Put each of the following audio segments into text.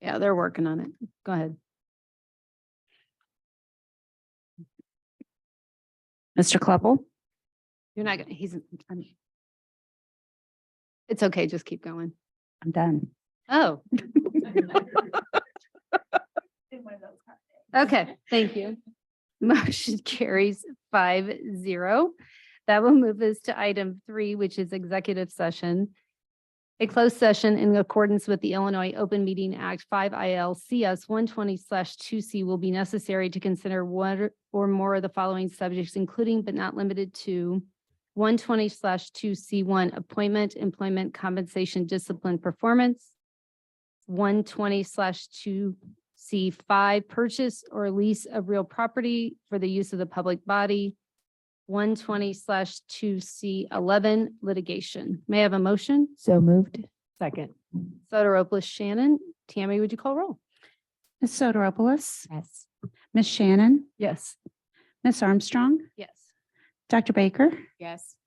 Yeah, they're working on it. Go ahead. Mr. Kleppel? You're not gonna, it's okay, just keep going. I'm done. Oh. Okay, thank you. Motion carries 5-0. That will move us to item 3, which is executive session. A closed session in accordance with the Illinois Open Meeting Act 5 ILCS 120/2C will be necessary to consider one or more of the following subjects, including but not limited to 120/2C1 appointment, employment, compensation, discipline, performance. 120/2C5 purchase or lease of real property for the use of the public body. 120/2C11 litigation. May I have a motion? So moved. Second. Soteropoulos Shannon. Tammy, would you call roll? Ms. Soteropoulos, Yes. Ms. Shannon, Yes. Ms. Armstrong, Yes. Dr. Baker, Yes.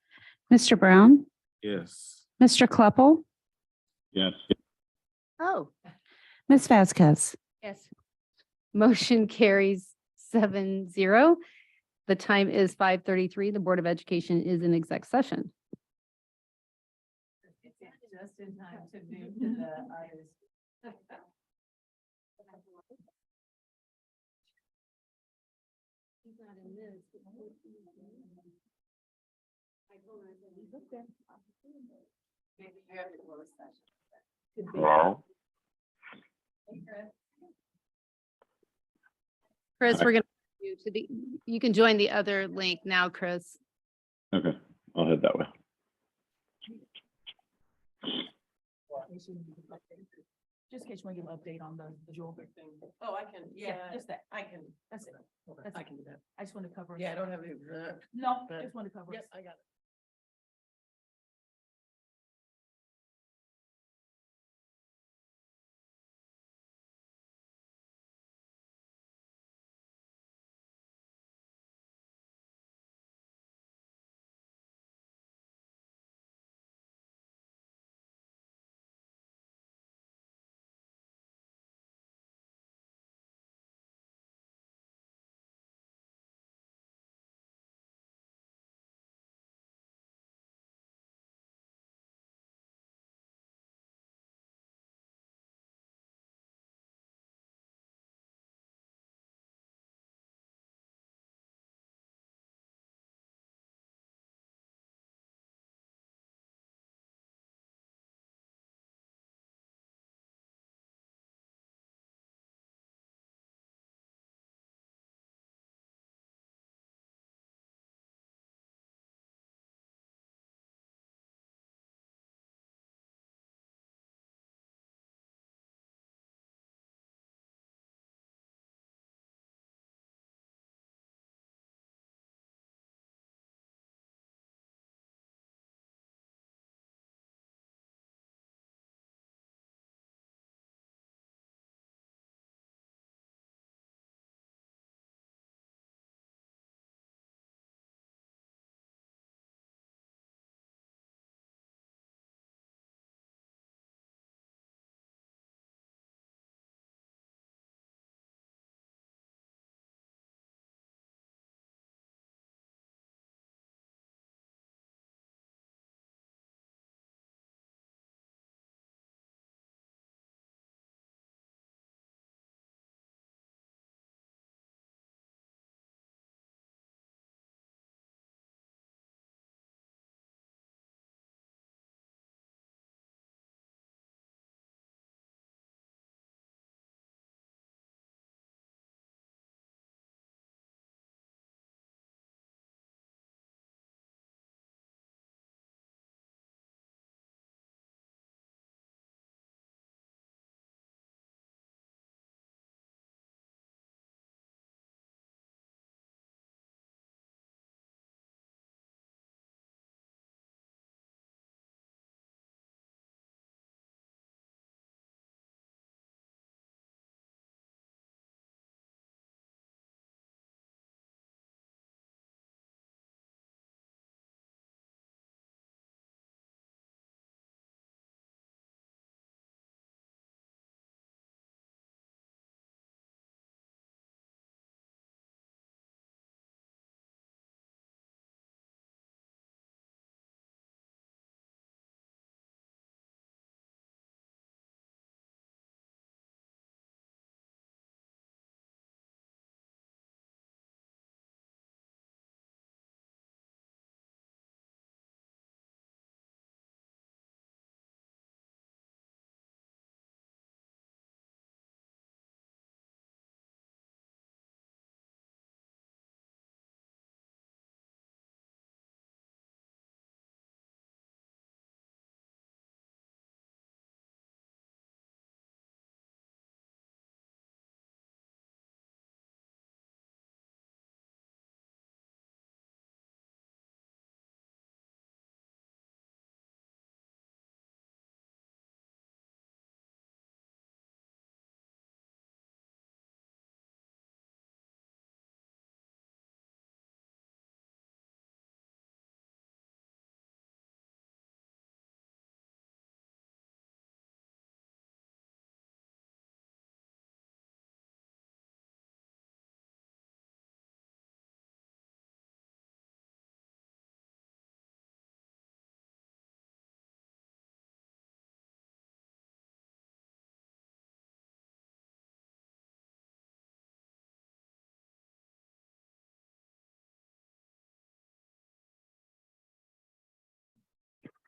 Mr. Brown, Yes. Mr. Kleppel, Yes. Oh. Ms. Vasquez. Yes. Motion carries 7-0. The time is 5:33. The Board of Education is in exec session. Just in time to move to the items. Maybe you have to close session. Hello? Chris, we're going to you can join the other link now, Chris. Okay, I'll head that way. Just in case you want to give an update on the Joel thing. Oh, I can, Yeah, just that. I can. That's it. I can do that. I just want to cover. Yeah, I don't have any. No, just want to cover. Yep, I got it.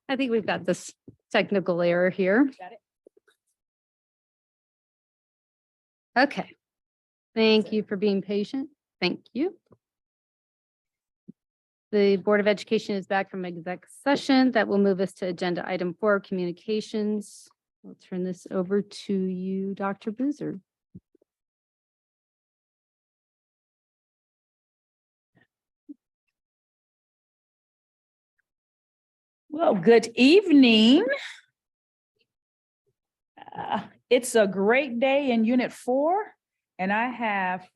I think we've got this technical error here. Got it? Okay. Thank you for being patient. Thank you. The Board of Education is back from exec session. That will move us to agenda item 4, communications. I'll turn this over to you, Dr. Boozer. Well, good evening. It's a great day in Unit 4, and I have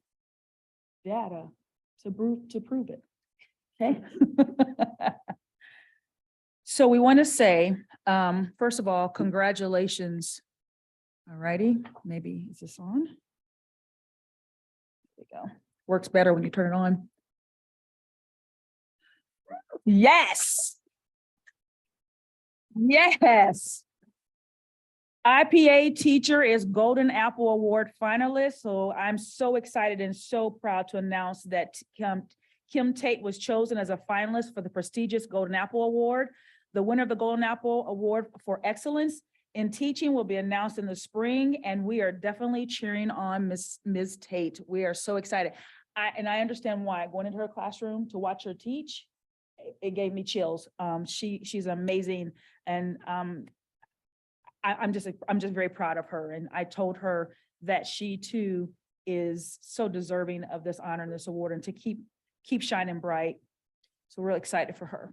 data to prove it. Okay. So we want to say, first of all, congratulations. All righty, maybe is this on? There we go. Works better when you turn it on. Yes. Yes. IPA teacher is Golden Apple Award finalist. So I'm so excited and so proud to announce that Kim Tate was chosen as a finalist for the prestigious Golden Apple Award. The winner of the Golden Apple Award for Excellence in Teaching will be announced in the spring, and we are definitely cheering on Ms. Tate. We are so excited. I understand why. Going into her classroom to watch her teach, it gave me chills. She's amazing, and I'm just very proud of her. And I told her that she too is so deserving of this honor and this award, and to keep shining bright. So we're really excited for her.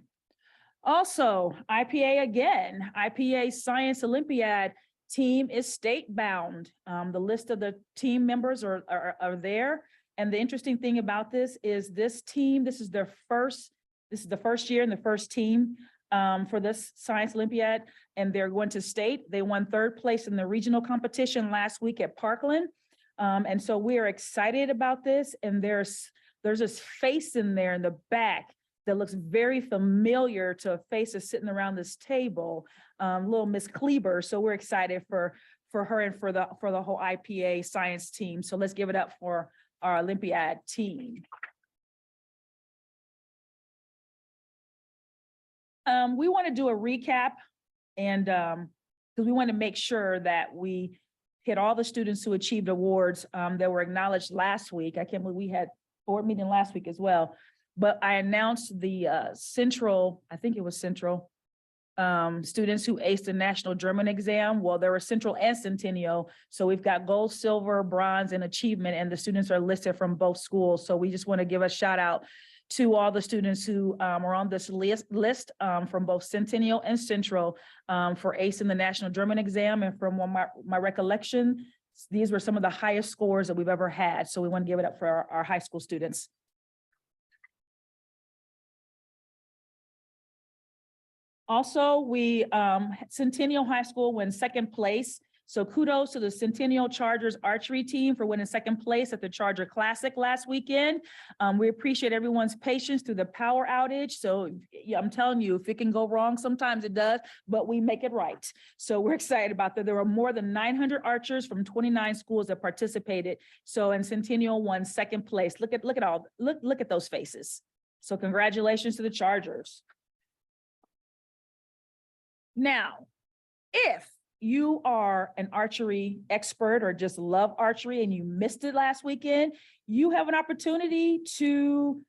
Also, IPA again, IPA Science Olympiad team is state bound. The list of the team members are there. And the interesting thing about this is this team, this is the first year and the first team for this Science Olympiad, and they're going to state. They won 3rd place in the regional competition last week at Parkland. And so we are excited about this. And there's this face in there in the back that looks very familiar to a face that's sitting around this table, little Miss Kleber. So we're excited for her and for the whole IPA science team. So let's give it up for our Olympiad team. We want to do a recap, and because we want to make sure that we hit all the students who achieved awards that were acknowledged last week. I can't believe we had board meeting last week as well, but I announced the Central, I think it was Central, students who aced the National German exam. Well, there were Central and Centennial. So we've got gold, silver, bronze, and achievement, and the students are listed from both schools. So we just want to give a shout out to all the students who are on this list from both Centennial and Central for ace in the National German exam. And from my recollection, these were some of the highest scores that we've ever had. So we want to give it up for our high school students. Also, Centennial High School won 2nd place. So kudos to the Centennial Chargers archery team for winning 2nd place at the Charger Classic last weekend. We appreciate everyone's patience through the power outage. So yeah, I'm telling you, if it can go wrong, sometimes it does, but we make it right. So we're excited about that. There were more than 900 archers from 29 schools that participated. So, and Centennial won 2nd place. Look at those faces. So congratulations to the Chargers. Now, if you are an archery expert or just love archery and you missed it last weekend, you have an opportunity to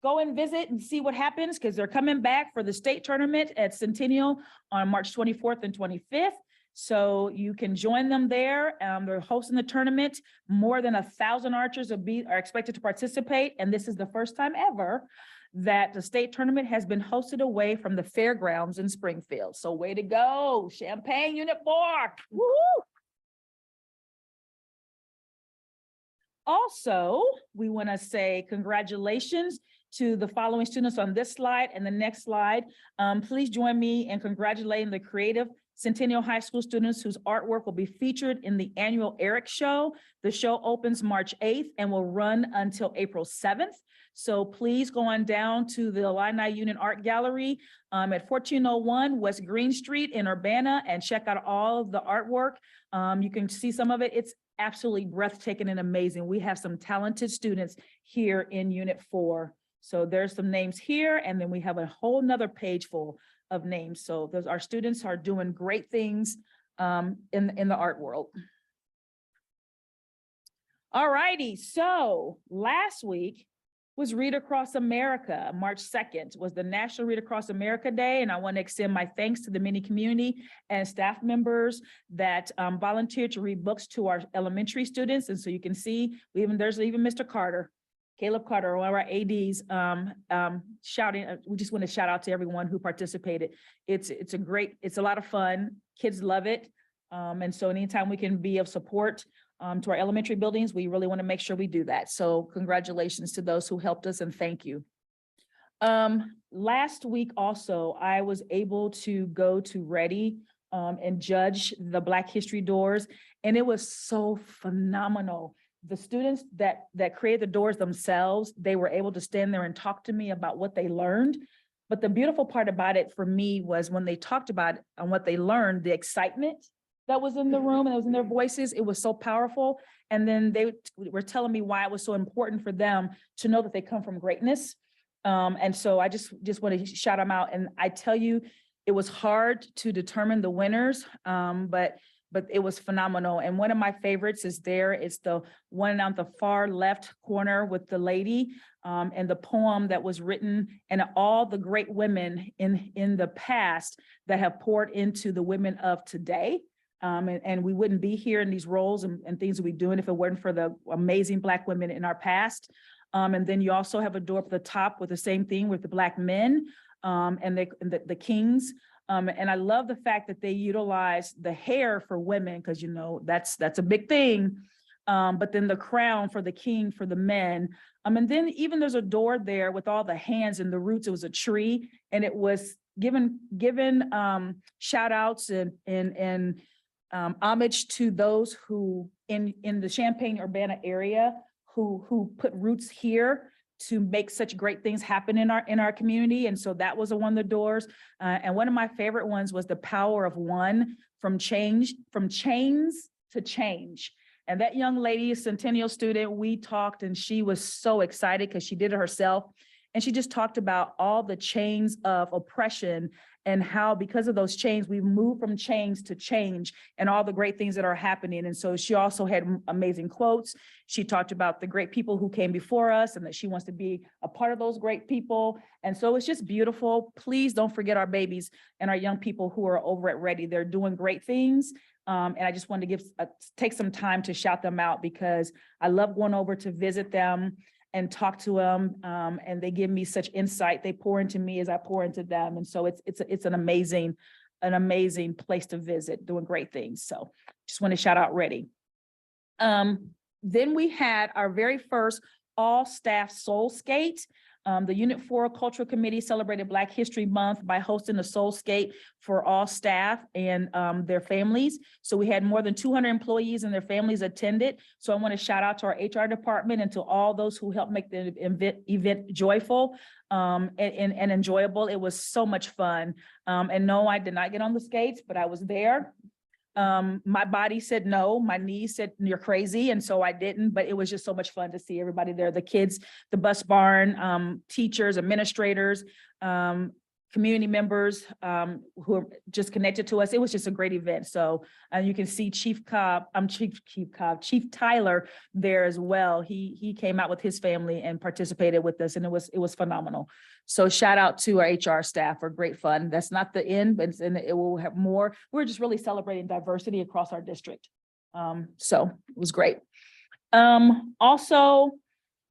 go and visit and see what happens, because they're coming back for the state tournament at Centennial on March 24th and 25th. So you can join them there. They're hosting the tournament. More than 1,000 archers are expected to participate. And this is the first time ever that the state tournament has been hosted away from the fairgrounds in Springfield. So way to go, Champaign Unit 4. Woo-hoo! Also, we want to say congratulations to the following students on this slide and the next slide. Please join me in congratulating the creative Centennial High School students whose artwork will be featured in the annual Eric Show. The show opens March 8th and will run until April 7th. So please go on down to the Illini Union Art Gallery at 1401 West Green Street in Urbana and check out all of the artwork. You can see some of it. It's absolutely breathtaking and amazing. We have some talented students here in Unit 4. So there's some names here, and then we have a whole nother page full of names. So those, our students are doing great things in the art world. All righty, so last week was Read Across America. March 2nd was the National Read Across America Day, and I want to extend my thanks to the many community and staff members that volunteered to read books to our elementary students. And so you can see, there's even Mr. Carter, Caleb Carter, one of our ADs, shouting. We just want to shout out to everyone who participated. It's a lot of fun. Kids love it. And so anytime we can be of support to our elementary buildings, we really want to make sure we do that. So congratulations to those who helped us and thank you. Last week also, I was able to go to Ready and judge the Black History doors, and it was so phenomenal. The students that created the doors themselves, they were able to stand there and talk to me about what they learned. But the beautiful part about it for me was when they talked about what they learned, the excitement that was in the room and it was in their voices, it was so powerful. And then they were telling me why it was so important for them to know that they come from greatness. And so I just want to shout them out. And I tell you, it was hard to determine the winners, but it was phenomenal. And one of my favorites is it's the one on the far left corner with the lady and the poem that was written, and all the great women in the past that have poured into the women of today. And we wouldn't be here in these roles and things that we're doing if it weren't for the amazing Black women in our past. And then you also have a door up at the top with the same thing with the Black men and the kings. And I love the fact that they utilize the hair for women, because you know that's a big thing. But then the crown for the king for the men. And then even there's a door there with all the hands and the roots. It was a tree, and it was given shout outs and homage to those who in the Champaign-Urbana area who put roots here to make such great things happen in our community. And so that was one of the doors. And one of my favorite ones was the power of one, from chains to change. And that young lady, a Centennial student, we talked and she was so excited because she did it herself. And she just talked about all the chains of oppression and how because of those chains, we've moved from chains to change and all the great things that are happening. And so she also had amazing quotes. She talked about the great people who came before us and that she wants to be a part of those great people. And so it's just beautiful. Please don't forget our babies and our young people who are over at Ready. They're doing great things. And I just wanted to take some time to shout them out because I love going over to visit them and talk to them, and they give me such insight. They pour into me as I pour into them, and so it's an amazing place to visit, doing great things. So just want to shout out Ready. Then we had our very first all-staff Soul Skate. The Unit 4 Cultural Committee celebrated Black History Month by hosting a Soul Skate for all staff and their families. So we had more than 200 employees and their families attended. So I want to shout out to our HR department and to all those who helped make the event joyful and enjoyable. It was so much fun. And no, I did not get on the skates, but I was there. My body said no, my knees said you're crazy, and so I didn't, but it was just so much fun to see everybody there, the kids, the bus barn, teachers, administrators, community members who are just connected to us. It was just a great event. So you can see Chief Tyler there as well. He came out with his family and participated with us, and it was phenomenal. So shout out to our HR staff for great fun. That's not the end, but it will have more. We're just really celebrating diversity across our district. So it was great. Also,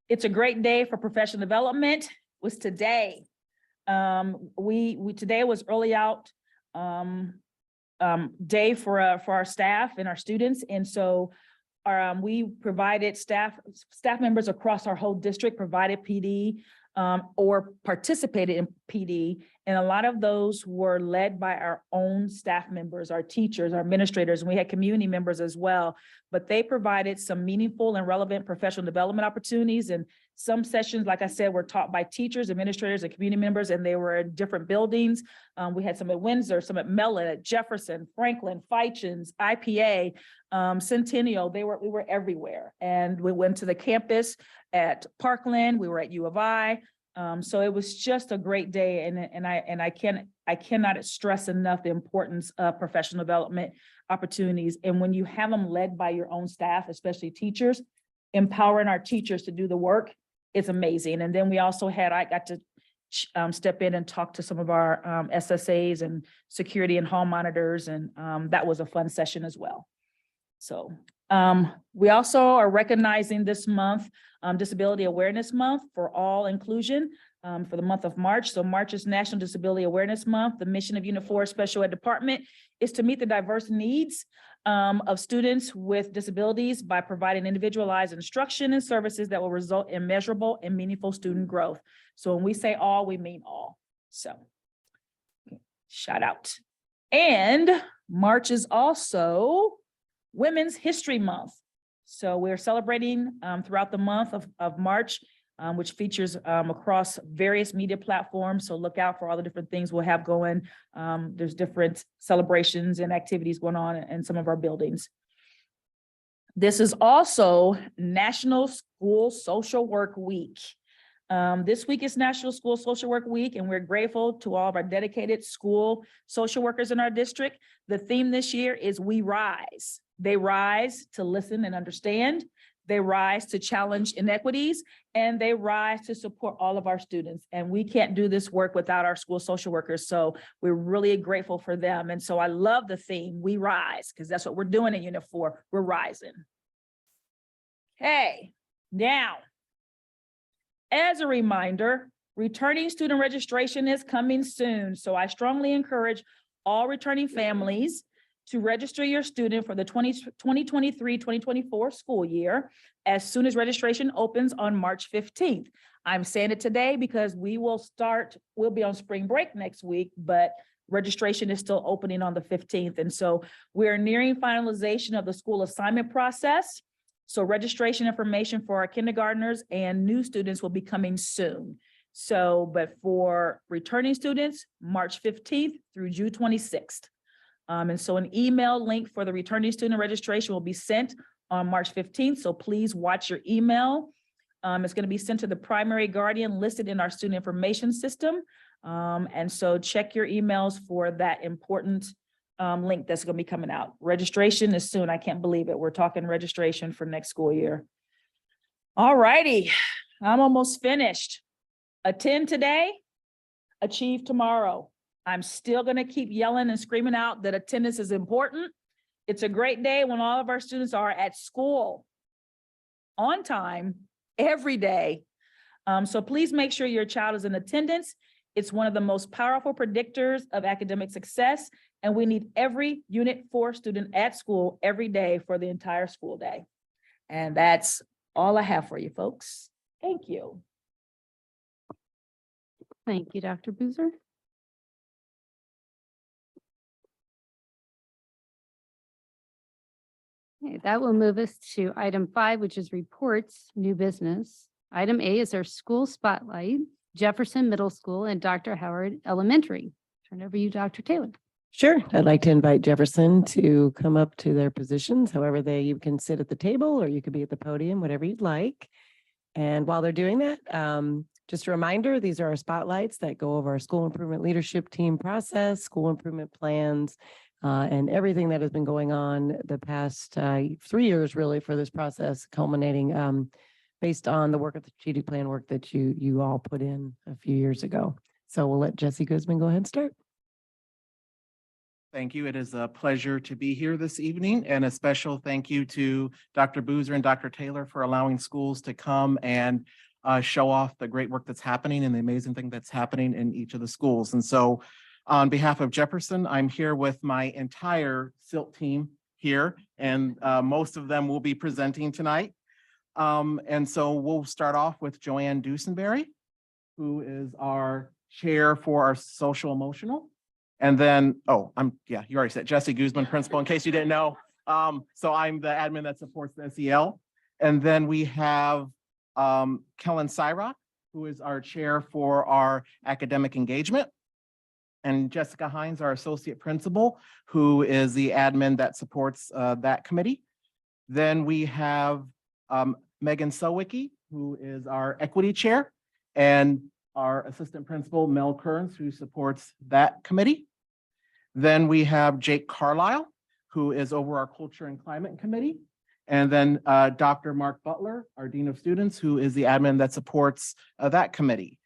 it's a great day for professional development. It was today. Today was early out day for our staff and our students. And so we provided staff members across our whole district provided PD or participated in PD. And a lot of those were led by our own staff members, our teachers, our administrators, and we had community members as well. But they provided some meaningful and relevant professional development opportunities. And some sessions, like I said, were taught by teachers, administrators, and community members, and they were in different buildings. We had some at Windsor, some at Mellon, at Jefferson, Franklin, Feichens, IPA, Centennial. We were everywhere. And we went to the campus at Parkland. We were at U of I. So it was just a great day, and I cannot stress enough the importance of professional development opportunities. And when you have them led by your own staff, especially teachers, empowering our teachers to do the work is amazing. And then we also I got to step in and talk to some of our SSAs and security and hall monitors, and that was a fun session as well. So we also are recognizing this month Disability Awareness Month for all inclusion for the month of March. So March is National Disability Awareness Month. The mission of Unit 4 Special Ed Department is to meet the diverse needs of students with disabilities by providing individualized instruction and services that will result in measurable and meaningful student growth. So when we say all, we mean all. So shout out. And March is also Women's History Month. So we're celebrating throughout the month of March, which features across various media platforms. So look out for all the different things we'll have going. There's different celebrations and activities going on in some of our buildings. This is also National School Social Work Week. This week is National School Social Work Week, and we're grateful to all of our dedicated school social workers in our district. The theme this year is We Rise. They rise to listen and understand. They rise to challenge inequities, and they rise to support all of our students. And we can't do this work without our school social workers. So we're really grateful for them. And so I love the theme, We Rise, because that's what we're doing in Unit 4. We're rising. Okay, now, as a reminder, returning student registration is coming soon. So I strongly encourage all returning families to register your student for the 2023-2024 school year as soon as registration opens on March 15th. I'm saying it today because we'll be on spring break next week, but registration is still opening on the 15th. And so we're nearing finalization of the school assignment process. So registration information for our kindergartners and new students will be coming soon. So, but for returning students, March 15th through June 26th. And so an email link for the returning student registration will be sent on March 15th. So please watch your email. It's going to be sent to the primary guardian listed in our student information system. And so check your emails for that important link that's going to be coming out. Registration is soon. I can't believe it. We're talking registration for next school year. All righty. I'm almost finished. Attend today, achieve tomorrow. I'm still going to keep yelling and screaming out that attendance is important. It's a great day when all of our students are at school on time every day. So please make sure your child is in attendance. It's one of the most powerful predictors of academic success, and we need every Unit 4 student at school every day for the entire school day. And that's all I have for you, folks. Thank you. Thank you, Dr. Boozer. Okay, that will move us to item 5, which is reports, new business. Item A is our school spotlight, Jefferson Middle School and Dr. Howard Elementary. Turn it over to you, Dr. Taylor. Sure. I'd like to invite Jefferson to come up to their positions. However, you can sit at the table or you could be at the podium, whatever you'd like. And while they're doing that, just a reminder, these are our spotlights that go over our school improvement leadership team process, school improvement plans, and everything that has been going on the past 3 years, really, for this process, culminating based on the work of the strategic plan work that you all put in a few years ago. So we'll let Jesse Guzman go ahead and start. Thank you. It is a pleasure to be here this evening, and a special thank you to Dr. Boozer and Dr. Taylor for allowing schools to come and show off the great work that's happening and the amazing thing that's happening in each of the schools. And so on behalf of Jefferson, I'm here with my entire SILT team here, and most of them will be presenting tonight. And so we'll start off with Joanne Dusenberry, who is our chair for our social emotional. And then, you already said Jesse Guzman, principal, in case you didn't know. So I'm the admin that supports the SEL. And then we have Kellen Cyrock, who is our chair for our academic engagement. And Jessica Hines, our associate principal, who is the admin that supports that committee. Then we have Megan Sowicki, who is our equity chair. And our assistant principal, Mel Kearns, who supports that committee. Then we have Jake Carlisle, who is over our Culture and Climate Committee. And then Dr. Mark Butler, our Dean of Students, who is the admin that supports that committee.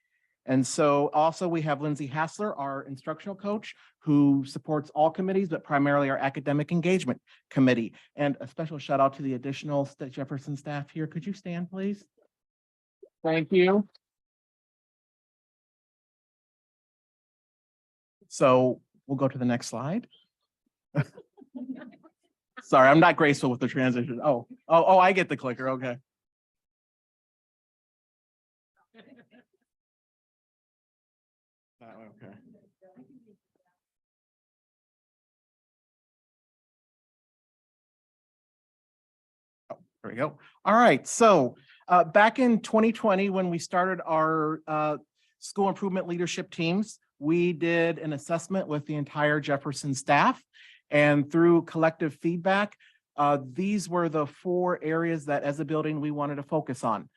And so also we have Lindsay Hassler, our instructional coach, who supports all committees, but primarily our academic engagement committee. And a special shout out to the additional Jefferson staff here. Could you stand, please? Thank you. So we'll go to the next slide. Sorry, I'm not graceful with the transition. Oh, I get the clicker. Okay. Okay. Oh, there we go. All right. So back in 2020, when we started our school improvement leadership teams, we did an assessment with the entire Jefferson staff. And through collective feedback, these were the 4 areas that as a building we wanted to focus on: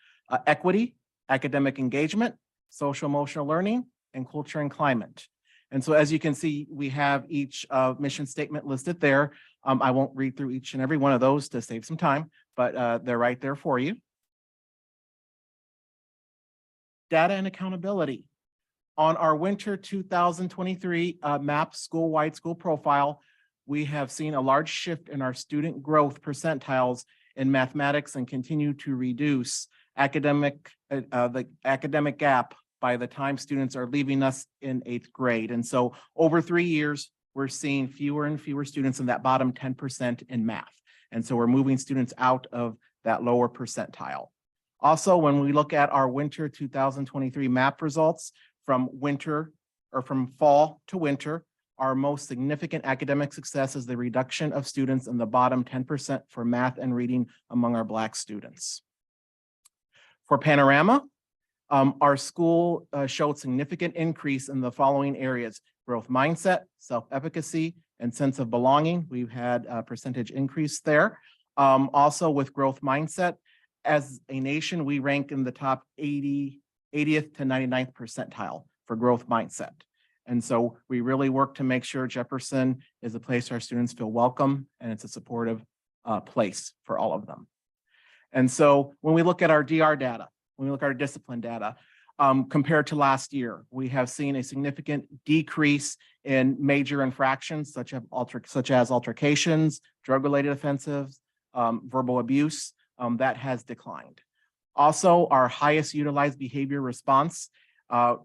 equity, academic engagement, social emotional learning, and culture and climate. And so as you can see, we have each mission statement listed there. I won't read through each and every one of those to save some time, but they're right there for you. Data and accountability. On our winter 2023 MAP school-wide school profile, we have seen a large shift in our student growth percentiles in mathematics and continue to reduce the academic gap by the time students are leaving us in 8th grade. And so over 3 years, we're seeing fewer and fewer students in that bottom 10% in math. And so we're moving students out of that lower percentile. Also, when we look at our winter 2023 MAP results from fall to winter, our most significant academic success is the reduction of students in the bottom 10% for math and reading among our Black students. For Panorama, our school showed significant increase in the following areas: growth mindset, self-efficacy, and sense of belonging. We've had a percentage increase there. Also with growth mindset, as a nation, we rank in the top 80th to 99th percentile for growth mindset. And so we really work to make sure Jefferson is a place our students feel welcome and it's a supportive place for all of them. And so when we look at our DR data, when we look at our discipline data, compared to last year, we have seen a significant decrease in major infractions such as altercations, drug-related offenses, verbal abuse, that has declined. Also, our highest utilized behavior response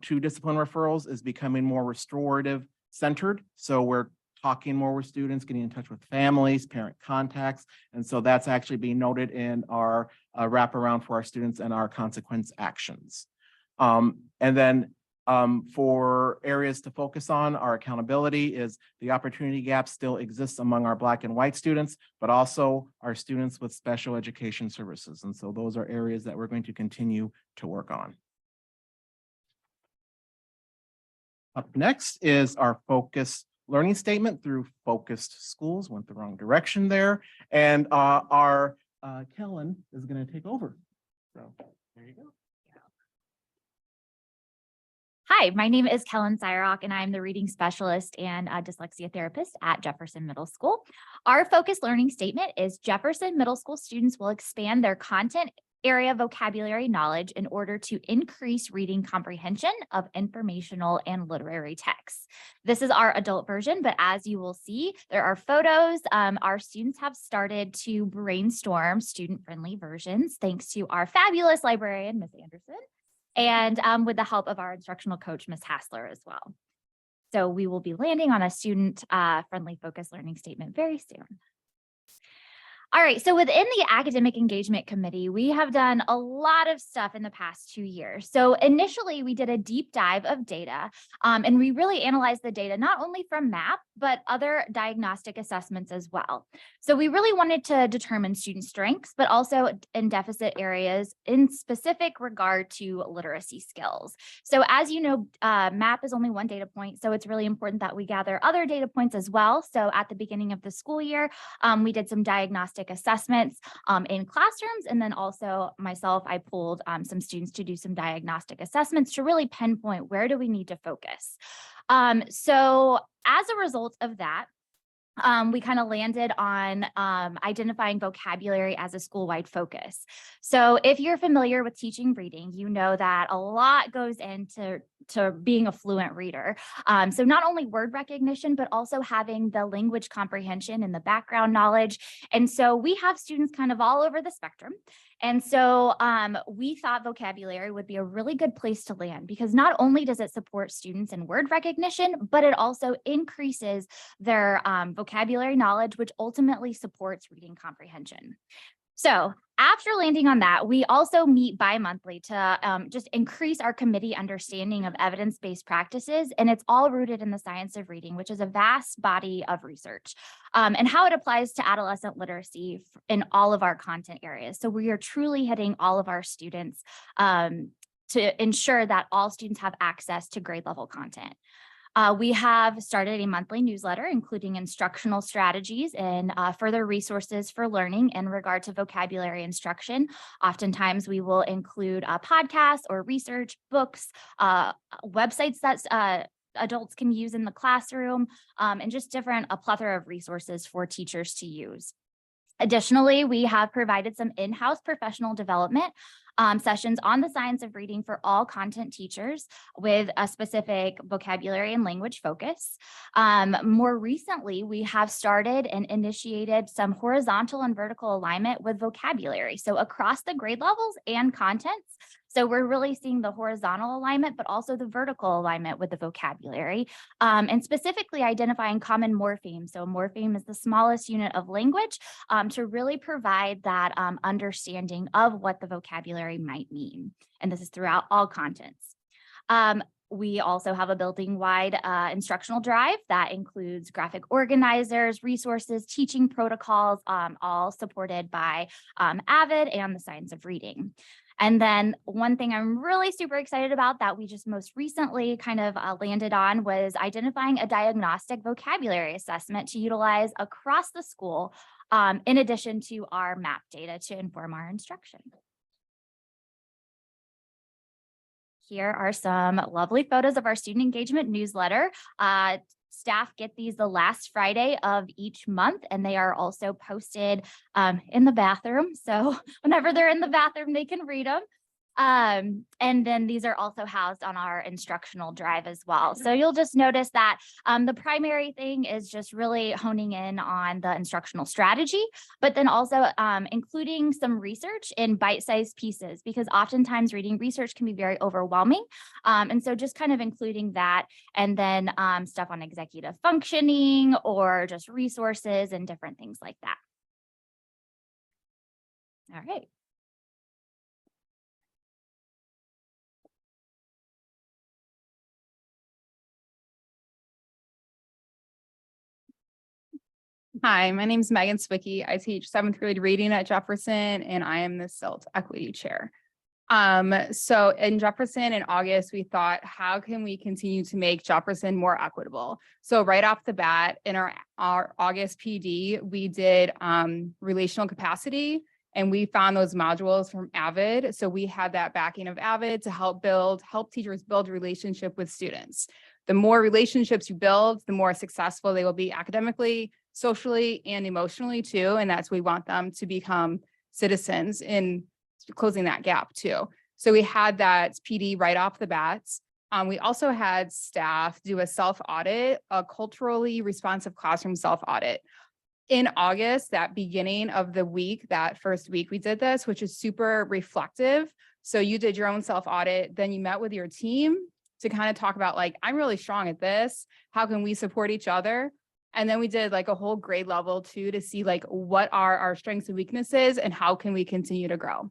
to discipline referrals is becoming more restorative centered. So we're talking more with students, getting in touch with families, parent contacts. And so that's actually being noted in our wraparound for our students and our consequence actions. And then for areas to focus on, our accountability is the opportunity gap still exists among our Black and white students, but also our students with special education services. And so those are areas that we're going to continue to work on. Up next is our focus learning statement through focused schools. Went the wrong direction there. And our Kellen is going to take over. So there you go. Hi, my name is Kellen Cyrock, and I'm the reading specialist and dyslexia therapist at Jefferson Middle School. Our focus learning statement is Jefferson Middle School students will expand their content area vocabulary knowledge in order to increase reading comprehension of informational and literary texts. This is our adult version, but as you will see, there are photos. Our students have started to brainstorm student-friendly versions thanks to our fabulous librarian, Ms. Anderson, and with the help of our instructional coach, Ms. Hassler, as well. So we will be landing on a student-friendly focus learning statement very soon. All right, so within the Academic Engagement Committee, we have done a lot of stuff in the past 2 years. So initially, we did a deep dive of data, and we really analyzed the data not only from MAP, but other diagnostic assessments as well. So we really wanted to determine student strengths, but also in deficit areas in specific regard to literacy skills. So as you know, MAP is only one data point, so it's really important that we gather other data points as well. So at the beginning of the school year, we did some diagnostic assessments in classrooms, and then also myself, I pulled some students to do some diagnostic assessments to really pinpoint where do we need to focus. So as a result of that, we kind of landed on identifying vocabulary as a school-wide focus. So if you're familiar with teaching reading, you know that a lot goes into being a fluent reader. So not only word recognition, but also having the language comprehension and the background knowledge. And so we have students kind of all over the spectrum. And so we thought vocabulary would be a really good place to land, because not only does it support students in word recognition, but it also increases their vocabulary knowledge, which ultimately supports reading comprehension. So after landing on that, we also meet bi-monthly to just increase our committee understanding of evidence-based practices. And it's all rooted in the science of reading, which is a vast body of research, and how it applies to adolescent literacy in all of our content areas. So we are truly hitting all of our students to ensure that all students have access to grade level content. We have started a monthly newsletter, including instructional strategies and further resources for learning in regard to vocabulary instruction. Oftentimes, we will include podcasts or research, books, websites that adults can use in the classroom, and just a plethora of resources for teachers to use. Additionally, we have provided some in-house professional development sessions on the science of reading for all content teachers with a specific vocabulary and language focus. More recently, we have started and initiated some horizontal and vertical alignment with vocabulary, so across the grade levels and contents. So we're really seeing the horizontal alignment, but also the vertical alignment with the vocabulary, and specifically identifying common morphemes. So a morpheme is the smallest unit of language, to really provide that understanding of what the vocabulary might mean. And this is throughout all contents. We also have a building-wide instructional drive that includes graphic organizers, resources, teaching protocols, all supported by AVID and the Science of Reading. And then one thing I'm really super excited about that we just most recently kind of landed on was identifying a diagnostic vocabulary assessment to utilize across the school, in addition to our MAP data to inform our instruction. Here are some lovely photos of our student engagement newsletter. Staff get these the last Friday of each month, and they are also posted in the bathroom. So whenever they're in the bathroom, they can read them. And then these are also housed on our instructional drive as well. So you'll just notice that the primary thing is just really honing in on the instructional strategy, but then also including some research in bite-sized pieces, because oftentimes reading research can be very overwhelming. And so just kind of including that, and then stuff on executive functioning or just resources and different things like that. All right. Hi, my name is Megan Swicky. I teach 7th grade reading at Jefferson, and I am the SILT Equity Chair. So in Jefferson in August, we thought, how can we continue to make Jefferson more equitable? So right off the bat, in our August PD, we did relational capacity, and we found those modules from AVID. So we had that backing of AVID to help teachers build relationship with students. The more relationships you build, the more successful they will be academically, socially, and emotionally too. And that's what we want them to become citizens in closing that gap too. So we had that PD right off the bat. We also had staff do a self-audit, a culturally responsive classroom self-audit. In August, that beginning of the week, that first week we did this, which is super reflective. So you did your own self-audit, then you met with your team to kind of talk about like, I'm really strong at this. How can we support each other? And then we did like a whole grade level too, to see like, what are our strengths and weaknesses and how can we continue to grow?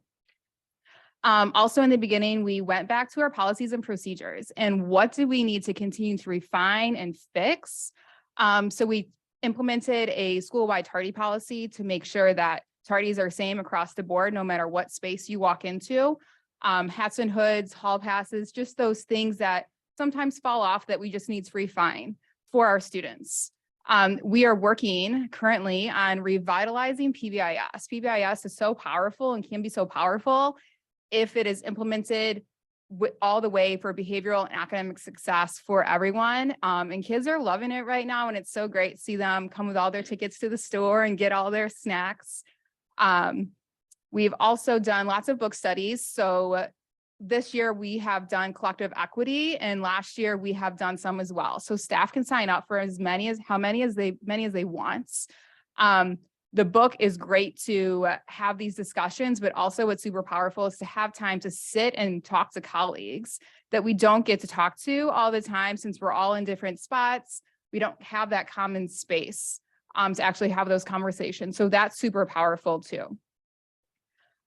Also in the beginning, we went back to our policies and procedures and what do we need to continue to refine and fix? So we implemented a school-wide tardy policy to make sure that tardies are same across the board, no matter what space you walk into. Hats and hoods, hall passes, just those things that sometimes fall off that we just need to refine for our students. We are working currently on revitalizing PBIS. PBIS is so powerful and can be so powerful if it is implemented all the way for behavioral and academic success for everyone. And kids are loving it right now. And it's so great to see them come with all their tickets to the store and get all their snacks. We've also done lots of book studies. So this year we have done collective equity, and last year we have done some as well. So staff can sign up for as many as they want. The book is great to have these discussions, but also what's super powerful is to have time to sit and talk to colleagues that we don't get to talk to all the time since we're all in different spots. We don't have that common space to actually have those conversations. So that's super powerful too.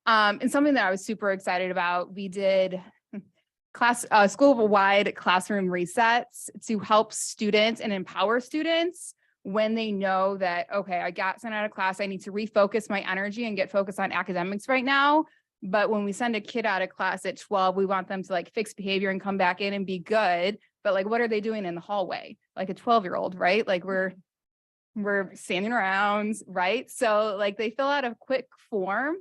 And something that I was super excited about, we did school-wide classroom resets to help students and empower students when they know that, okay, I got sent out of class, I need to refocus my energy and get focused on academics right now. But when we send a kid out of class at 12, we want them to like fix behavior and come back in and be good. But like, what are they doing in the hallway? Like a 12-year-old, right? Like we're standing around, right? So like they fill out a quick form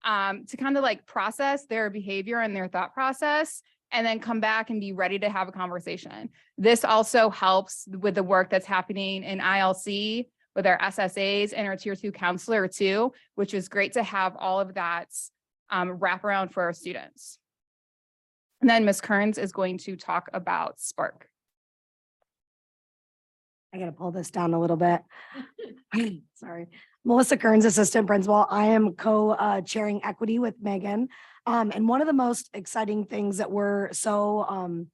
to kind of like process their behavior and their thought process, and then come back and be ready to have a conversation. This also helps with the work that's happening in ILC with our SSAs and our tier 2 counselor too, which is great to have all of that wrap around for our students. And then Ms. Kearns is going to talk about Spark. I gotta pull this down a little bit. Sorry. Melissa Kearns, Assistant Principal. I am co-chairing equity with Megan. And one of the most exciting things that we're so,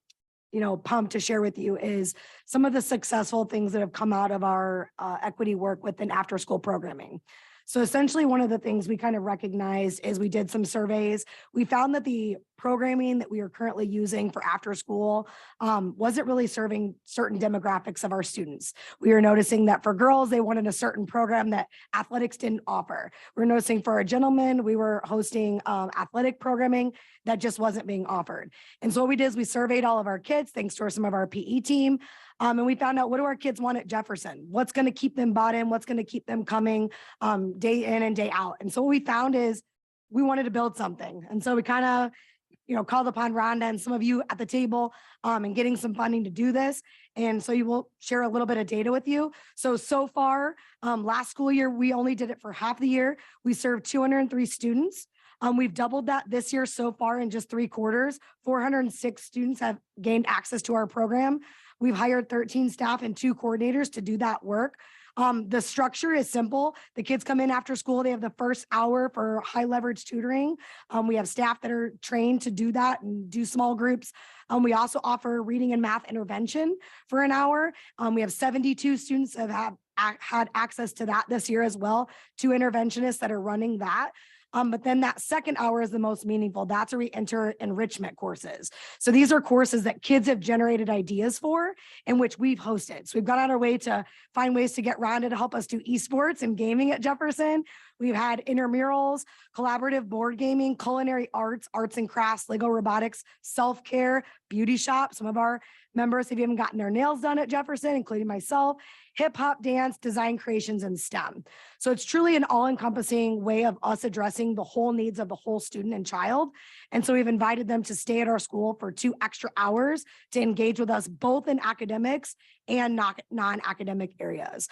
pumped to share with you is some of the successful things that have come out of our equity work within after-school programming. So essentially, one of the things we kind of recognized is we did some surveys. We found that the programming that we are currently using for after school wasn't really serving certain demographics of our students. We were noticing that for girls, they wanted a certain program that athletics didn't offer. We're noticing for our gentlemen, we were hosting athletic programming that just wasn't being offered. And so what we did is we surveyed all of our kids, thanks to some of our PE team. And we found out, what do our kids want at Jefferson? What's going to keep them bought in? What's going to keep them coming day in and day out? And so what we found is we wanted to build something. And so we kind of, called upon Rhonda and some of you at the table and getting some funding to do this. And so you will share a little bit of data with you. So far, last school year, we only did it for half the year. We served 203 students. We've doubled that this year so far in just 3 quarters. 406 students have gained access to our program. We've hired 13 staff and 2 coordinators to do that work. The structure is simple. The kids come in after school. They have the first hour for high leverage tutoring. We have staff that are trained to do that and do small groups. We also offer reading and math intervention for an hour. We have 72 students that have had access to that this year as well, 2 interventionists that are running that. But then that second hour is the most meaningful. That's where we enter enrichment courses. So these are courses that kids have generated ideas for, in which we've hosted. So we've gone out our way to find ways to get Rhonda to help us do esports and gaming at Jefferson. We've had intramurals, collaborative board gaming, culinary arts, arts and crafts, Lego robotics, self-care, beauty shop. Some of our members have even gotten their nails done at Jefferson, including myself, hip hop, dance, design creations, and STEM. So it's truly an all-encompassing way of us addressing the whole needs of the whole student and child. And so we've invited them to stay at our school for 2 extra hours to engage with us both in academics and non-academic areas.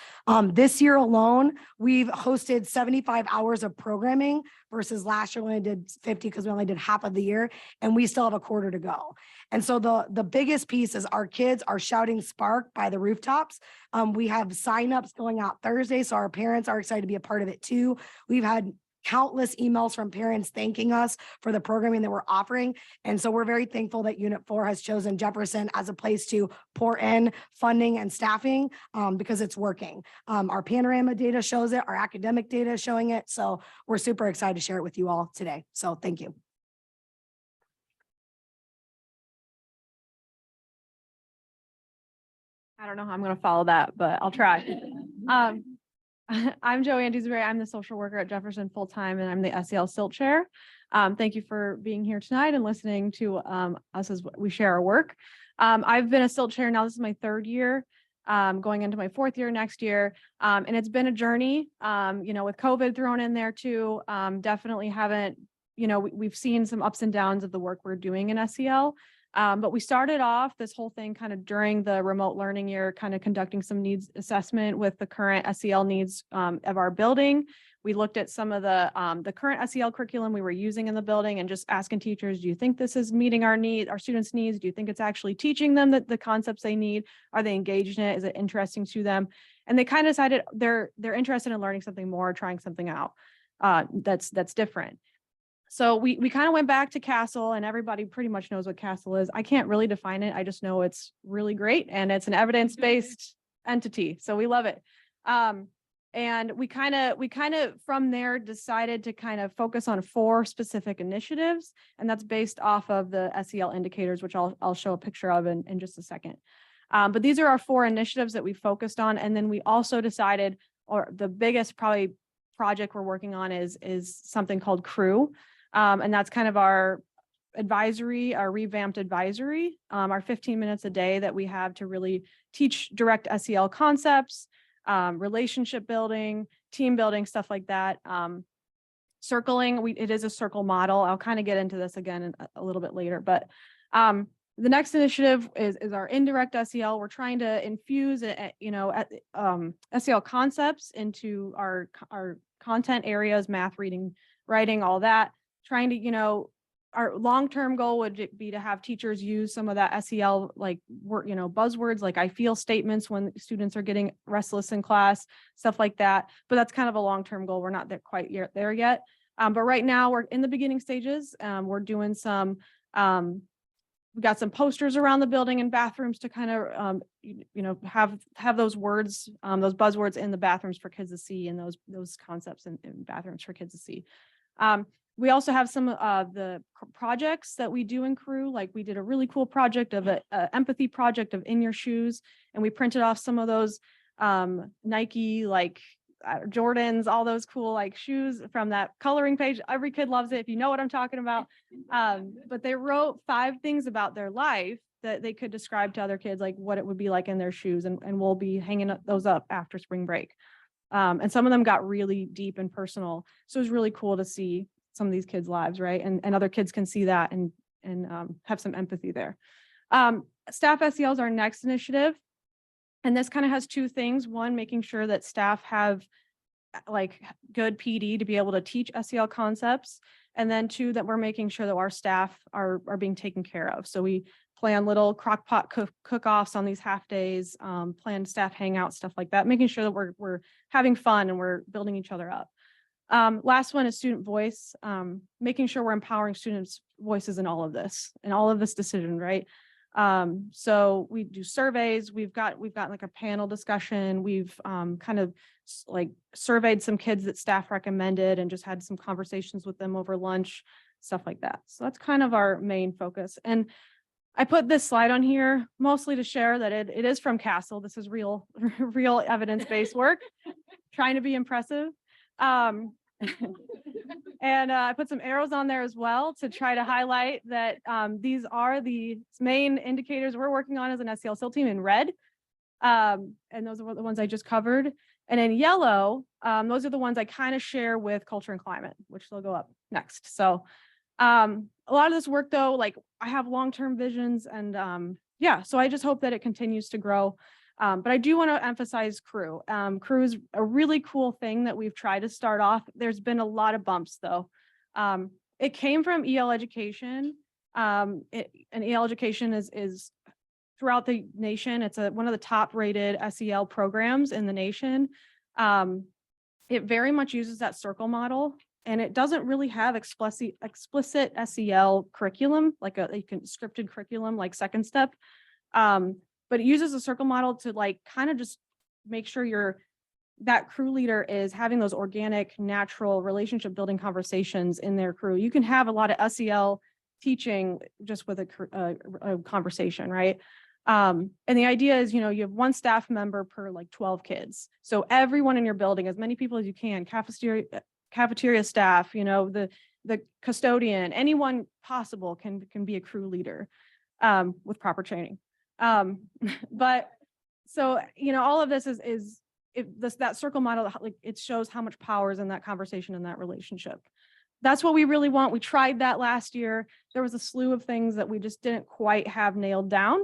This year alone, we've hosted 75 hours of programming versus last year we only did 50 because we only did half of the year, and we still have a quarter to go. And so the biggest piece is our kids are shouting Spark by the rooftops. We have signups going out Thursday, so our parents are excited to be a part of it too. We've had countless emails from parents thanking us for the programming that we're offering. And so we're very thankful that Unit 4 has chosen Jefferson as a place to pour in funding and staffing because it's working. Our panorama data shows it, our academic data is showing it. So we're super excited to share it with you all today. So thank you. I don't know how I'm gonna follow that, but I'll try. I'm Joanne Dewsbury. I'm the social worker at Jefferson full-time, and I'm the SEL SILT chair. Thank you for being here tonight and listening to us as we share our work. I've been a SILT chair now. This is my 3rd year, going into my 4th year next year. And it's been a journey, with COVID thrown in there too. Definitely haven't, we've seen some ups and downs of the work we're doing in SEL. But we started off this whole thing kind of during the remote learning year, kind of conducting some needs assessment with the current SEL needs of our building. We looked at some of the current SEL curriculum we were using in the building and just asking teachers, do you think this is meeting our students' needs? Do you think it's actually teaching them the concepts they need? Are they engaged in it? Is it interesting to them? And they kind of decided they're interested in learning something more, trying something out that's different. So we kind of went back to Castle, and everybody pretty much knows what Castle is. I can't really define it. I just know it's really great and it's an evidence-based entity. So we love it. And we kind of from there decided to kind of focus on 4 specific initiatives, and that's based off of the SEL indicators, which I'll show a picture of in just a second. But these are our 4 initiatives that we focused on. And then we also decided, or the biggest probably project we're working on is something called CREW. And that's kind of our advisory, our revamped advisory, our 15 minutes a day that we have to really teach direct SEL concepts, relationship building, team building, stuff like that. Circling, it is a circle model. I'll kind of get into this again a little bit later, but the next initiative is our indirect SEL. We're trying to infuse SEL concepts into our content areas, math, reading, writing, all that. Trying to, our long-term goal would be to have teachers use some of that SEL, like, buzzwords, like I feel statements when students are getting restless in class, stuff like that. But that's kind of a long-term goal. We're not quite there yet. But right now we're in the beginning stages. We're doing some, we got some posters around the building and bathrooms to kind of, have those words, those buzzwords in the bathrooms for kids to see, and those concepts in bathrooms for kids to see. We also have some of the projects that we do in CREW. Like we did a really cool project of an empathy project of In Your Shoes, and we printed off some of those Nike, like Jordans, all those cool like shoes from that coloring page. Every kid loves it, if you know what I'm talking about. But they wrote 5 things about their life that they could describe to other kids, like what it would be like in their shoes, and we'll be hanging those up after spring break. And some of them got really deep and personal. So it was really cool to see some of these kids' lives, right? And other kids can see that and have some empathy there. Staff SEL is our next initiative. And this kind of has 2 things. One, making sure that staff have like good PD to be able to teach SEL concepts. And then 2, that we're making sure that our staff are being taken care of. So we plan little crock pot cook-offs on these half days, plan staff hangouts, stuff like that, making sure that we're having fun and we're building each other up. Last one is student voice, making sure we're empowering students' voices in all of this decision, right? So we do surveys, we've got like a panel discussion. We've kind of like surveyed some kids that staff recommended and just had some conversations with them over lunch, stuff like that. So that's kind of our main focus. And I put this slide on here mostly to share that it is from Castle. This is real evidence-based work, trying to be impressive. And I put some arrows on there as well to try to highlight that these are the main indicators we're working on as an SEL SIL team in red. And those are the ones I just covered. And in yellow, those are the ones I kind of share with culture and climate, which will go up next. So a lot of this work though, like I have long-term visions and so I just hope that it continues to grow. But I do want to emphasize CREW. CREW is a really cool thing that we've tried to start off. There's been a lot of bumps though. It came from EL education. And EL education is throughout the nation. It's one of the top rated SEL programs in the nation. It very much uses that circle model, and it doesn't really have explicit SEL curriculum, like a scripted curriculum like Second Step. But it uses a circle model to like kind of just make sure that CREW leader is having those organic, natural relationship building conversations in their CREW. You can have a lot of SEL teaching just with a conversation, right? And the idea is, you have one staff member per like 12 kids. So everyone in your building, as many people as you can, cafeteria staff, the custodian, anyone possible can be a crew leader with proper training. But so, all of this is that circle model, like it shows how much power is in that conversation and that relationship. That's what we really want. We tried that last year. There was a slew of things that we just didn't quite have nailed down.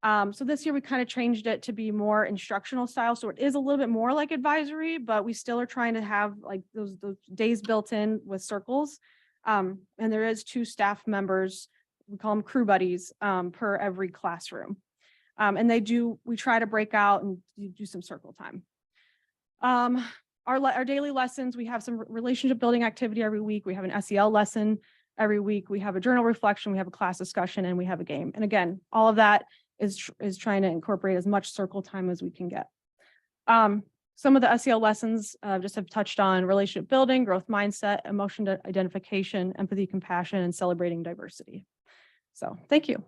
So this year we kind of changed it to be more instructional style. So it is a little bit more like advisory, but we still are trying to have like those days built in with circles. And there is 2 staff members, we call them crew buddies, per every classroom. And we try to break out and do some circle time. Our daily lessons, we have some relationship building activity every week. We have an SEL lesson every week. We have a journal reflection, we have a class discussion, and we have a game. And again, all of that is trying to incorporate as much circle time as we can get. Some of the SEL lessons just have touched on relationship building, growth mindset, emotion identification, empathy, compassion, and celebrating diversity. So thank you.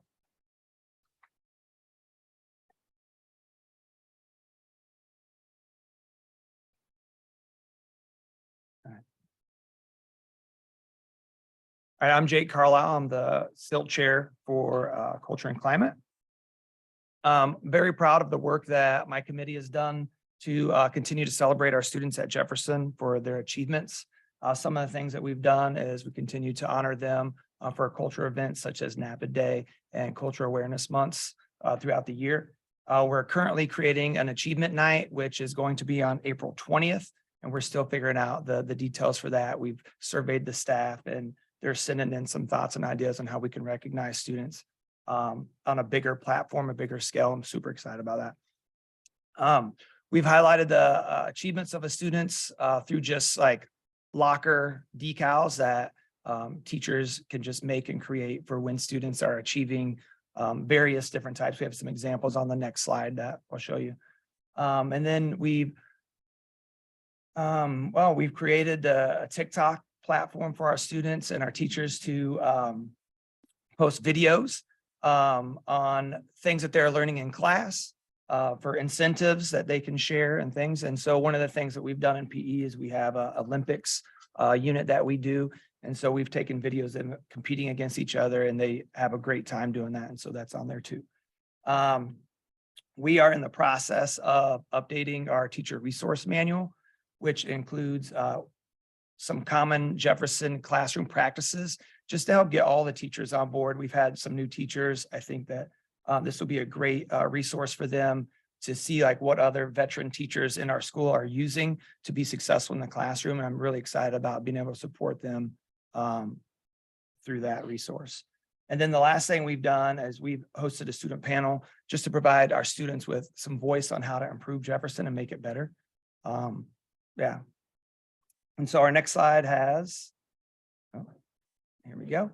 All right, I'm Jake Carlisle. I'm the SILT chair for Culture and Climate. Very proud of the work that my committee has done to continue to celebrate our students at Jefferson for their achievements. Some of the things that we've done is we continue to honor them for culture events such as NAPID Day and Culture Awareness Months throughout the year. We're currently creating an achievement night, which is going to be on April 20th, and we're still figuring out the details for that. We've surveyed the staff and they're sending in some thoughts and ideas on how we can recognize students on a bigger platform, a bigger scale. I'm super excited about that. We've highlighted the achievements of the students through just like locker decals that teachers can just make and create for when students are achieving various different types. We have some examples on the next slide that I'll show you. And then we've created a TikTok platform for our students and our teachers to post videos on things that they're learning in class, for incentives that they can share and things. And so one of the things that we've done in PE is we have a Olympics unit that we do. And so we've taken videos of them competing against each other and they have a great time doing that. And so that's on there too. We are in the process of updating our teacher resource manual, which includes some common Jefferson classroom practices, just to help get all the teachers on board. We've had some new teachers. I think that this will be a great resource for them to see like what other veteran teachers in our school are using to be successful in the classroom. And I'm really excited about being able to support them through that resource. And then the last thing we've done is we've hosted a student panel just to provide our students with some voice on how to improve Jefferson and make it better. Yeah. And so our next slide has, here we go.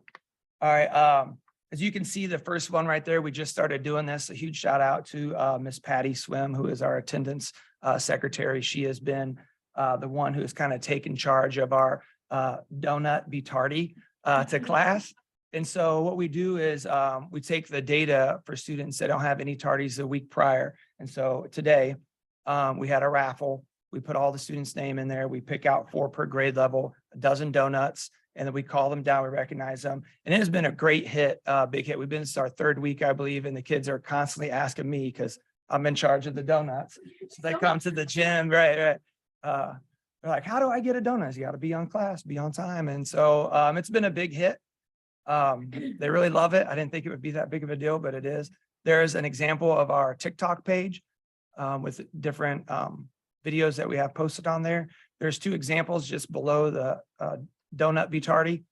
All right. As you can see, the first one right there, we just started doing this. A huge shout out to Miss Patty Swim, who is our attendance secretary. She has been the one who has kind of taken charge of our donut be tardy to class. And so what we do is we take the data for students that don't have any tardies the week prior. And so today we had a raffle. We put all the students' name in there. We pick out 4 per grade level, a dozen donuts, and then we call them down, we recognize them. And it has been a great hit, big hit. We've been to our 3rd week, I believe, and the kids are constantly asking me because I'm in charge of the donuts. So they come to the gym, right. They're like, how do I get a donut? You got to be on class, be on time. And so it's been a big hit. They really love it. I didn't think it would be that big of a deal, but it is. There's an example of our TikTok page with different videos that we have posted on there. There's 2 examples just below the donut be tardy.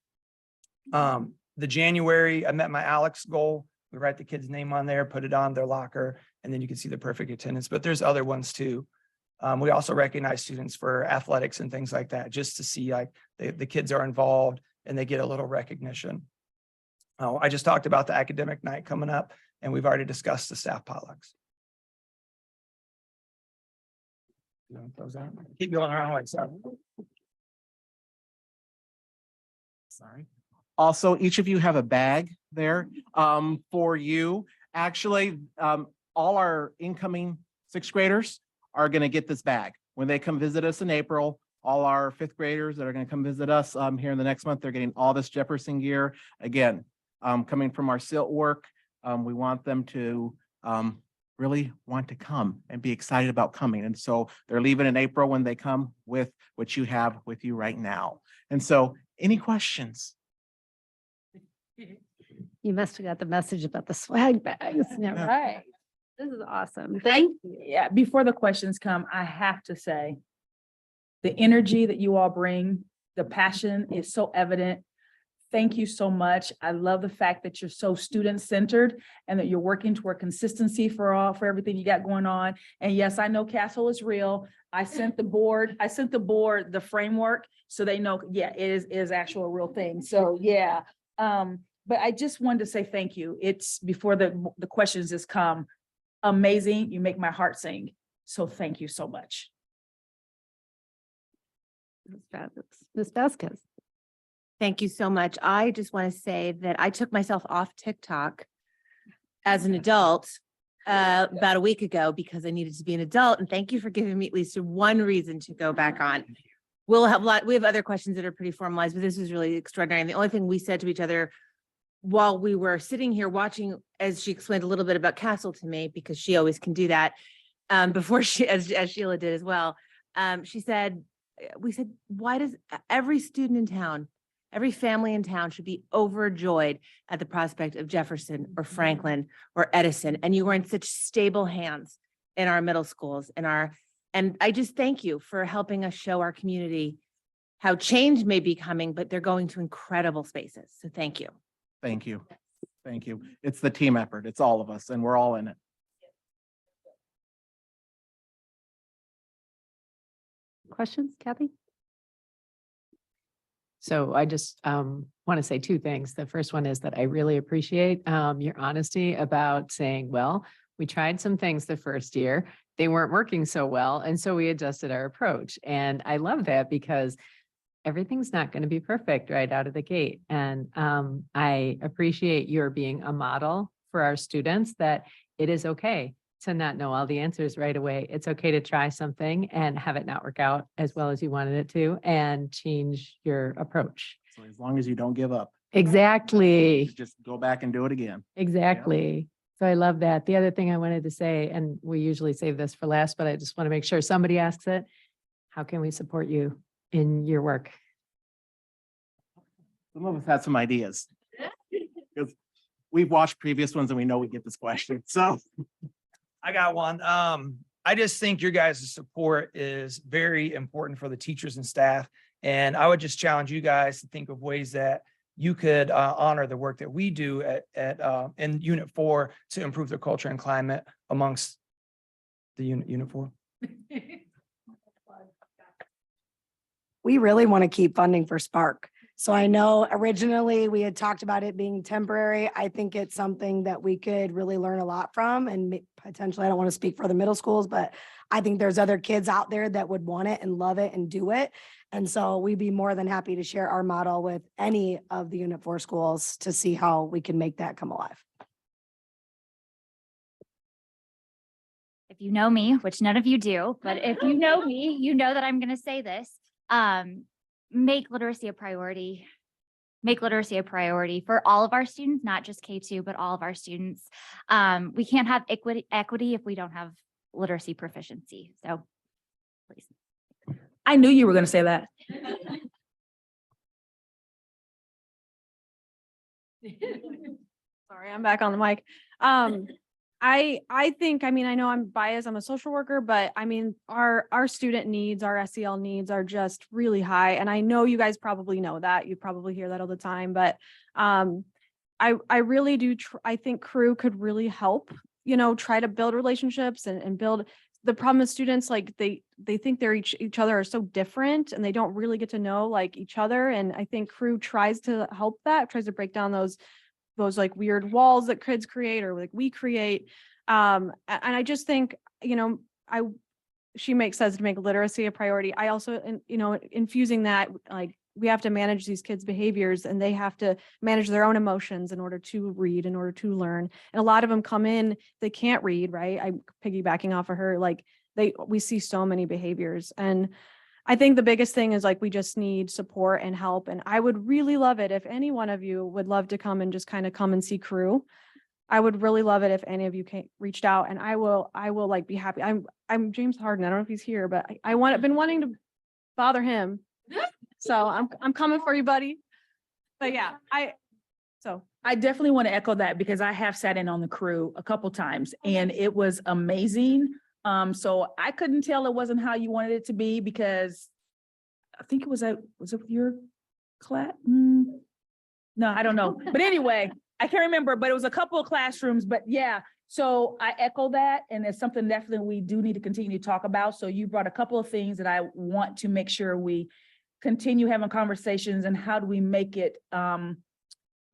The January, I met my Alex goal. We write the kid's name on there, put it on their locker, and then you can see the perfect attendance, but there's other ones too. We also recognize students for athletics and things like that, just to see like the kids are involved and they get a little recognition. I just talked about the academic night coming up, and we've already discussed the staff potlucks. You want to close out? Keep going around like so. Sorry. Also, each of you have a bag there for you. Actually, all our incoming sixth graders are going to get this bag. When they come visit us in April, all our fifth graders that are going to come visit us here in the next month, they're getting all this Jefferson gear. Again, coming from our SILT work, we want them to really want to come and be excited about coming. And so they're leaving in April when they come with what you have with you right now. And so any questions? You must have got the message about the swag bags. Yeah, right. This is awesome. Thank you. Yeah, before the questions come, I have to say, the energy that you all bring, the passion is so evident. Thank you so much. I love the fact that you're so student-centered and that you're working toward consistency for everything you got going on. And yes, I know Castle is real. I sent the board the framework so they know, yeah, it is actual real thing. So yeah. But I just wanted to say thank you. It's before the questions just come. Amazing. You make my heart sing. So thank you so much. Ms. Vasquez. Thank you so much. I just want to say that I took myself off TikTok as an adult about a week ago because I needed to be an adult. And thank you for giving me at least one reason to go back on. We have other questions that are pretty formalized, but this was really extraordinary. And the only thing we said to each other while we were sitting here watching, as she explained a little bit about Castle to me, because she always can do that, before she, as Sheila did as well. We said, why does every student in town, every family in town should be overjoyed at the prospect of Jefferson or Franklin or Edison? And you were in such stable hands in our middle schools and I just thank you for helping us show our community how change may be coming, but they're going to incredible spaces. So thank you. Thank you. Thank you. It's the team effort. It's all of us and we're all in it. Questions, Kathy? So I just want to say two things. The first one is that I really appreciate your honesty about saying, well, we tried some things the first year. They weren't working so well. And so we adjusted our approach. And I love that because everything's not going to be perfect right out of the gate. And I appreciate your being a model for our students that it is okay to not know all the answers right away. It's okay to try something and have it not work out as well as you wanted it to and change your approach. So as long as you don't give up. Exactly. Just go back and do it again. Exactly. So I love that. The other thing I wanted to say, and we usually save this for last, but I just want to make sure somebody asks it. How can we support you in your work? Some of us had some ideas. Because we've watched previous ones and we know we get this question. So I got one. I just think your guys' support is very important for the teachers and staff. And I would just challenge you guys to think of ways that you could honor the work that we do in Unit 4 to improve the culture and climate amongst the Unit 4. We really want to keep funding for Spark. So I know originally we had talked about it being temporary. I think it's something that we could really learn a lot from and potentially, I don't want to speak for the middle schools, but I think there's other kids out there that would want it and love it and do it. And so we'd be more than happy to share our model with any of the Unit 4 schools to see how we can make that come alive. If you know me, which none of you do, but if you know me, you know that I'm going to say this. Make literacy a priority. Make literacy a priority for all of our students, not just K2, but all of our students. We can't have equity if we don't have literacy proficiency. So please. I knew you were going to say that. Sorry, I'm back on the mic. I think, I mean, I know I'm biased, I'm a social worker, but I mean, our student needs, our SEL needs are just really high. And I know you guys probably know that, you probably hear that all the time, but I really do, I think Crew could really help, try to build relationships and build. The problem with students, like they think they're each other are so different and they don't really get to know like each other. And I think Crew tries to help that, tries to break down those like weird walls that kids create or like we create. And I just think, she says to make literacy a priority. I also, infusing that like we have to manage these kids' behaviors and they have to manage their own emotions in order to read, in order to learn. And a lot of them come in, they can't read, right? I'm piggybacking off of her, like we see so many behaviors. And I think the biggest thing is like, we just need support and help. And I would really love it if any one of you would love to come and just kind of come and see Crew. I would really love it if any of you reached out, and I will like be happy. I'm James Harden. I don't know if he's here, but been wanting to bother him. So I'm coming for you, buddy. But yeah, I definitely want to echo that because I have sat in on the Crew a couple times and it was amazing. So I couldn't tell it wasn't how you wanted it to be because I think was it with your class? No, I don't know. But anyway, I can't remember, but it was a couple of classrooms, but yeah. So I echo that, and it's something definitely we do need to continue to talk about. So you brought a couple of things that I want to make sure we continue having conversations, and how do we make it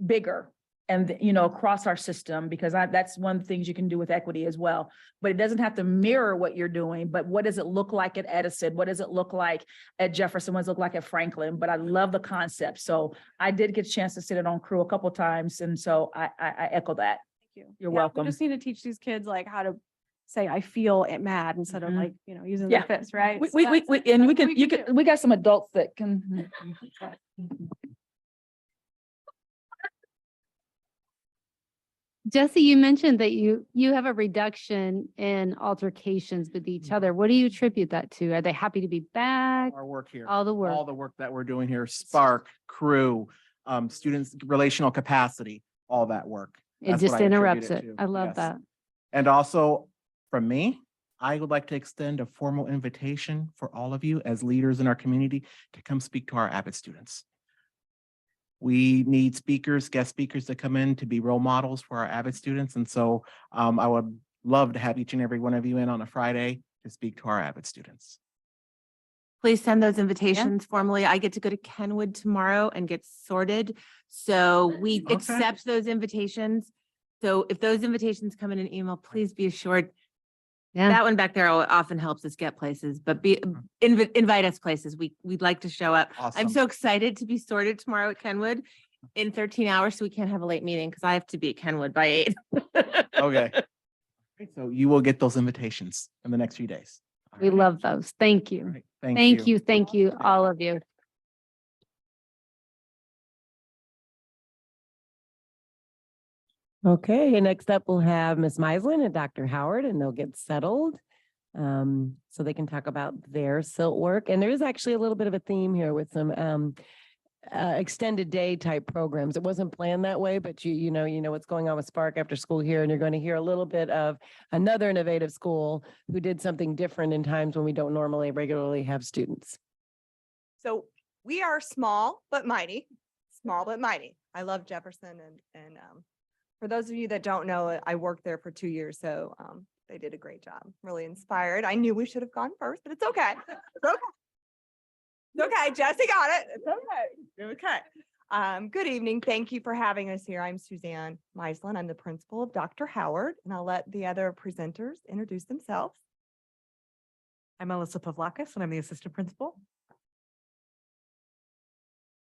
bigger and, you know, across our system, because that's one of the things you can do with equity as well. But it doesn't have to mirror what you're doing, but what does it look like at Edison? What does it look like at Jefferson? What does it look like at Franklin? But I love the concept. So I did get a chance to sit in on Crew a couple of times. And so I echo that. thank you. You're Yeah, welcome. We just need to teach these kids like how to say, I feel it mad, instead of Mhm. like, using Yeah. their fists, right? We So that's- and we that's can, what you do. can, we got some adults that can. Jesse, you mentioned that you have a reduction in altercations with each other. What do you attribute that to? Are they happy to be back? Our work here. All the work. All the work that we're doing here, Spark, Crew, students' relational capacity, all that work. It That's just what I attribute interrupts it. to. I love Yes. that. And also, from me, I would like to extend a formal invitation for all of you as leaders in our community to come speak to our Avid students. We need speakers, guest speakers to come in to be role models for our Avid students. And so I would love to have each and every one of you in on a Friday to speak to our Avid students. Please send those invitations formally. I get to go to Kenwood tomorrow and get sorted. So we Okay. accept those invitations. So if those invitations come in an email, please be assured Yeah. that one back there often helps us get places, but invite us places. We'd like to show up. I'm Awesome. so excited to be sorted tomorrow at Kenwood in 13 hours, so we can't have a late meeting because I have to be at Kenwood by 8. Okay. So you will get those invitations in the next few days. All We right. love those. Thank All you. right. Thank you. Thank you, all of you. Okay, next up we'll have Ms. Mislin and Dr. Howard, and they'll get settled. So they can talk about their silt work. And there is actually a little bit of a theme here with some extended day type programs. It wasn't planned that way, but you know what's going on with Spark after school here, and you're going to hear a little bit of another innovative school who did something different in times when we don't normally regularly have students. So we are small but mighty, small but mighty. I love Jefferson and for those of you that don't know, I worked there for 2 years, so they did a great job. Really inspired. I knew we should have gone first, but it's okay. It's okay. It's okay. Jesse got it. It's okay. Okay. Good evening. Thank you for having us here. I'm Suzanne Mislin. I'm the principal of Dr. Howard, and I'll let the other presenters introduce themselves. I'm Melissa Pavlakis, and I'm the assistant principal.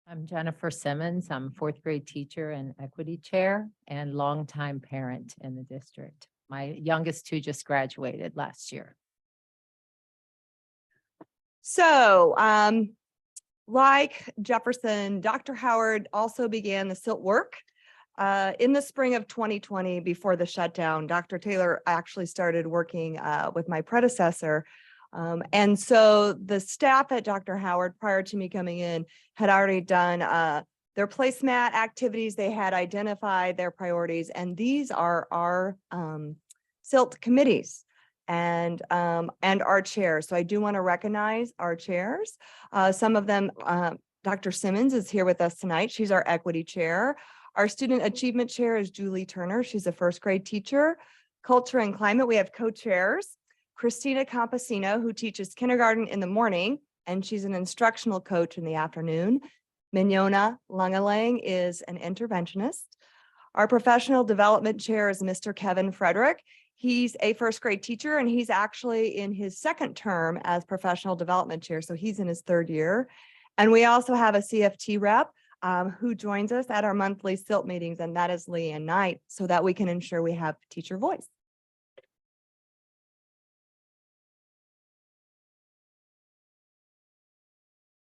I'm Jennifer Simmons. I'm fourth grade teacher and equity chair and longtime parent in the district. My youngest two just graduated last year. So, like Jefferson, Dr. Howard also began the silt work in the spring of 2020 before the shutdown. Dr. Taylor actually started working with my predecessor. And so the staff at Dr. Howard, prior to me coming in, had already done their placemat activities. They had identified their priorities, and these are our silt committees and our chairs. So I do want to recognize our chairs. Some of them, Dr. Simmons is here with us tonight. She's our equity chair. Our student achievement chair is Julie Turner. She's a first grade teacher. Culture and climate, we have co-chairs. Christina Campesino, who teaches kindergarten in the morning, and she's an instructional coach in the afternoon. Mignona Langalang is an interventionist. Our professional development chair is Mr. Kevin Frederick. He's a first grade teacher, and he's actually in his second term as professional development chair. So he's in his third year. And we also have a CFT rep who joins us at our monthly SILT meetings, and that is Leanne Knight, so that we can ensure we have teacher voice.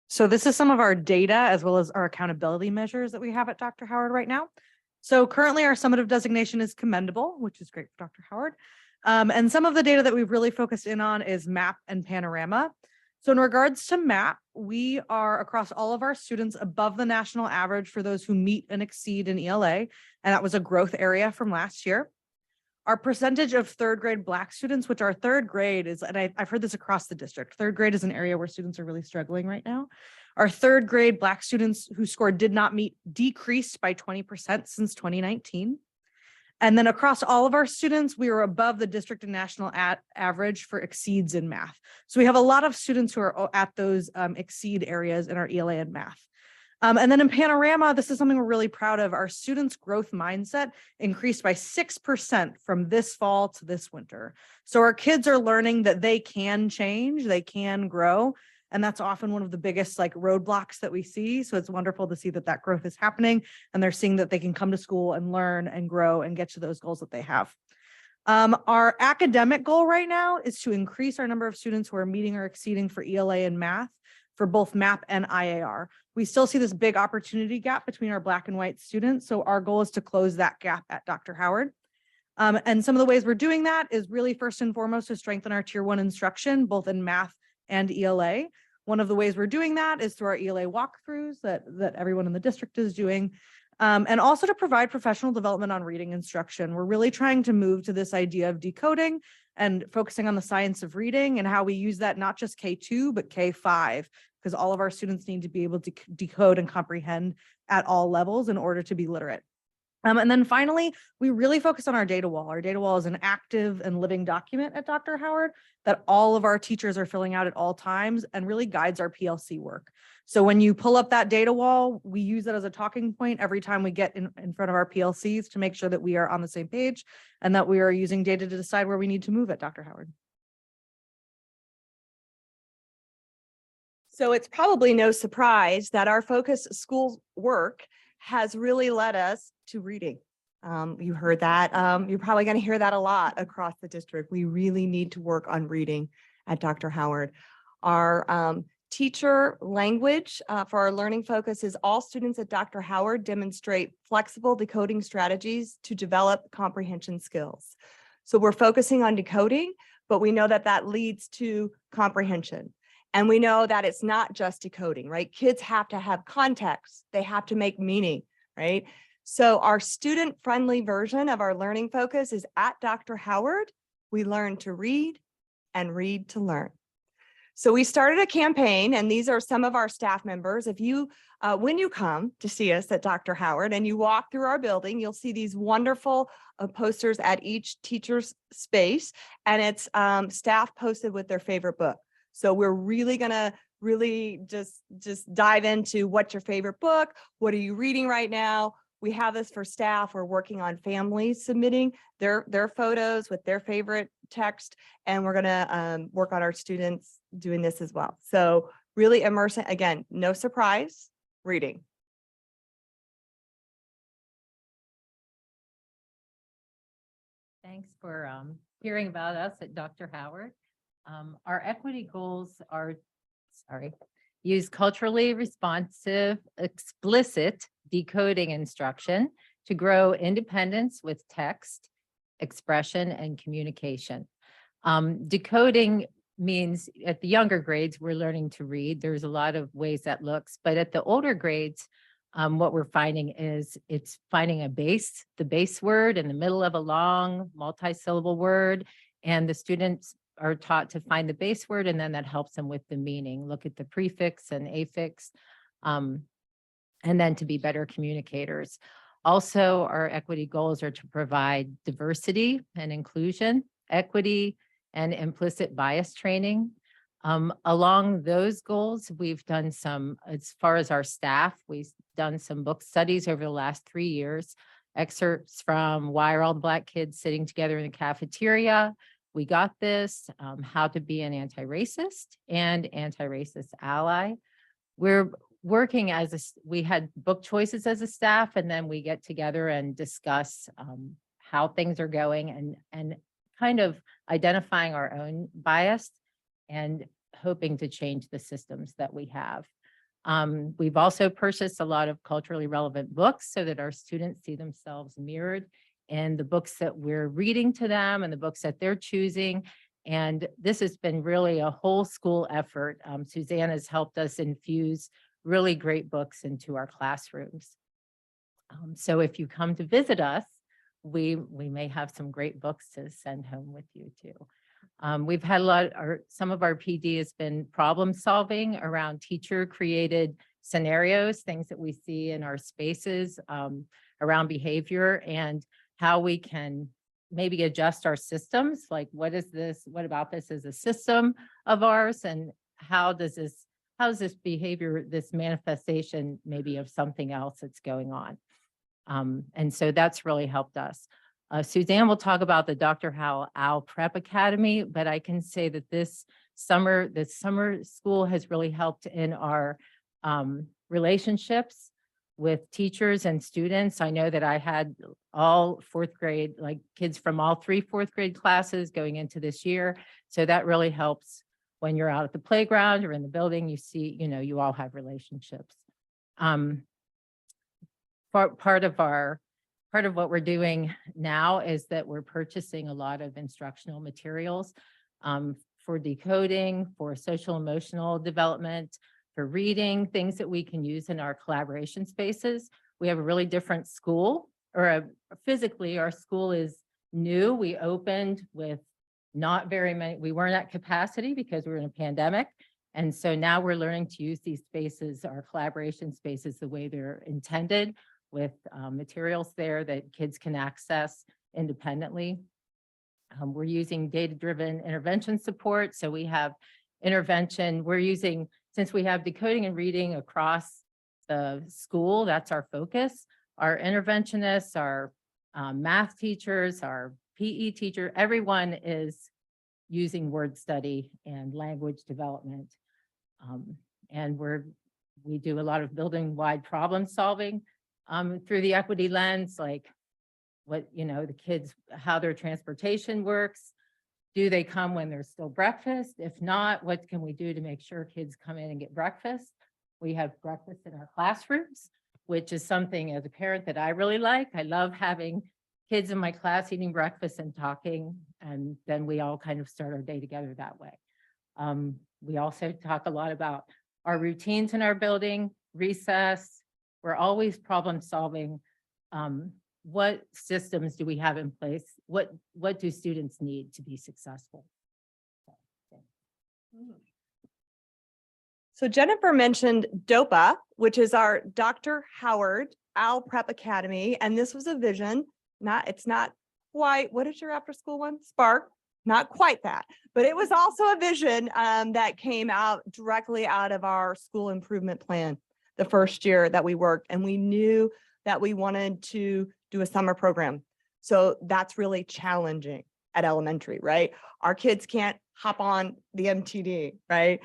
So this is some of our data as well as our accountability measures that we have at Dr. Howard right now. So currently our summative designation is commendable, which is great for Dr. Howard. And some of the data that we've really focused in on is MAP and Panorama. So in regards to MAP, we are across all of our students above the national average for those who meet and exceed in ELA, and that was a growth area from last year. Our percentage of third grade Black students, which our third grade is, and I've heard this across the district, third grade is an area where students are really struggling right now. Our third grade Black students who scored did not meet decreased by 20% since 2019. And then across all of our students, we were above the district and national average for exceeds in math. So we have a lot of students who are at those exceed areas in our ELA and math. And then in Panorama, this is something we're really proud of. Our students' growth mindset increased by 6% from this fall to this winter. So our kids are learning that they can change, they can grow. And that's often one of the biggest roadblocks that we see. So it's wonderful to see that that growth is happening and they're seeing that they can come to school and learn and grow and get to those goals that they have. Our academic goal right now is to increase our number of students who are meeting or exceeding for ELA and math for both MAP and IAR. We still see this big opportunity gap between our Black and white students. So our goal is to close that gap at Dr. Howard. And some of the ways we're doing that is really first and foremost to strengthen our tier 1 instruction, both in math and ELA. One of the ways we're doing that is through our ELA walkthroughs that everyone in the district is doing. And also to provide professional development on reading instruction. We're really trying to move to this idea of decoding and focusing on the science of reading and how we use that not just K2, but K5, because all of our students need to be able to decode and comprehend at all levels in order to be literate. And then finally, we really focus on our data wall. Our data wall is an active and living document at Dr. Howard that all of our teachers are filling out at all times and really guides our PLC work. So when you pull up that data wall, we use it as a talking point every time we get in front of our PLCs to make sure that we are on the same page and that we are using data to decide where we need to move at Dr. Howard. So it's probably no surprise that our focus school work has really led us to reading. You heard that. You're probably going to hear that a lot across the district. We really need to work on reading at Dr. Howard. Our teacher language for our learning focus is all students at Dr. Howard demonstrate flexible decoding strategies to develop comprehension skills. So we're focusing on decoding, but we know that that leads to comprehension. And we know that it's not just decoding, right? Kids have to have context. They have to make meaning, right? So our student-friendly version of our learning focus is at Dr. Howard. We learn to read and read to learn. So we started a campaign, and these are some of our staff members. If you, when you come to see us at Dr. Howard and you walk through our building, you'll see these wonderful posters at each teacher's space, and it's staff posted with their favorite book. So we're really gonna just dive into what's your favorite book, what are you reading right now? We have this for staff. We're working on families submitting their photos with their favorite text, and we're gonna work on our students doing this as well. So really immersive, again, no surprise, reading. Thanks for hearing about us at Dr. Howard. Our equity goals are, use culturally responsive, explicit decoding instruction to grow independence with text, expression, and communication. Decoding means at the younger grades, we're learning to read. There's a lot of ways that looks, but at the older grades, what we're finding is it's finding the base word in the middle of a long multi-syllable word, and the students are taught to find the base word, and then that helps them with the meaning. Look at the prefix and affix, and then to be better communicators. Also, our equity goals are to provide diversity and inclusion, equity, and implicit bias training. Along those goals, we've done some, as far as our staff, we've done some book studies over the last 3 years, excerpts from Why Are All the Black Kids Sitting Together in the Cafeteria? We Got This, How to Be an Anti-Racist and Anti-Racist Ally. we're working we had book choices as a staff, and then we get together and discuss how things are going and kind of identifying our own bias and hoping to change the systems that we have. We've also purchased a lot of culturally relevant books so that our students see themselves mirrored in the books that we're reading to them and the books that they're choosing. And this has been really a whole school effort. Suzanne has helped us infuse really great books into our classrooms. So if you come to visit us, we may have some great books to send home with you too. We've had some of our PD has been problem solving around teacher created scenarios, things that we see in our spaces around behavior and how we can maybe adjust our systems. Like, what about this as a system of ours? And how does this behavior, this manifestation maybe of something else that's going on? And so that's really helped us. Suzanne will talk about the Dr. Howell Owl Prep Academy, but I can say that this summer school has really helped in our relationships with teachers and students. I know that I had all fourth grade, like kids from all 3 fourth grade classes going into this year. So that really helps when you're out at the playground or in the building, you see, you all have relationships. Part of what we're doing now is that we're purchasing a lot of instructional materials for decoding, for social emotional development, for reading, things that we can use in our collaboration spaces. We have a really different school, physically our school is new. We opened with not very many, we weren't at capacity because we were in a pandemic. And so now we're learning to use these spaces, our collaboration spaces, the way they're intended, with materials there that kids can access independently. We're using data-driven intervention support. So we have intervention, since we have decoding and reading across the school, that's our focus. Our interventionists, our math teachers, our PE teacher, everyone is using word study and language development. And we do a lot of building-wide problem solving through the equity lens, like the kids, how their transportation works. Do they come when there's still breakfast? If not, what can we do to make sure kids come in and get breakfast? We have breakfast in our classrooms, which is something as a parent that I really like. I love having kids in my class eating breakfast and talking, and then we all kind of start our day together that way. We also talk a lot about our routines in our building, recess. We're always problem solving. What systems do we have in place? What do students need to be successful? So Jennifer mentioned DOPA, which is our Dr. Howard Owl Prep Academy. And this was a vision, it's not quite, what is your after school one? Spark, not quite that, but it was also a vision that came out directly out of our school improvement plan the first year that we worked. And we knew that we wanted to do a summer program. So that's really challenging at elementary, right? Our kids can't hop on the MTD, right?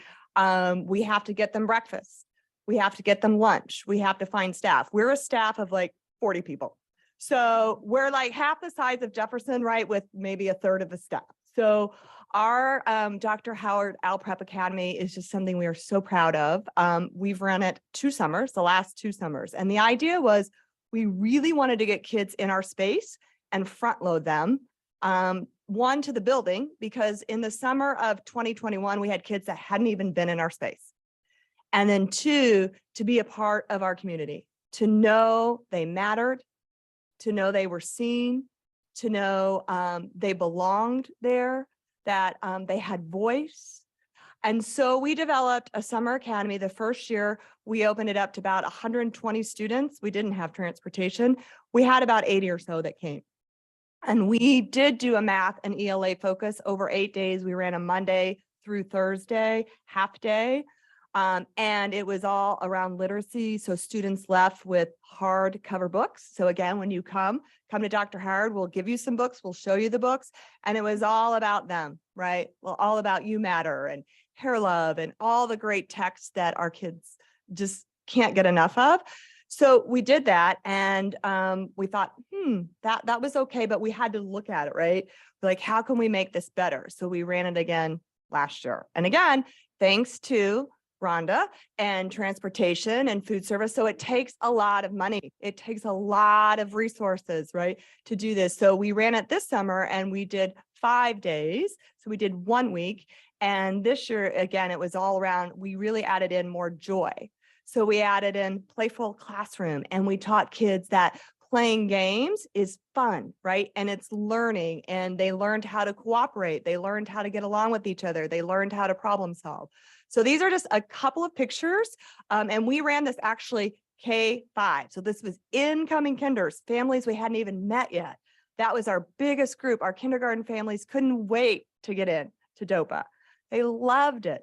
We have to get them breakfast. We have to get them lunch. We have to find staff. We're a staff of like 40 people. So we're like half the size of Jefferson, right? With maybe a third of the staff. So our Dr. Howard Owl Prep Academy is just something we are so proud of. We've run it 2 summers, the last 2 summers. And the idea was we really wanted to get kids in our space and front load them. One, to the building, because in the summer of 2021, we had kids that hadn't even been in our space. And then 2, to be a part of our community, to know they mattered, to know they were seen, to know they belonged there, that they had voice. And so we developed a summer academy. The first year, we opened it up to about 120 students. We didn't have transportation. We had about 80 or so that came. And we did do a math and ELA focus over 8 days. We ran a Monday through Thursday, half day. And it was all around literacy. So students left with hardcover books. So again, when you come to Dr. Howard, we'll give you some books, we'll show you the books. And it was all about them, right? Well, all about You Matter and Hair Love and all the great texts that our kids just can't get enough of. So we did that, and we thought, that was okay, but we had to look at it, right? Like, how can we make this better? So we ran it again last year. And again, thanks to Rhonda and transportation and food service. So it takes a lot of money. It takes a lot of resources, right, to do this. So we ran it this summer and we did 5 days. So we did 1 week. And this year, again, it was all around, we really added in more joy. So we added in playful classroom, and we taught kids that playing games is fun, right? And it's learning, and they learned how to cooperate. They learned how to get along with each other. They learned how to problem solve. So these are just a couple of pictures. And we ran this actually K-5. So this was incoming kinders, families we hadn't even met yet. That was our biggest group. Our kindergarten families couldn't wait to get in to DOPA. They loved it.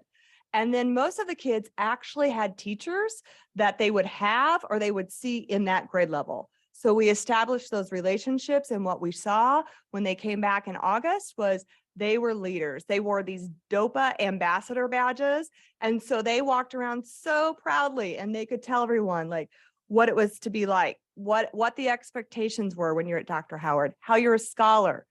And then most of the kids actually had teachers that they would have or they would see in that grade level. So we established those relationships, and what we saw when they came back in August was they were leaders. They wore these DOPA ambassador badges. And so they walked around so proudly, and they could tell everyone like what it was to be like, what the expectations were when you're at Dr. Howard, how you're a scholar,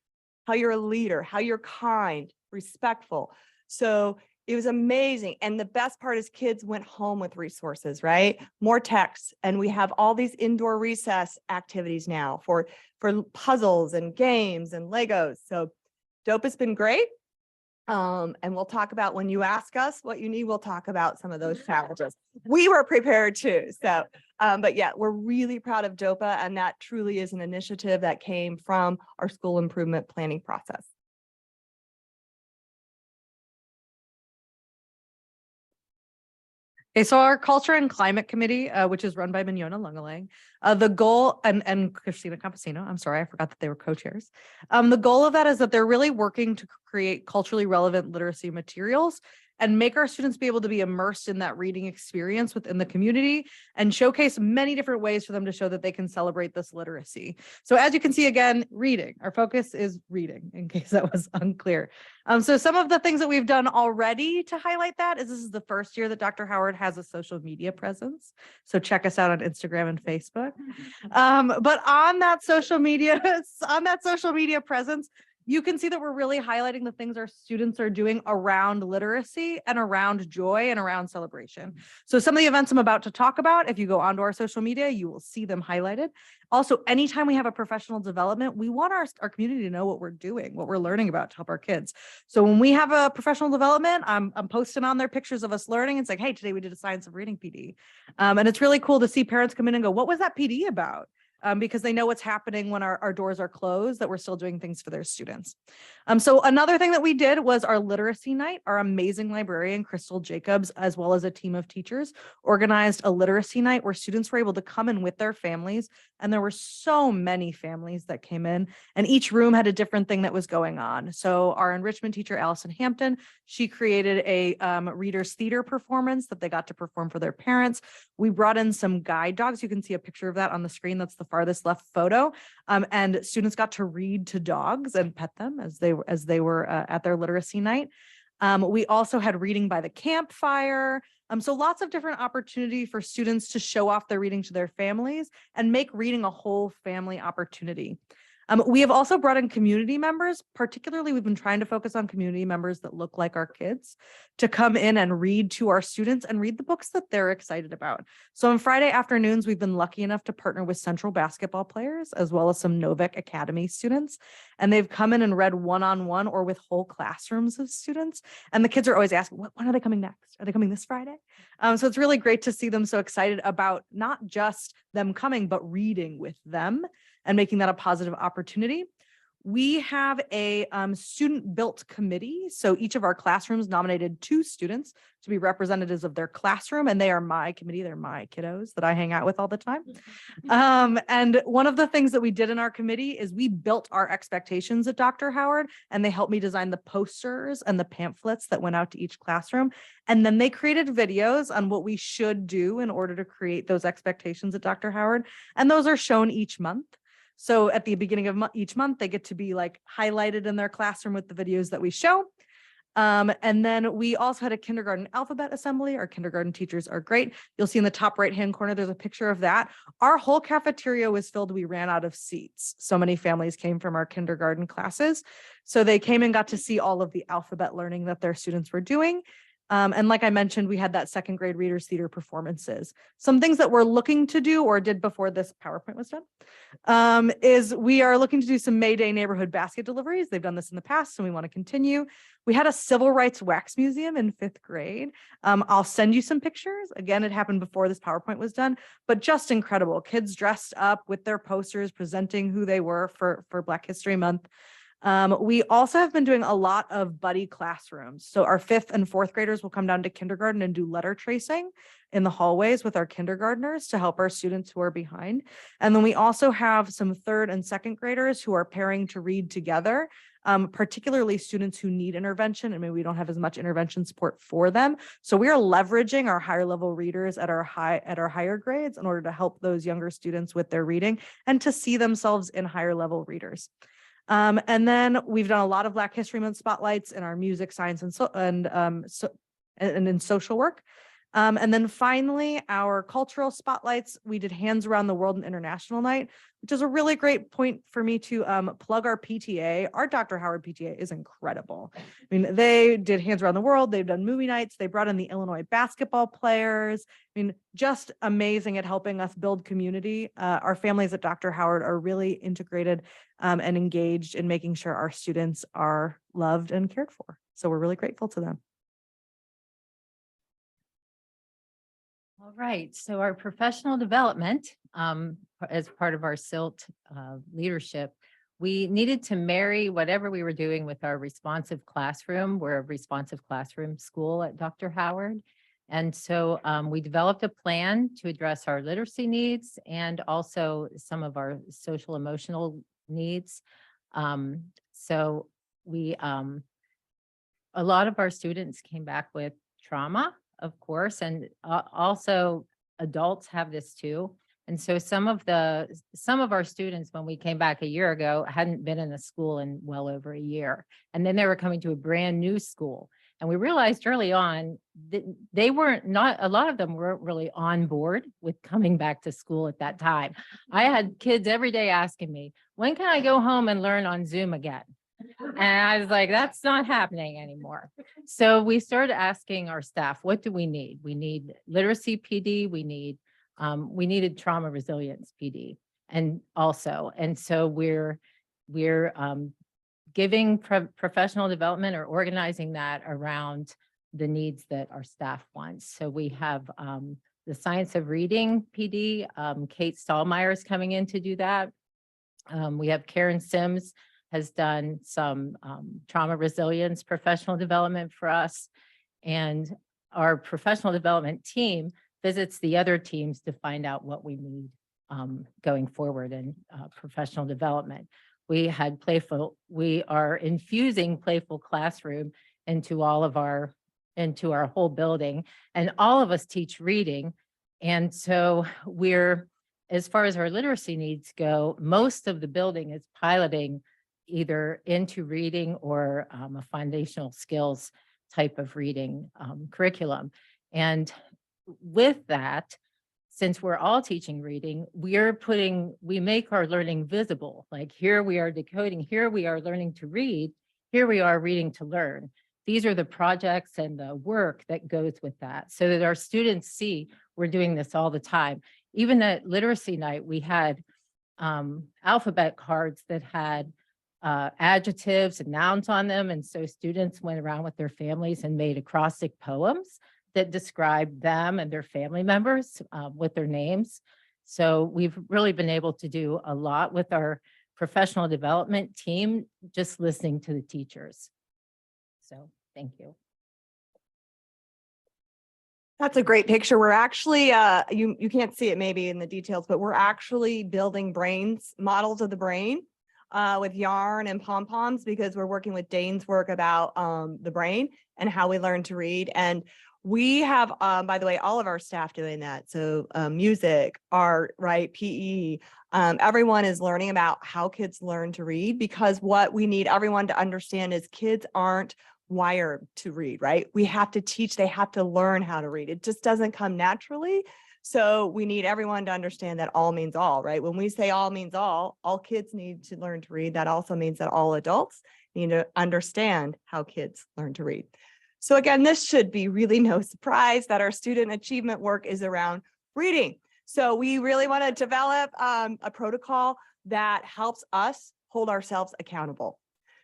how you're a leader, how you're kind, respectful. So it was amazing. And the best part is kids went home with resources, right? More texts. And we have all these indoor recess activities now for puzzles and games and Legos. So DOPA's been great. And we'll talk about, when you ask us what you need, we'll talk about some of those challenges. We were prepared too. So, but yeah, we're really proud of DOPA, and that truly is an initiative that came from our school improvement planning process. Okay, so our Culture and Climate Committee, which is run by Mignona Lungalang, the goal, and Christina Campesino, I'm sorry, I forgot that they were co-chairs. The goal of that is that they're really working to create culturally relevant literacy materials and make our students be able to be immersed in that reading experience within the community and showcase many different ways for them to show that they can celebrate this literacy. So as you can see, again, reading, our focus is reading, in case that was unclear. So some of the things that we've done already to highlight that is this is the first year that Dr. Howard has a social media presence. So check us out on Instagram and Facebook. But on that social media presence, you can see that we're really highlighting the things our students are doing around literacy and around joy and around celebration. So some of the events I'm about to talk about, if you go onto our social media, you will see them highlighted. Also, anytime we have a professional development, we want our community to know what we're doing, what we're learning about to help our kids. So when we have a professional development, I'm posting on there pictures of us learning. It's like, hey, today we did a science of reading PD. And it's really cool to see parents come in and go, what was that PD about? Because they know what's happening when our doors are closed, that we're still doing things for their students. So another thing that we did was our literacy night. Our amazing librarian, Crystal Jacobs, as well as a team of teachers, organized a literacy night where students were able to come in with their families. And there were so many families that came in, and each room had a different thing that was going on. So our enrichment teacher, Allison Hampton, she created a readers theater performance that they got to perform for their parents. We brought in some guide dogs. You can see a picture of that on the screen. That's the farthest left photo. And students got to read to dogs and pet them as they were at their literacy night. We also had reading by the campfire. So lots of different opportunity for students to show off their reading to their families and make reading a whole family opportunity. We have also brought in community members. Particularly, we've been trying to focus on community members that look like our kids to come in and read to our students and read the books that they're excited about. So on Friday afternoons, we've been lucky enough to partner with Central basketball players as well as some Novak Academy students. And they've come in and read one-on-one or with whole classrooms of students. And the kids are always asking, when are they coming next? Are they coming this Friday? So it's really great to see them so excited about not just them coming, but reading with them and making that a positive opportunity. We have a student-built committee. So each of our classrooms nominated 2 students to be representatives of their classroom, and they are my committee. They're my kiddos that I hang out with all the time. And one of the things that we did in our committee is we built our expectations at Dr. Howard, and they helped me design the posters and the pamphlets that went out to each classroom. And then they created videos on what we should do in order to create those expectations at Dr. Howard. And those are shown each month. So at the beginning of each month, they get to be like highlighted in their classroom with the videos that we show. And then we also had a kindergarten alphabet assembly. Our kindergarten teachers are great. You'll see in the top right-hand corner, there's a picture of that. Our whole cafeteria was filled. We ran out of seats. So many families came from our kindergarten classes. So they came and got to see all of the alphabet learning that their students were doing. And like I mentioned, we had that second grade Readers Theater performances. Some things that we're looking to do or did before this PowerPoint was done, is we are looking to do some May Day neighborhood basket deliveries. They've done this in the past and we want to continue. We had a civil rights wax museum in 5th grade. I'll send you some pictures. Again, it happened before this PowerPoint was done, but just incredible. Kids dressed up with their posters presenting who they were for Black History Month. We also have been doing a lot of buddy classrooms. So our 5th and 4th graders will come down to kindergarten and do letter tracing in the hallways with our kindergartners to help our students who are behind. And then we also have some 3rd and 2nd graders who are pairing to read together, particularly students who need intervention and maybe we don't have as much intervention support for them. So we are leveraging our higher level readers at our higher grades in order to help those younger students with their reading and to see themselves in higher level readers. And then we've done a lot of Black History Month spotlights in our music, science, and in social work. And then finally, our cultural spotlights, we did Hands Around the World and International Night, which is a really great point for me to plug our PTA. Our Dr. Howard PTA is incredible. I mean, they did Hands Around the World, they've done movie nights, they brought in the Illinois basketball players. I mean, just amazing at helping us build community. Our families at Dr. Howard are really integrated and engaged in making sure our students are loved and cared for. So we're really grateful to them. All right, so our professional development, as part of our SILT leadership, we needed to marry whatever we were doing with our responsive classroom. We're a responsive classroom school at Dr. Howard. And so we developed a plan to address our literacy needs and also some of our social emotional needs. So we, a lot of our students came back with trauma, of course, and also adults have this too. And so some of our students, when we came back a year ago, hadn't been in a school in well over a year. And then they were coming to a brand new school. And we realized early on that a lot of them weren't really on board with coming back to school at that time. I had kids every day asking me, when can I go home and learn on Zoom again? And I was like, that's not happening anymore. So we started asking our staff, what do we need? We need literacy PD, we needed trauma resilience PD and so we're giving professional development or organizing that around the needs that our staff wants. So we have the science of reading PD, Kate Stallmeyer is coming in to do that. We have Karen Sims has done some trauma resilience professional development for us. And our professional development team visits the other teams to find out what we need going forward in professional development. We are infusing Playful Classroom into our whole building, and all of us teach reading. And so as far as our literacy needs go, most of the building is piloting either into reading or a foundational skills type of reading curriculum. And with that, since we're all teaching reading, we make our learning visible. Like here we are decoding, here we are learning to read, here we are reading to learn. These are the projects and the work that goes with that so that our students see we're doing this all the time. Even at literacy night, we had alphabet cards that had adjectives and nouns on them. And so students went around with their families and made acrostic poems that described them and their family members with their names. So we've really been able to do a lot with our professional development team, just listening to the teachers. So thank you. That's a great picture. We're actually, you can't see it maybe in the details, but we're actually building models of the brain with yarn and pom-poms because we're working with Dane's work about the brain and how we learn to read. And we have, by the way, all of our staff doing that. So music, art, right, PE, everyone is learning about how kids learn to read, because what we need everyone to understand is kids aren't wired to read, right? We have to teach, they have to learn how to read. It just doesn't come naturally. So we need everyone to understand that all means all, right? When we say all means all kids need to learn to read. That also means that all adults need to understand how kids learn to read. So again, this should be really no surprise that our student achievement work is around reading. So we really want to develop a protocol that helps us hold ourselves accountable.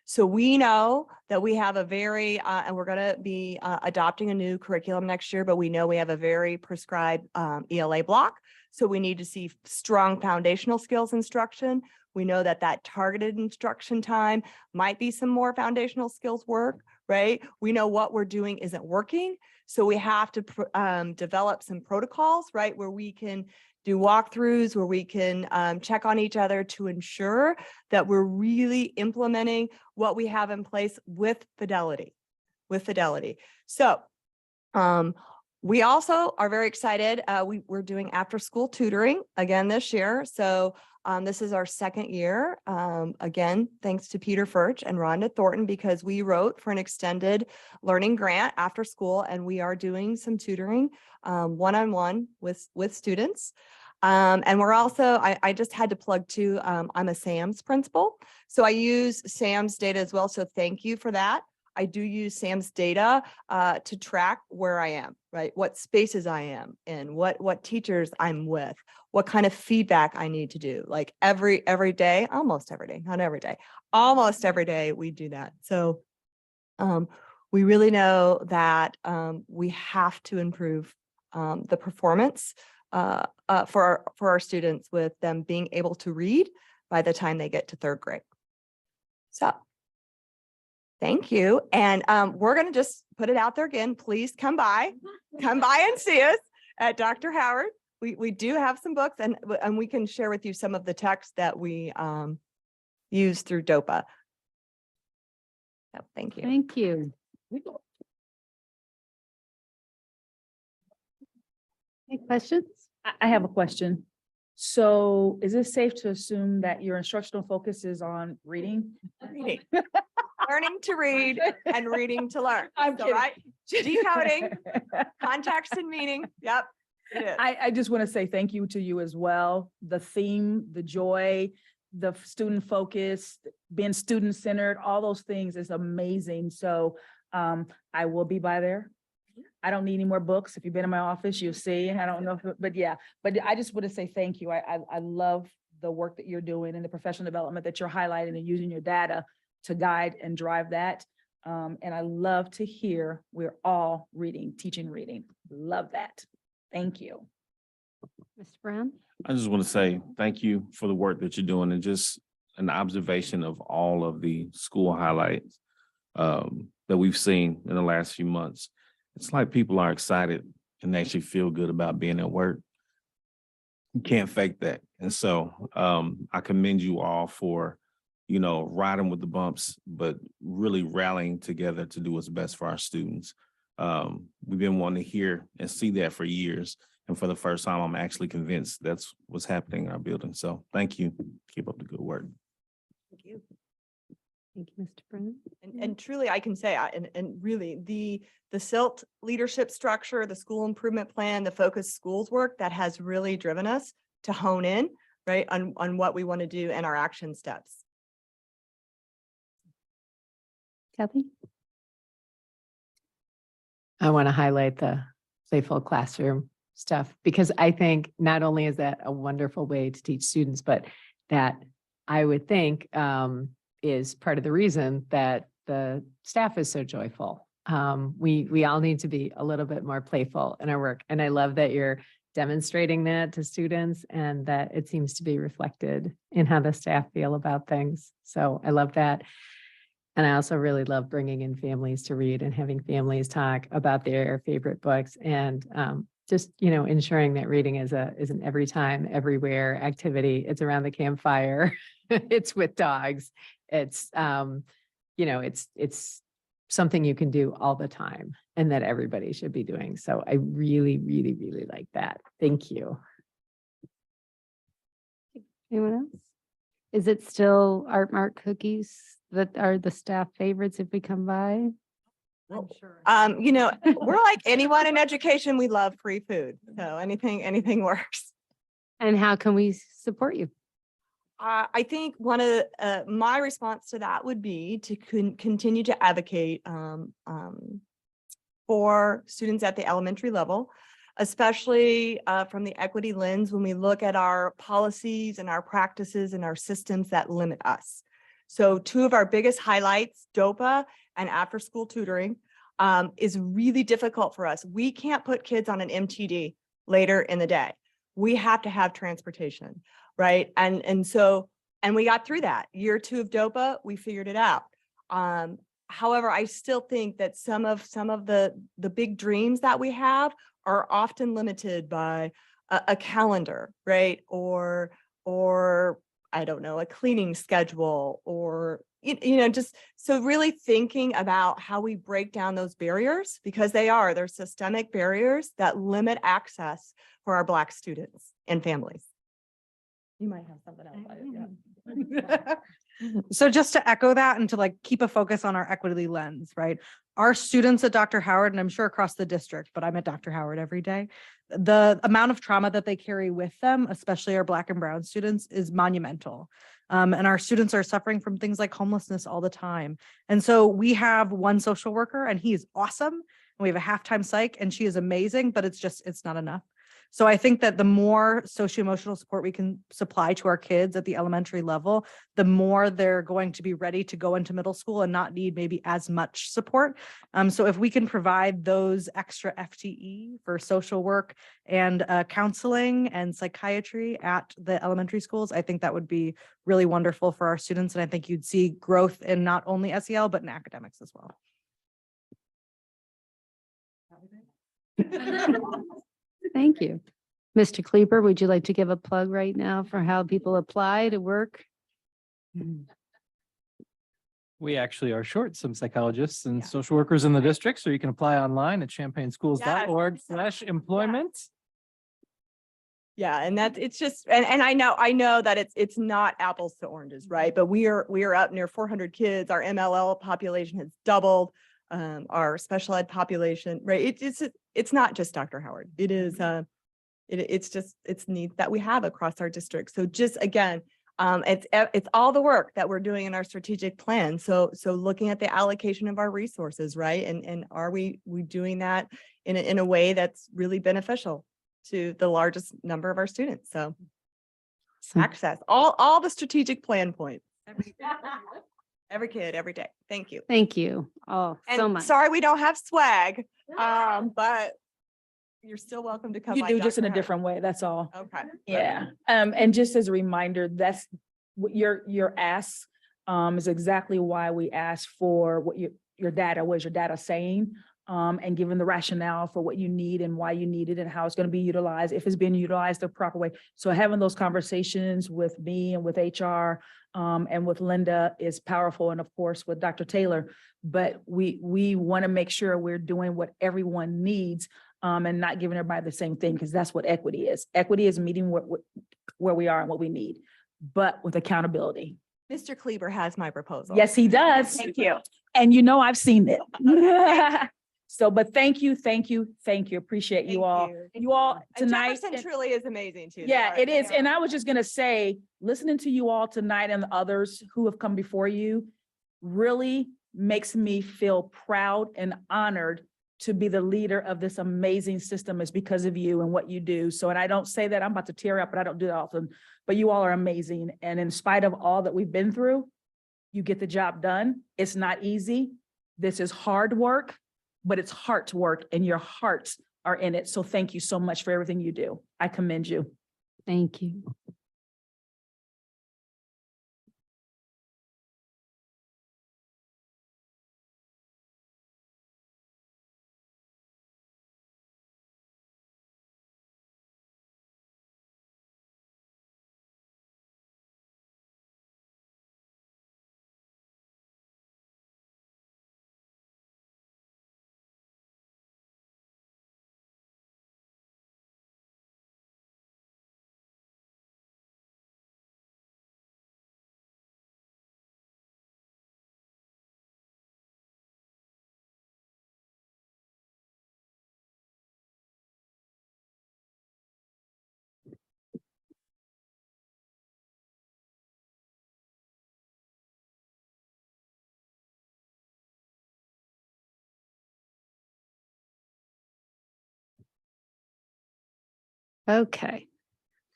So we know that we have a very, and we're going to be adopting a new curriculum next year, but we know we have a very prescribed ELA block. So we need to see strong foundational skills instruction. We know that that targeted instruction time might be some more foundational skills work, right? We know what we're doing isn't working. So we have to develop some protocols, right? Where we can do walkthroughs, where we can check on each other to ensure that we're really implementing what we have in place with fidelity, So we also are very excited. We're doing after school tutoring again this year. So this is our second year. Again, thanks to Peter Furch and Rhonda Thornton, because we wrote for an extended learning grant after school, and we are doing some tutoring one-on-one with students. And we're also, I just had to plug too, I'm a SAMS principal. So I use SAMS data as well. So thank you for that. I do use SAMS data to track where I am, right? What spaces I am in, what teachers I'm with, what kind of feedback I need to do. Like every day, almost every day, not every day, almost every day we do that. So we really know that we have to improve the performance for our students, with them being able to read by the time they get to third grade. So thank you. And we're going to just put it out there again. Please come by and see us at Dr. Howard. We do have some books, and we can share with you some of the text that we use through DOPA. So, thank you. Thank you. Any questions? I have a question. So is it safe to assume that your instructional focus is on reading? Reading. Learning to read and reading to learn. I'm So, kidding. right? Decoding, context and meaning. Yep. It is. I just want to say thank you to you as well. The theme, the joy, the student focus, being student centered, all those things is amazing. So I will be by there. I don't need any more books. If you've been in my office, you'll see. I don't know, but yeah, but I just want to say thank you. I love the work that you're doing and the professional development that you're highlighting and using your data to guide and drive that. And I love to hear we're all reading, teaching reading. Love that. Thank you. Mr. Brown? I just want to say thank you for the work that you're doing, and just an observation of all of the school highlights that we've seen in the last few months. It's like people are excited and they actually feel good about being at work. You can't fake that. And so I commend you all for, riding with the bumps, but really rallying together to do what's best for our students. We've been wanting to hear and see that for years. And for the first time, I'm actually convinced that's what's happening in our building. So thank you. Keep up the good work. Thank you. Thank you, Mr. Brown. And truly, I can say, and really, the SILT leadership structure, the school improvement plan, the focus schools work, that has really driven us to hone in, right, on what we want to do and our action steps. Kathy? I want to highlight the playful classroom stuff, because I think not only is that a wonderful way to teach students, but that I would think is part of the reason that the staff is so joyful. We all need to be a little bit more playful in our work. And I love that you're demonstrating that to students, and that it seems to be reflected in how the staff feel about things. So I love that. And I also really love bringing in families to read and having families talk about their favorite books, and just, ensuring that reading is an every time, everywhere activity. It's around the campfire. It's with dogs. It's, it's something you can do all the time and that everybody should be doing. So I really, really, really like that. Thank you. Anyone else? Is it still Art Mark cookies that are the staff favorites if we come by? You know, we're like anyone in education, we love free food. So anything works. And how can we support you? I think one of my response to that would be to continue to advocate for students at the elementary level, especially from the equity lens when we look at our policies and our practices and our systems that limit us. So two of our biggest highlights, DOPA and after school tutoring, is really difficult for us. We can't put kids on an MTD later in the day. We have to have transportation, right? And we got through that. Year 2 of DOPA, we figured it out. However, I still think that some of the big dreams that we have are often limited by a calendar, right? Or I don't know, a cleaning schedule, or you know, just so really thinking about how we break down those barriers, because they're systemic barriers that limit access for our Black students and families. You might have something else. So just to echo that and to like keep a focus on our equity lens, right? Our students at Dr. Howard, and I'm sure across the district, but I'm at Dr. Howard every day, the amount of trauma that they carry with them, especially our Black and Brown students, is monumental. And our students are suffering from things like homelessness all the time. And so we have one social worker and he is awesome. And we have a halftime psych and she is amazing, but it's not enough. So I think that the more socio-emotional support we can supply to our kids at the elementary level, the more they're going to be ready to go into middle school and not need maybe as much support. So if we can provide those extra FTE for social work and counseling and psychiatry at the elementary schools, I think that would be really wonderful for our students. And I think you'd see growth in not only SEL, but in academics as well. Thank you. Mr. Kleber, would you like to give a plug right now for how people apply to work? We actually are short some psychologists and social workers in the district, so you can apply online at champaignschools.org/employment. Yeah, and it's just, and I know that it's not apples to oranges, right? But we are up near 400 kids. Our MLL population has doubled. Our special ed population, right? It's not just Dr. Howard. It is it's needs that we have across our district. So just again, it's all the work that we're doing in our strategic plan. So looking at the allocation of our resources, right? And are we doing that in a way that's really beneficial to the largest number of our students? So access all the strategic plan points. Every kid, every day. Thank you. Thank you all so much. Sorry, we don't have swag, but you're still welcome to come. You by do, just in a Dr. different way, that's all. Okay. Yeah, and just as a reminder, that's what your ask is exactly why we asked for what your data, what is your data saying? And given the rationale for what you need and why you need it and how it's going to be utilized, if it's being utilized the proper way. So having those conversations with me and with HR and with Linda is powerful, and of course with Dr. Taylor, but we want to make sure we're doing what everyone needs and not giving everybody the same thing, because that's what equity is. Equity is meeting where we are and what we need, but with accountability. Mr. Kleber has my proposal. Yes, he does. Thank you. And you know, I've seen it. So, but thank you. Appreciate you all. You all And tonight. Jefferson truly is amazing too. Yeah, it is. And I was just gonna say, listening to you all tonight and the others who have come before you really makes me feel proud and honored to be the leader of this amazing system. Is because of you and what you do. So, and I don't say that I'm about to tear up, but I don't do that often, but you all are amazing. And in spite of all that we've been through, you get the job done. It's not easy. This is hard work, but it's heart work and your hearts are in it. So thank you so much for everything you do. I commend you. Thank you. Okay.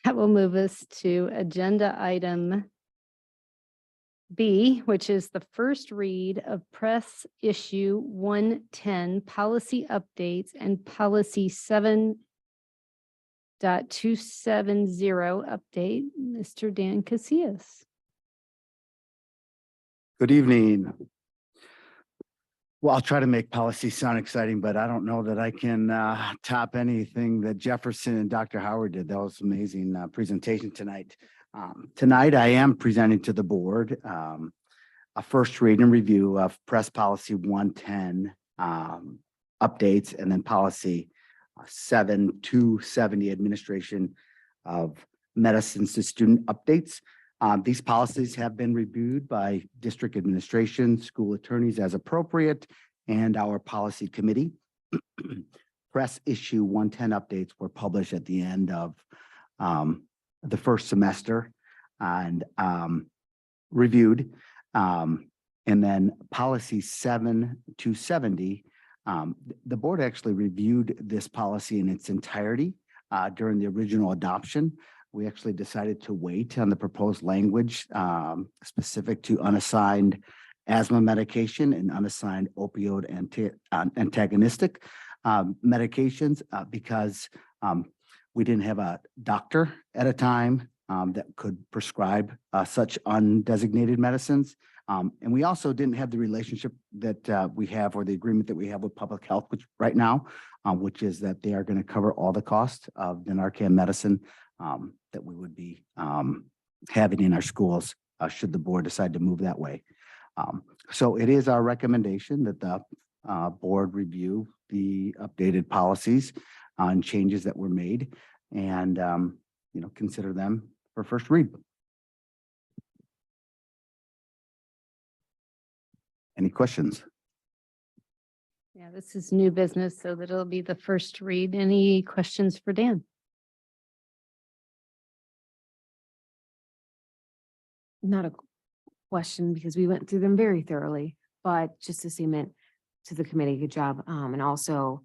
That will move us to agenda item B, which is the first read of press issue 110 policy updates and policy 7.270 update. Mr. Dan Casillas. Good evening. Well, I'll try to make policy sound exciting, but I don't know that I can top anything that Jefferson and Dr. Howard did. That was amazing presentation tonight. Tonight, I am presenting to the board a first read and review of press policy 110 updates and then policy 7.270 administration of medicines to student updates. These policies have been reviewed by district administration, school attorneys as appropriate, and our policy committee. Press issue 110 updates were published at the end of the first semester and reviewed. And then policy 7.270, the board actually reviewed this policy in its entirety during the original adoption. We actually decided to wait on the proposed language specific to unassigned asthma medication and unassigned opioid antagonistic medications because we didn't have a doctor at a time that could prescribe such undesignated medicines. And we also didn't have the relationship that we have or the agreement that we have with public health, which right now, which is that they are going to cover all the costs of the Narcan medicine that we would be having in our schools should the board decide to move that way. So it is our recommendation that the board review the updated policies and changes that were made and consider them for first read. Any questions? Yeah, this is new business, so that it'll be the first read. Any questions for Dan? Not a question because we went through them very thoroughly, but just a statement to the committee, good job. And also,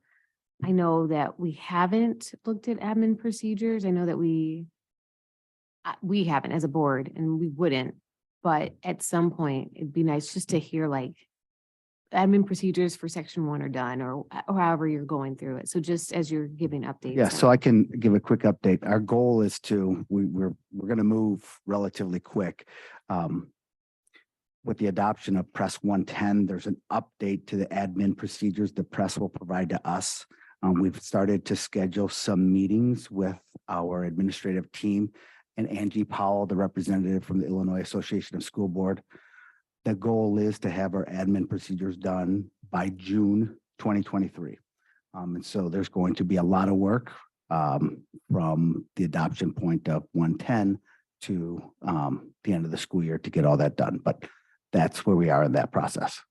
I know that we haven't looked at admin procedures. I know that we haven't as a board and we wouldn't, but at some point it'd be nice just to hear like admin procedures for section 1 are done or however you're going through it. So just as you're giving updates. Yeah, so I can give a quick update. Our goal is to, we're going to move relatively quick. With the adoption of press 110, there's an update to the admin procedures the press will provide to us. We've started to schedule some meetings with our administrative team and Angie Powell, the representative from the Illinois Association of School Board. The goal is to have our admin procedures done by June 2023. And so there's going to be a lot of work from the adoption point of 110 to the end of the school year to get all that done. But that's where we are in that process.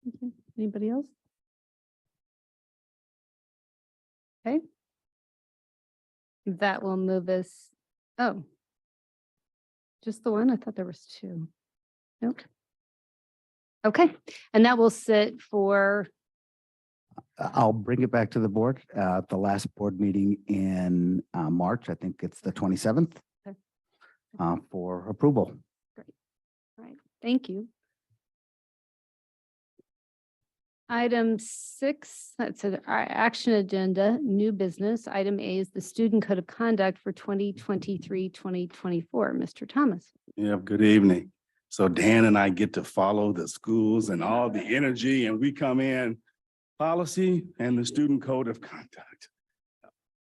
Okay. Anybody else? Okay. That will move us. Oh. Just the one? I thought there was two. Nope. Okay, and that will sit for. I'll bring it back to the board at the last board meeting in March. I think it's the 27th Okay. For approval. Great. All right, thank you. Item 6, that's our action agenda, new business. Item A is the student code of conduct for 2023-2024. Mr. Thomas. Yeah, good evening. So Dan and I get to follow the schools and all the energy, and we come in policy and the student code of conduct.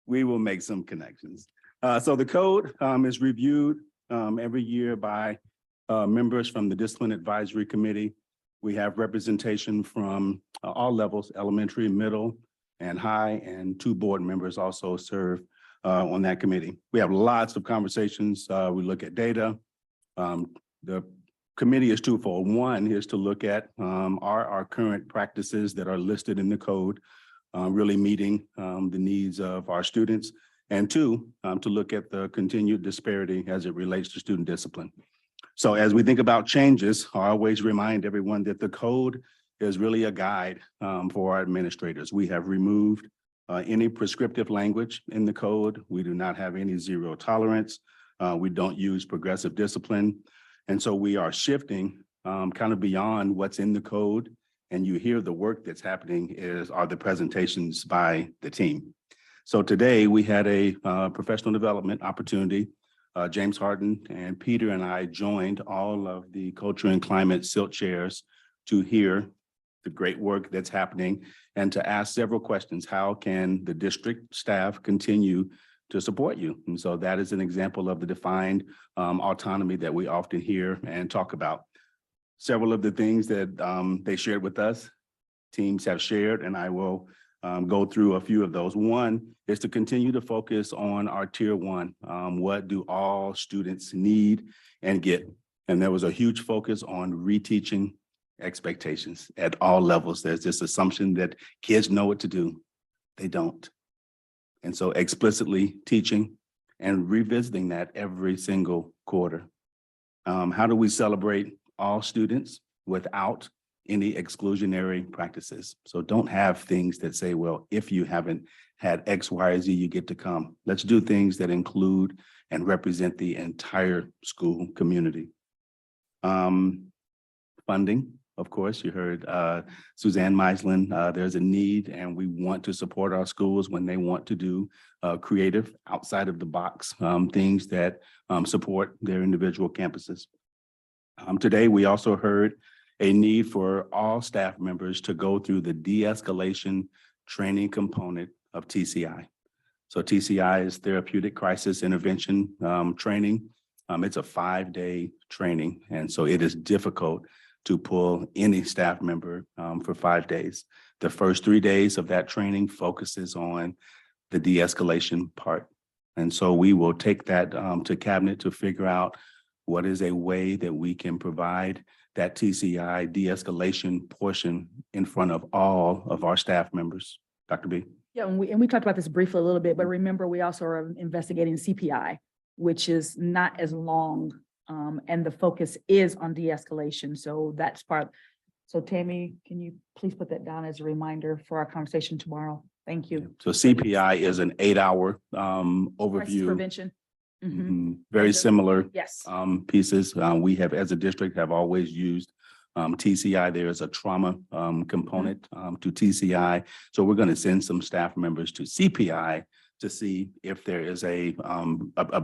We will make some connections. So the code is reviewed every year by members from the Discipline Advisory Committee. We have representation from all levels, elementary, middle, and high, and 2 board members also serve on that committee. We have lots of conversations. We look at data. The committee is twofold. One is to look at our current practices that are listed in the code, really meeting the needs of our students. And 2, to look at the continued disparity as it relates to student discipline. So as we think about changes, I always remind everyone that the code is really a guide for our administrators. We have removed any prescriptive language in the code. We do not have any zero tolerance. We don't use progressive discipline. And so we are shifting kind of beyond what's in the code. And you hear the work that's happening are the presentations by the team. So today we had a professional development opportunity. James Harden and Peter and I joined all of the culture and climate SILT chairs to hear the great work that's happening and to ask several questions. How can the district staff continue to support you? And so that is an example of the defined autonomy that we often hear and talk about. Several of the things that they shared with us, teams have shared, and I will go through a few of those. One is to continue to focus on our tier one. What do all students need and get? And there was a huge focus on reteaching expectations at all levels. There's this assumption that kids know what to do. They don't. And so explicitly teaching and revisiting that every single quarter. How do we celebrate all students without any exclusionary practices? So don't have things that say, well, if you haven't had X, Y, or Z, you get to come. Let's do things that include and represent the entire school community. Funding, of course, you heard Suzanne Meislin, there's a need and we want to support our schools when they want to do creative, outside of the box, things that support their individual campuses. Today, we also heard a need for all staff members to go through the de-escalation training component of TCI. So TCI is Therapeutic Crisis Intervention training. It's a 5-day training. And so it is difficult to pull any staff member for 5 days. The first 3 days of that training focuses on the de-escalation part. And so we will take that to cabinet to figure out what is a way that we can provide that TCI de-escalation portion in front of all of our staff members. Dr. B. Yeah, and we talked about this briefly a little bit, but remember, we also are investigating CPI, which is not as long, and the focus is on de-escalation. So that's part. So Tammy, can you please put that down as a reminder for our conversation tomorrow? Thank you. So CPI is an 8-hour Crisis overview. prevention. Very similar Yes. pieces. We have, as a district, have always used TCI. There is a trauma component to TCI. So we're going to send some staff members to CPI to see if there is a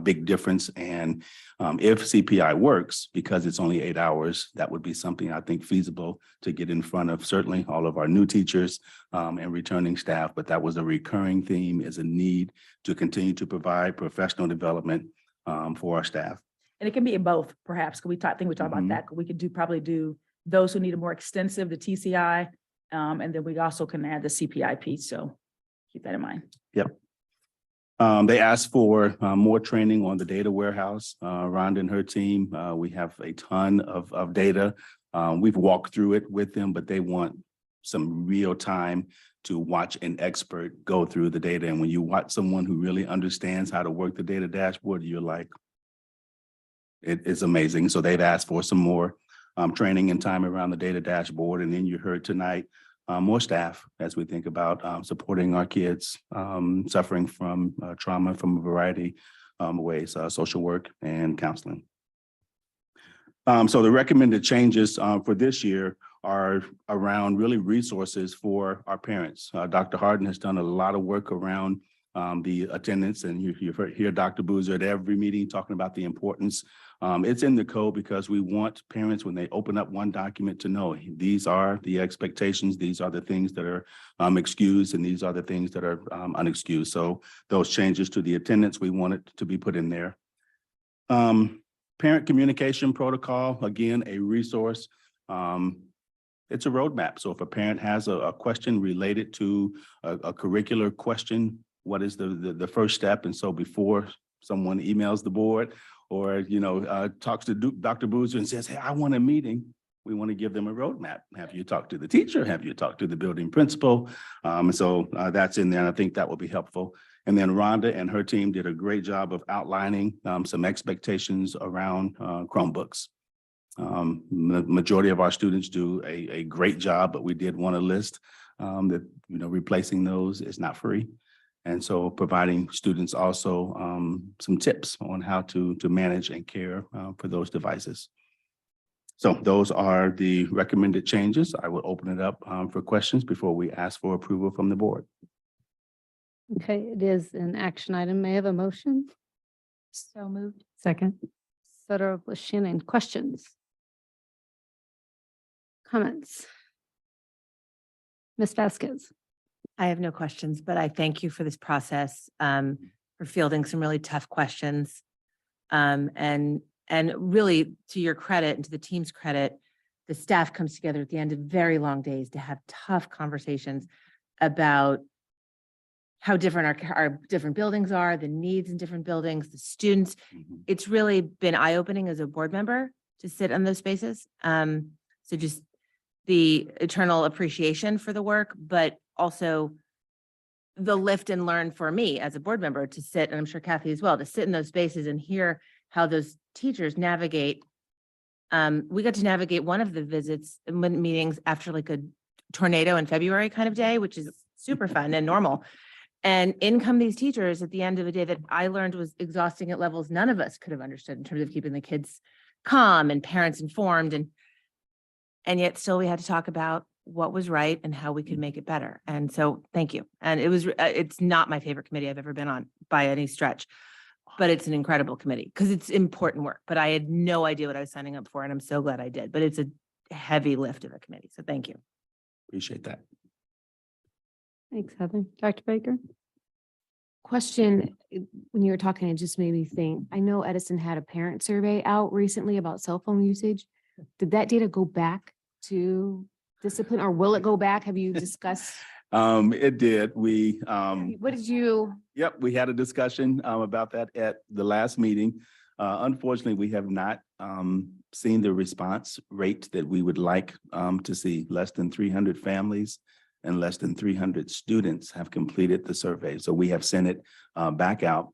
big difference. And if CPI works, because it's only 8 hours, that would be something I think feasible to get in front of certainly all of our new teachers and returning staff. But that was a recurring theme, is a need to continue to provide professional development for our staff. And it can be in both, perhaps. Could we talk, think we talked about that. We could probably do those who need a more extensive, the TCI, and then we also can add the CPI piece. So keep that in mind. Yep. They asked for more training on the data warehouse. Rhonda and her team, we have a ton of data. We've walked through it with them, but they want some real time to watch an expert go through the data. And when you watch someone who really understands how to work the data dashboard, you're like, it's amazing. So they've asked for some more training and time around the data dashboard. And then you heard tonight, more staff as we think about supporting our kids suffering from trauma from a variety of ways, social work and counseling. So the recommended changes for this year are around really resources for our parents. Dr. Harden has done a lot of work around the attendance, and you've heard Dr. Boozer at every meeting talking about the importance. It's in the code because we want parents, when they open up one document, to know these are the expectations, these are the things that are excused, and these are the things that are unexcused. So those changes to the attendance, we want it to be put in there. Parent communication protocol, again, a resource. It's a roadmap. So if a parent has a question related to a curricular question, what is the first step? And so before someone emails the board or, talks to Dr. Boozer and says, hey, I want a meeting, we want to give them a roadmap. Have you talked to the teacher? Have you talked to the building principal? And so that's in there, and I think that will be helpful. And then Rhonda and her team did a great job of outlining some expectations around Chromebooks. The majority of our students do a great job, but we did want to list that, replacing those is not free. And so providing students also some tips on how to manage and care for those devices. So those are the recommended changes. I will open it up for questions before we ask for approval from the board. Okay, it is an action item. May I have a motion? So moved. Second. Soto Shannon, questions? Comments? Ms. Vasquez? I have no questions, but I thank you for this process, for fielding some really tough questions. And really, to your credit and to the team's credit, the staff comes together at the end of very long days to have tough conversations about how different our different buildings are, the needs in different buildings, the students. It's really been eye-opening as a board member to sit in those spaces. So just the eternal appreciation for the work, but also the lift and learn for me as a board member to sit, and I'm sure Kathy as well, to sit in those spaces and hear how those teachers navigate. We got to navigate one of the visits and meetings after like a tornado in February kind of day, which is super fun and normal. And in come these teachers at the end of a day that I learned was exhausting at levels none of us could have understood in terms of keeping the kids calm and parents informed. And yet still we had to talk about what was right and how we could make it better. And so thank you. And it's not my favorite committee I've ever been on by any stretch, but it's an incredible committee because it's important work, but I had no idea what I was signing up for. And I'm so glad I did, but it's a heavy lift of a committee. So thank you. Appreciate that. Thanks, Heather. Dr. Baker? Question, when you were talking, it just made me think, I know Edison had a parent survey out recently about cell phone usage. Did that data go back to discipline or will it go back? Have you discussed? It did. What did you? Yep, we had a discussion about that at the last meeting. Unfortunately, we have not seen the response rate that we would like to see. Less than 300 families and less than 300 students have completed the survey. So we have sent it back out.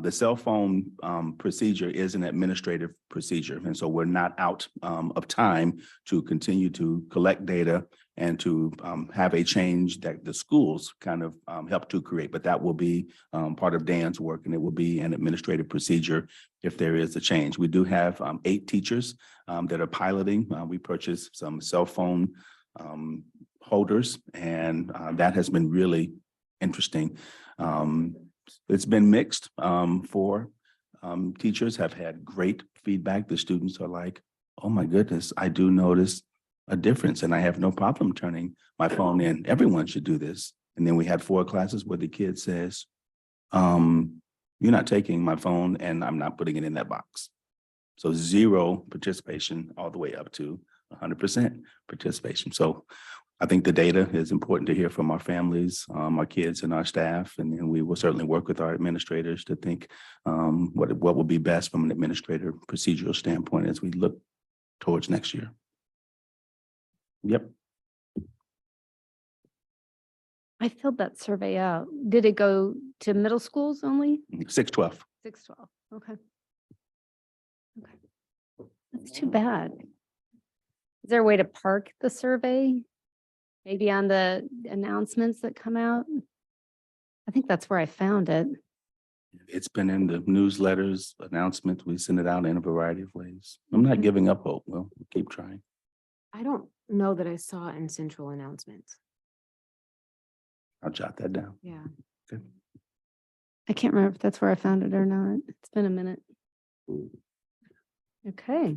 The cell phone procedure is an administrative procedure. And so we're not out of time to continue to collect data and to have a change that the schools kind of help to create. But that will be part of Dan's work, and it will be an administrative procedure if there is a change. We do have 8 teachers that are piloting. We purchased some cell phone holders, and that has been really interesting. It's been mixed for teachers have had great feedback. The students are like, oh my goodness, I do notice a difference and I have no problem turning my phone in. Everyone should do this. And then we had 4 classes where the kid says, you're not taking my phone and I'm not putting it in that box. So 0 participation all the way up to 100% participation. So I think the data is important to hear from our families, our kids and our staff, and we will certainly work with our administrators to think what will be best from an administrator procedural standpoint as we look towards next year. Yep. I filled that survey out. Did it go to middle schools only? 612. 612. Okay. Okay. That's too bad. Is there a way to park the survey? Maybe on the announcements that come out? I think that's where I found it. It's been in the newsletters, announcements. We send it out in a variety of ways. I'm not giving up hope. We'll keep trying. I don't know that I saw it in central announcements. I'll jot that down. Yeah. Good. I can't remember if that's where I found it or not. It's been a minute. Okay,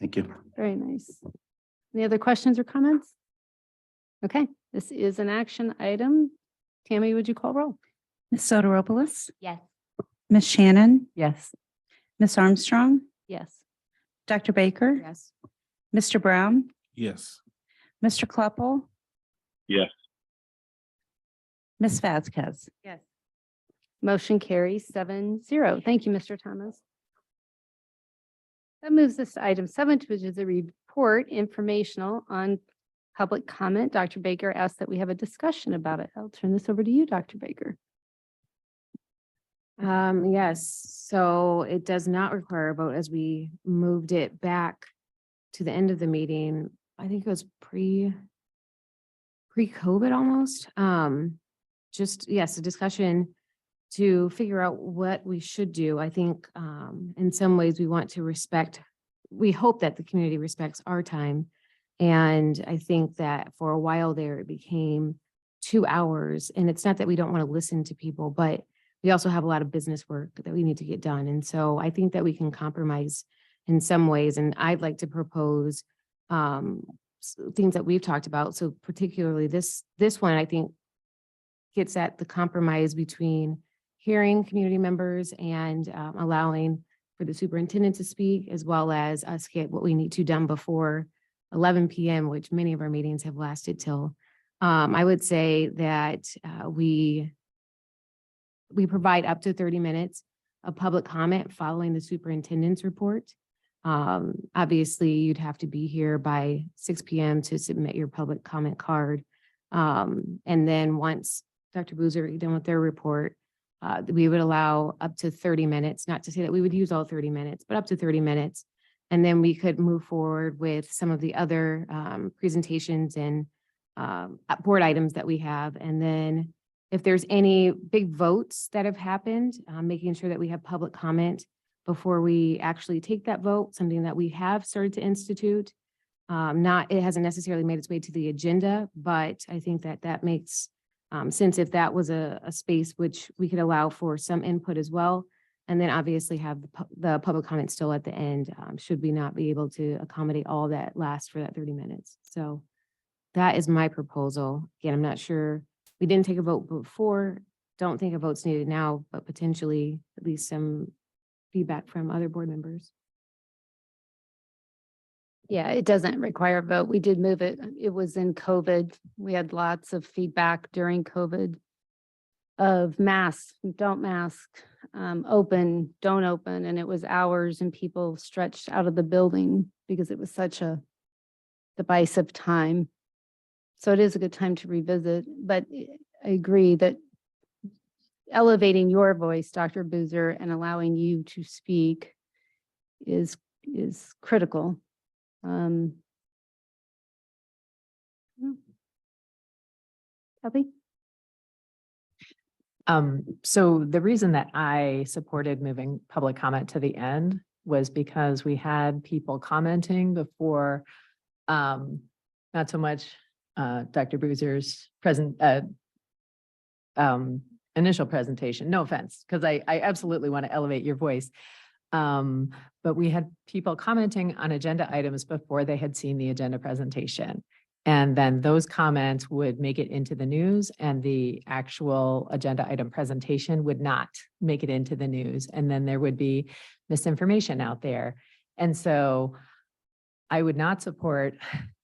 Thank you. very nice. Any other questions or comments? Okay, this is an action item. Tammy, would you call roll? Ms. Soteropoulos, Yes. Ms. Shannon, Yes. Ms. Armstrong, Yes. Dr. Baker, Yes. Mr. Brown, Yes. Mr. Kleppel, Yes. Ms. Vasquez. Yes. Motion carries 7-0. Thank you, Mr. Thomas. That moves us to item 7, which is a report informational on public comment. Dr. Baker asked that we have a discussion about it. I'll turn this over to you, Dr. Baker. Yes, so it does not require a vote as we moved it back to the end of the meeting. I think it was pre-COVID almost. Just, yes, a discussion to figure out what we should do. I think in some ways we want to we hope that the community respects our time. And I think that for a while there, it became 2 hours. And it's not that we don't want to listen to people, but we also have a lot of business work that we need to get done. And so I think that we can compromise in some ways. And I'd like to propose things that we've talked about. So particularly this one, I think gets at the compromise between hearing community members and allowing for the superintendent to speak, as well as us get what we need to done before 11 p.m., which many of our meetings have lasted till. I would say that we provide up to 30 minutes of public comment following the superintendent's report. Obviously, you'd have to be here by 6 p.m. to submit your public comment card. And then once Dr. Boozer is done with their report, we would allow up to 30 minutes, not to say that we would use all 30 minutes, but up to 30 minutes. And then we could move forward with some of the other presentations and board items that we have. And then if there's any big votes that have happened, making sure that we have public comment before we actually take that vote, something that we have started to institute. It hasn't necessarily made its way to the agenda, but I think that that makes sense if that was a space which we could allow for some input as well. And then obviously have the public comment still at the end, should we not be able to accommodate all that lasts for that 30 minutes. So that is my proposal. Again, I'm not sure, we didn't take a vote before, don't think a vote's needed now, but potentially at least some feedback from other board members. Yeah, it doesn't require a vote. We did move it. It was in COVID. We had lots of feedback during COVID of mask, don't mask, open, don't open. And it was hours and people stretched out of the building because it was such a divisive time. So it is a good time to revisit, but I agree that elevating your voice, Dr. Boozer, and allowing you to speak is critical. Kathy? So the reason that I supported moving public comment to the end was because we had people commenting before, not so much Dr. Boozer's initial presentation, no offense, because I absolutely want to elevate your voice. But we had people commenting on agenda items before they had seen the agenda presentation. And then those comments would make it into the news and the actual agenda item presentation would not make it into the news. And then there would be misinformation out there. And so I would not support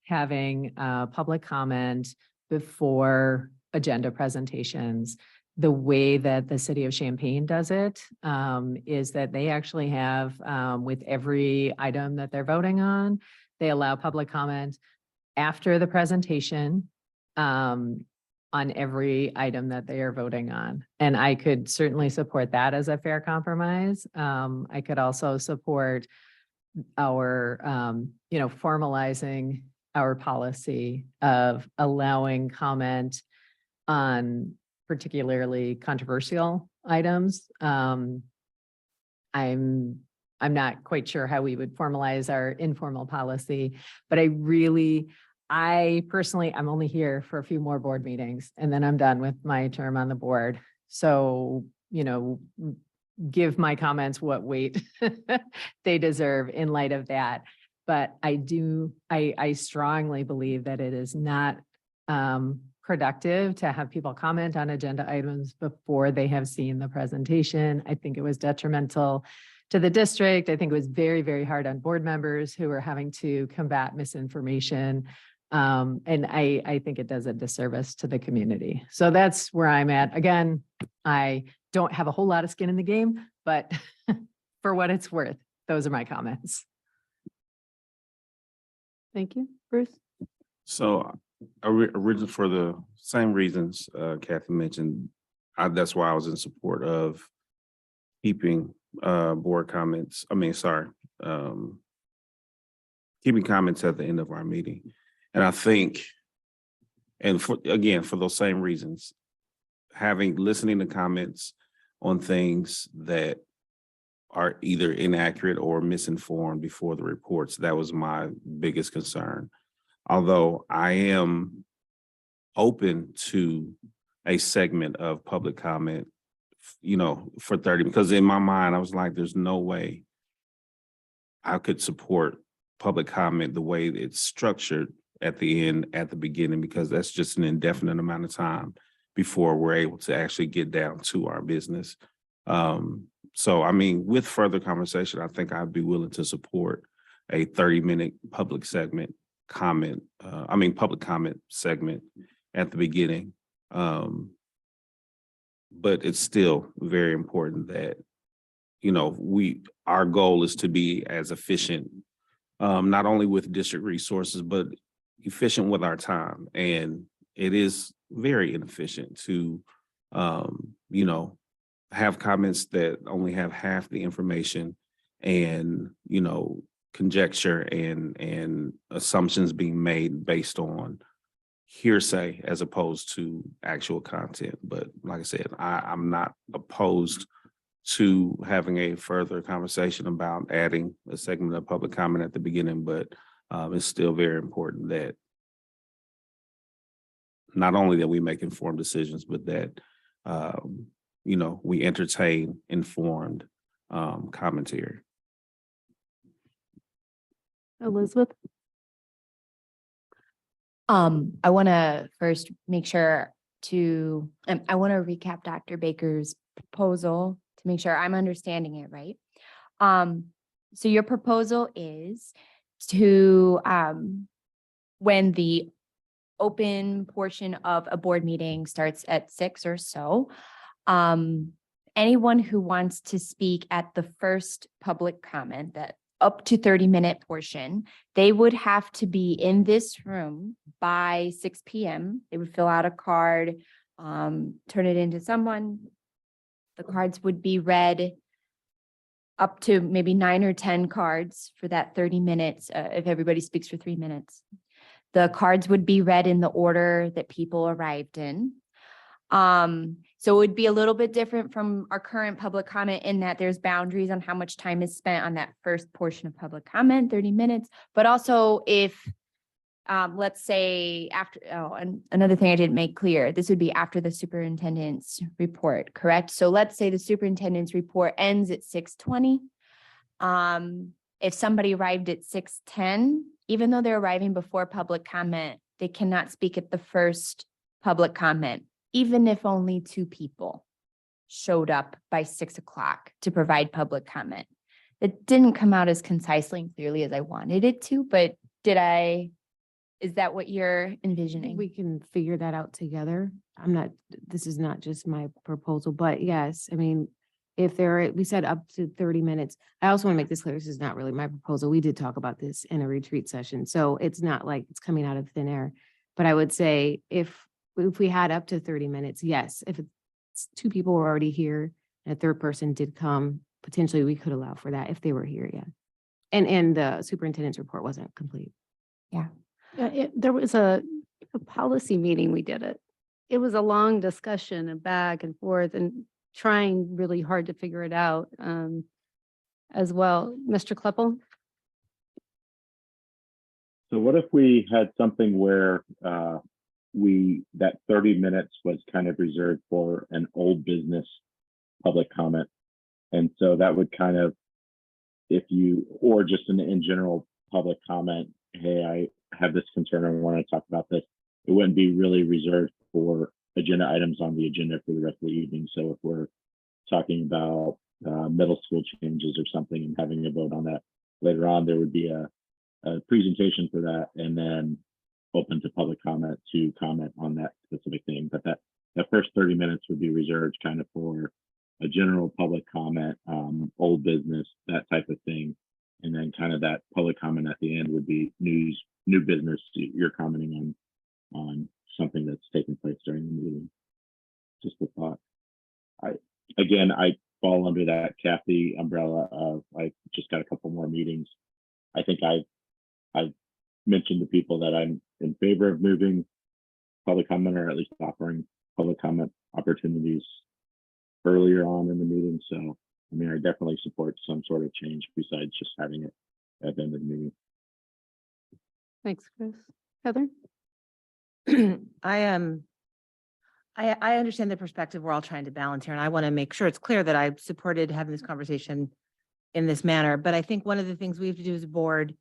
having public comment before agenda presentations. The way that the city of Champaign does it is that they actually have with every item that they're voting on, they allow public comment after the presentation on every item that they are voting on. And I could certainly support that as a fair compromise. I could also support our, formalizing our policy of allowing comment on particularly controversial items. I'm not quite sure how we would formalize our informal policy, but I personally, I'm only here for a few more board meetings and then I'm done with my term on the board. So, give my comments what weight they deserve in light of that. But I strongly believe that it is not productive to have people comment on agenda items before they have seen the presentation. I think it was detrimental to the district. I think it was very, very hard on board members who are having to combat misinformation. And I think it does a disservice to the community. So that's where I'm at. Again, I don't have a whole lot of skin in the game, but for what it's worth, those are my comments. Thank you, Bruce. So originally for the same reasons Kathy mentioned, that's why I was in support of keeping board comments. Keeping comments at the end of our meeting. And I think And again, for those same reasons, listening to comments on things that are either inaccurate or misinformed before the reports, that was my biggest concern. Although I am open to a segment of public comment, for 30, because in my mind, I was like, there's no way I could support public comment the way it's structured at the end, at the beginning, because that's just an indefinite amount of time before we're able to actually get down to our business. So, I mean, with further conversation, I think I'd be willing to support a 30-minute public comment segment at the beginning. But it's still very important that, our goal is to be as efficient, not only with district resources, but efficient with our time. And it is very inefficient to, have comments that only have half the information and, conjecture and assumptions being made based on hearsay as opposed to actual content. But like I said, I'm not opposed to having a further conversation about adding a segment of public comment at the beginning, but it's still very important that not only that we make informed decisions, but that, we entertain informed commentary. Elizabeth? I want to first make sure I want to recap Dr. Baker's proposal to make sure I'm understanding it right. So your proposal is to, when the open portion of a board meeting starts at 6 or so, anyone who wants to speak at the first public comment, that up to 30-minute portion, they would have to be in this room by 6 p.m. They would fill out a card, turn it into someone. The cards would be read, up to maybe 9 or 10 cards for that 30 minutes, if everybody speaks for 3 minutes. The cards would be read in the order that people arrived in. So it would be a little bit different from our current public comment in that there's boundaries on how much time is spent on that first portion of public comment, 30 minutes. But also if, let's say and another thing I didn't make clear, this would be after the superintendent's report, correct? So let's say the superintendent's report ends at 6:20. If somebody arrived at 6:10, even though they're arriving before public comment, they cannot speak at the first public comment, even if only 2 people showed up by 6 o'clock to provide public comment. It didn't come out as concisely and clearly as I wanted it to, but is that what you're envisioning? We can figure that out together. This is not just my proposal, but yes, I mean, we said up to 30 minutes. I also want to make this clear, this is not really my proposal. We did talk about this in a retreat session, so it's not like it's coming out of thin air. But I would say if we had up to 30 minutes, yes, if it's 2 people were already here and a third person did come, potentially we could allow for that if they were here, yeah. And the superintendent's report wasn't complete. Yeah. There was a policy meeting, we did it. It was a long discussion and back and forth and trying really hard to figure it out as well. Mr. Kleppel? So what if we had something where that 30 minutes was kind of reserved for an old business public comment? And so that would kind of, or just in general public comment, hey, I have this concern, I want to talk about this. It wouldn't be really reserved for agenda items on the agenda for the rest of the evening. So if we're talking about middle school changes or something and having a vote on that later on, there would be a presentation for that and then open to public comment to comment on that specific thing. But that first 30 minutes would be reserved kind of for a general public comment, old business, that type of thing. And then kind of that public comment at the end would be new business. You're commenting on something that's taken place during the meeting. Just a thought. I fall under that Kathy umbrella of I just got a couple more meetings. I think I've mentioned to people that I'm in favor of moving public comment, or at least offering public comment opportunities earlier on in the meeting. So, I mean, I definitely support some sort of change besides just having it at the end of the meeting. Thanks, Chris. Heather? I understand the perspective we're all trying to balance here, and I want to make sure it's clear that I supported having this conversation in this manner. But I think one of the things we have to do as a board,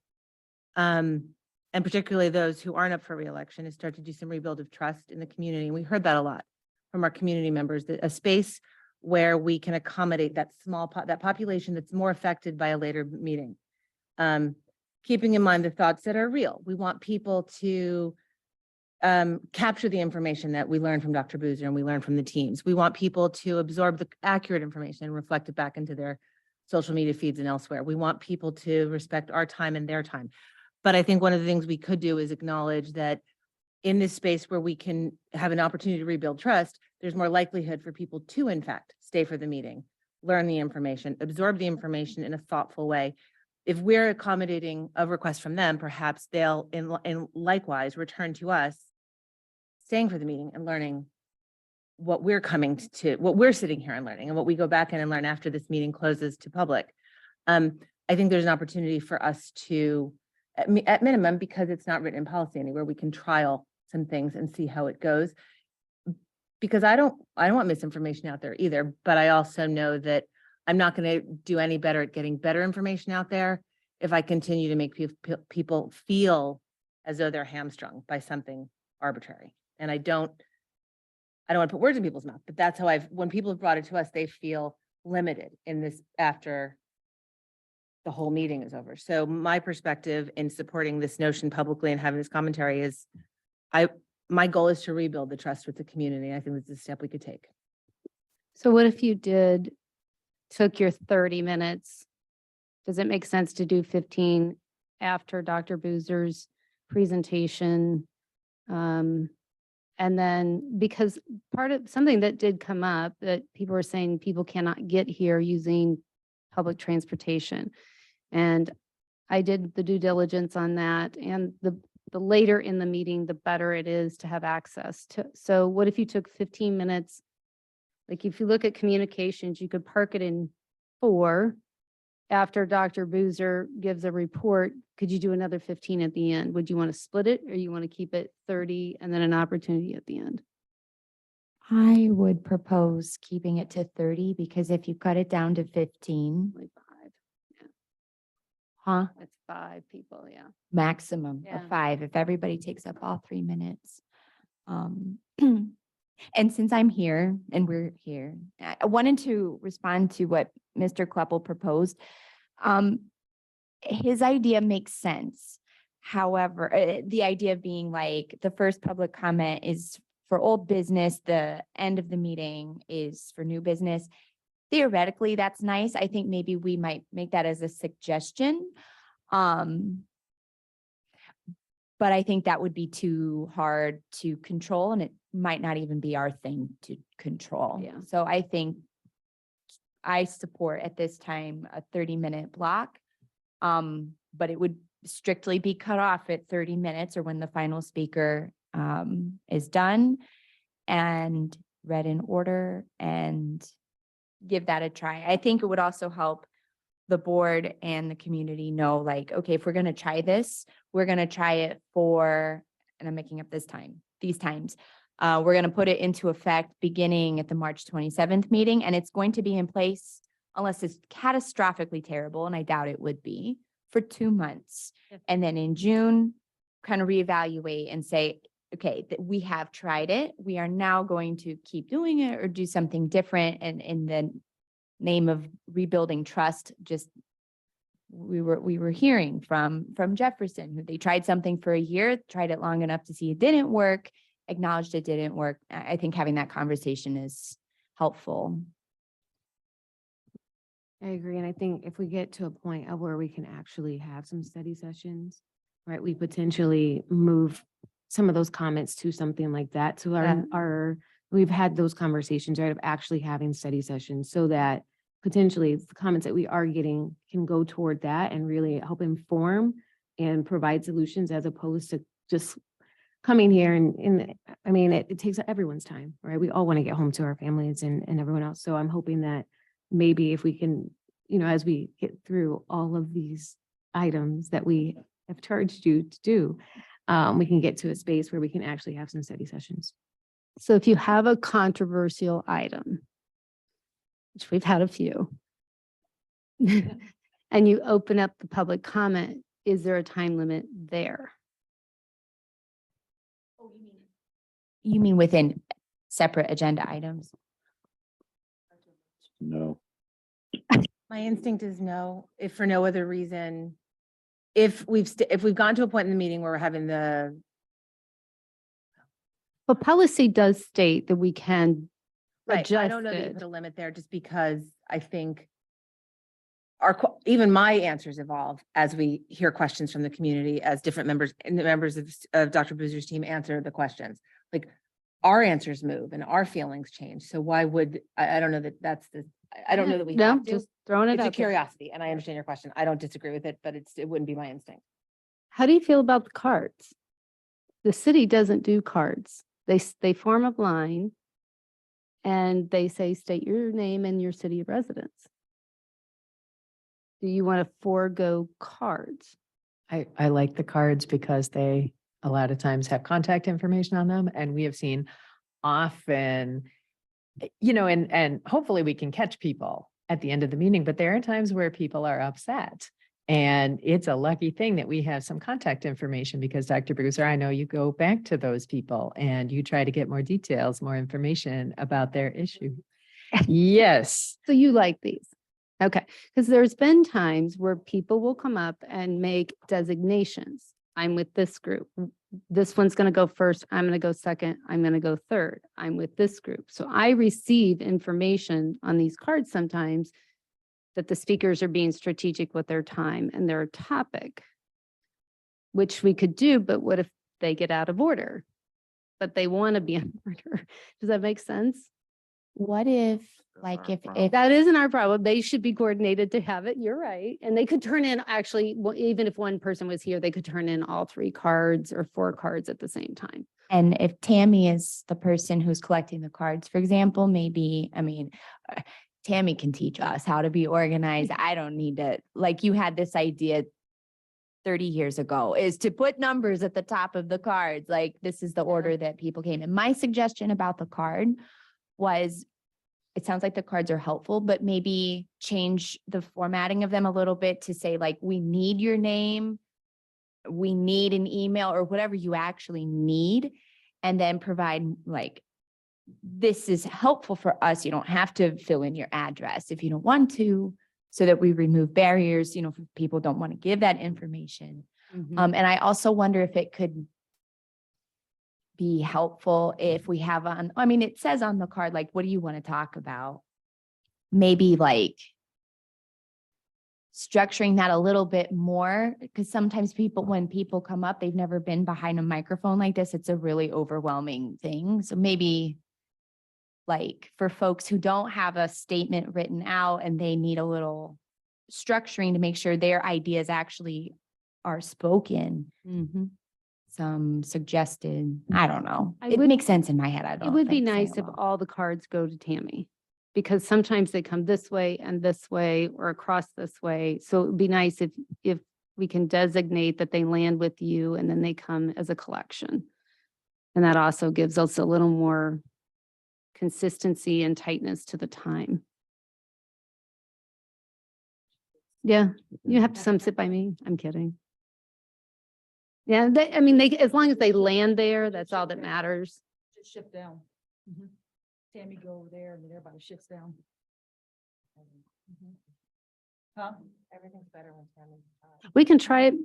and particularly those who aren't up for reelection, is start to do some rebuild of trust in the community. And we heard that a lot from our community members, that a space where we can accommodate that that population that's more affected by a later meeting. Keeping in mind the thoughts that are real. We want people to capture the information that we learned from Dr. Boozer and we learned from the teams. We want people to absorb the accurate information and reflect it back into their social media feeds and elsewhere. We want people to respect our time and their time. But I think one of the things we could do is acknowledge that in this space where we can have an opportunity to rebuild trust, there's more likelihood for people to, in fact, stay for the meeting, learn the information, absorb the information in a thoughtful way. If we're accommodating a request from them, perhaps they'll, and likewise, return to us, staying for the meeting and learning what we're coming to, what we're sitting here and learning, and what we go back in and learn after this meeting closes to public. I think there's an opportunity for us to, at minimum, because it's not written in policy anywhere, we can trial some things and see how it goes. Because I don't want misinformation out there either, but I also know that I'm not going to do any better at getting better information out there if I continue to make people feel as though they're hamstrung by something arbitrary. And I don't want to put words in people's mouth, but that's how when people have brought it to us, they feel limited in this after the whole meeting is over. So my perspective in supporting this notion publicly and having this commentary is my goal is to rebuild the trust with the community. I think that's a step we could take. So what if you took your 30 minutes? Does it make sense to do 15 after Dr. Boozer's presentation? And then, because part of something that did come up, that people were saying people cannot get here using public transportation. And I did the due diligence on that, and the later in the meeting, the better it is to have access to. So what if you took 15 minutes? Like if you look at communications, you could park it in 4. After Dr. Boozer gives a report, could you do another 15 at the end? Would you want to split it, or you want to keep it 30 and then an opportunity at the end? I would propose keeping it to 30, because if you cut it down to 15, Like 5. Yeah. huh? It's 5 people, yeah. Maximum Yeah. of 5, if everybody takes up all 3 minutes. And since I'm here and we're here, I wanted to respond to what Mr. Kleppel proposed. His idea makes sense. However, the idea being like the first public comment is for old business, the end of the meeting is for new business. Theoretically, that's nice. I think maybe we might make that as a suggestion. But I think that would be too hard to control, and it might not even be our thing to control. Yeah. So I think I support at this time a 30-minute block. But it would strictly be cut off at 30 minutes or when the final speaker is done and read in order, and give that a try. I think it would also help the board and the community know, like, okay, if we're going to try this, we're going to try it for, and I'm making up these times. We're going to put it into effect beginning at the March 27th meeting, and it's going to be in place unless it's catastrophically terrible, and I doubt it would be, for 2 months. And then in June, kind of reevaluate and say, okay, we have tried it. We are now going to keep doing it or do something different. And in the name of rebuilding trust, just we were hearing from Jefferson, who they tried something for a year, tried it long enough to see it didn't work, acknowledged it didn't work. I think having that conversation is helpful. I agree. And I think if we get to a point of where we can actually have some study sessions, right, we potentially move some of those comments to something like that. So we've had those conversations, right, of actually having study sessions so that potentially the comments that we are getting can go toward that and really help inform and provide solutions, as opposed to just coming here and I mean, it takes everyone's time, right? We all want to get home to our families and everyone else. So I'm hoping that maybe if we can, as we get through all of these items that we have charged you to do, we can get to a space where we can actually have some study sessions. So if you have a controversial item, which we've had a few, and you open up the public comment, is there a time limit there? You mean within separate agenda items? No. My instinct is no, if for no other reason. If we've gone to a point in the meeting where we're having the, But policy does state that we can right, I adjust don't know that you it. put a limit there just because I think even my answers evolve as we hear questions from the community, as different members and the members of Dr. Boozer's team answer the questions. Like our answers move and our feelings change. So why would, I don't know that that's I don't know that we No, have to. just throwing it It's a out there. curiosity and I understand your question. I don't disagree with it, but it wouldn't be my instinct. How do you feel about the cards? The city doesn't do cards. They form a line and they say, state your name and your city of residence. Do you want to forego cards? I like the cards because they a lot of times have contact information on them, and we have seen often, and hopefully we can catch people at the end of the meeting, but there are times where people are upset. And it's a lucky thing that we have some contact information because Dr. Bruiser, I know you go back to those people and you try to get more details, more information about their issue. Yes. So you like these? Okay, because there's been times where people will come up and make designations. I'm with this group. This one's going to go first. I'm going to go second. I'm going to go third. I'm with this group. So I receive information on these cards sometimes that the speakers are being strategic with their time and their topic, which we could do, but what if they get out of order? But they want to be in order. Does that make sense? What if, like, if That isn't our problem. They should be coordinated to have it. You're right. And they could turn in actually, even if one person was here, they could turn in all 3 cards or 4 cards at the same time. And if Tammy is the person who's collecting the cards, for example, maybe, Tammy can teach us how to be organized. I don't need to, like you had this idea 30 years ago, is to put numbers at the top of the cards. Like this is the order that people came in. My suggestion about the card was, it sounds like the cards are helpful, but maybe change the formatting of them a little bit to say like, we need your name, we need an email or whatever you actually need. And then provide like, this is helpful for us. You don't have to fill in your address if you don't want to, so that we remove barriers, if people don't want to give that information. And I also wonder if it could be helpful if we have it says on the card, like, what do you want to talk about? Maybe like structuring that a little bit more, because sometimes when people come up, they've never been behind a microphone like this. It's a really overwhelming thing. So maybe like for folks who don't have a statement written out and they need a little structuring to make sure their ideas actually are spoken. Some suggested, I don't know. It would make sense in my head. It would be nice if all the cards go to Tammy, because sometimes they come this way and this way or across this way. So it would be nice if we can designate that they land with you and then they come as a collection. And that also gives us a little more consistency and tightness to the time. Yeah, you have to come sit by me. I'm kidding. Yeah, they as long as they land there, that's all that matters. Just shift down. Tammy go over there and then everybody shifts down. Huh? Everything's better when Tammy. We can try it.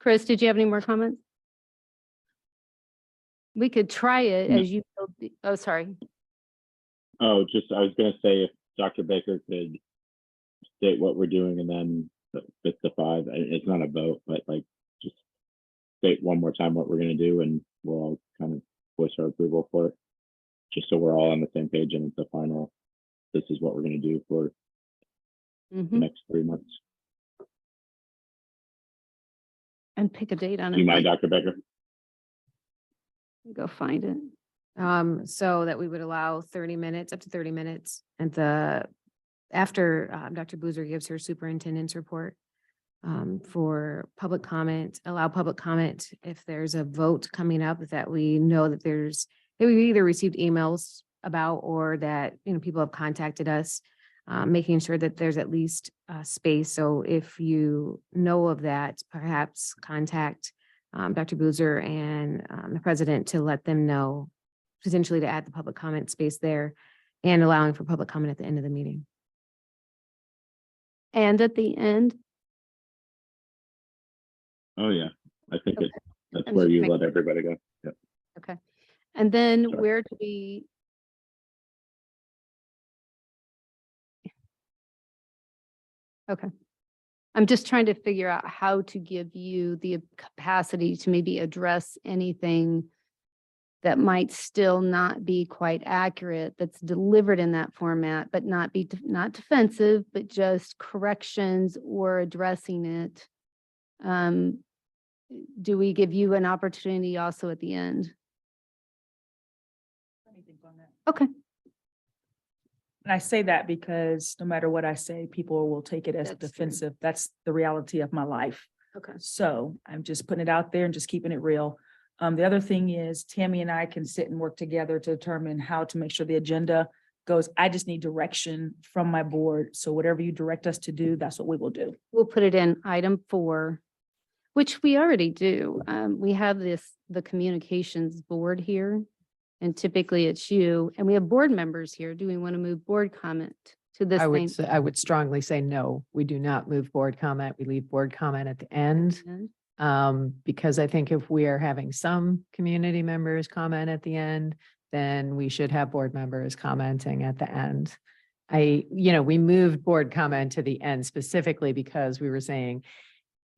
Chris, did you have any more comments? We could try it No. as you, oh, sorry. Oh, I was gonna say if Dr. Baker could state what we're doing and then it's the 5. It's not a vote, but like just state one more time what we're gonna do and we'll all kind of voice our approval for it. Just so we're all on the same page and it's the final, this is what we're gonna do for the next 3 months. And pick a date on it. Do you mind, Dr. Baker? Go find it. So that we would allow 30 minutes, up to 30 minutes at after Dr. Boozer gives her superintendent's report for public comment, allow public comment if there's a vote coming up that we know that that we either received emails about or that, people have contacted us, making sure that there's at least space. So if you know of that, perhaps contact Dr. Boozer and the president to let them know, potentially to add the public comment space there and allowing for public comment at the end of the meeting. And at the end, Oh, yeah. I think Okay. that's I'm where just you making- let everybody go. Yep. okay. And then Sure. where do we? Okay. I'm just trying to figure out how to give you the capacity to maybe address anything that might still not be quite accurate, that's delivered in that format, but not be, not defensive, but just corrections or addressing it. Do we give you an opportunity also at the end? Okay. And I say that because no matter what I say, people will take it as That's true. defensive. That's the reality of my life. Okay. So I'm just putting it out there and just keeping it real. The other thing is Tammy and I can sit and work together to determine how to make sure the agenda goes. I just need direction from my board. So whatever you direct us to do, that's what we will do. We'll put it in item 4, which we already do. We have the communications board here, and typically it's you, and we have board members here. Do we want to move board comment to this thing? I would strongly say no, we do not move board comment. We leave board comment at the end. Because I think if we are having some community members comment at the end, then we should have board members commenting at the end. We moved board comment to the end specifically because we were saying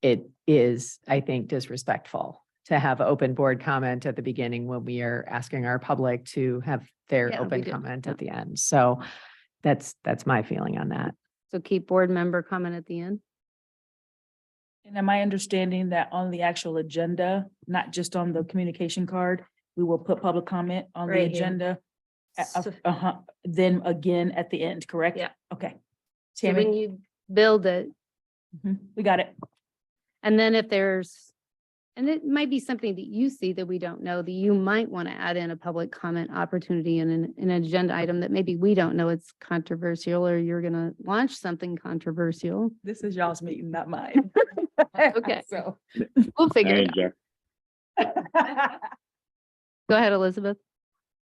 it is, I think, disrespectful to have open board comment at the beginning when we are asking our public to have their Yeah, we open did. comment at the end. So that's my feeling on that. So keep board member comment at the end? And am I understanding that on the actual agenda, not just on the communication card, we will put public comment on the Right here. agenda? Then again at the end, correct? Yeah. Okay. So when Tammy, you build it, we got it. and then if there's, and it might be something that you see that we don't know, that you might want to add in a public comment opportunity in an agenda item that maybe we don't know it's controversial, or you're gonna launch something controversial. This is y'all's meeting, not mine. Okay. So. We'll figure Hey, it out. Jeff. Go ahead, Elizabeth.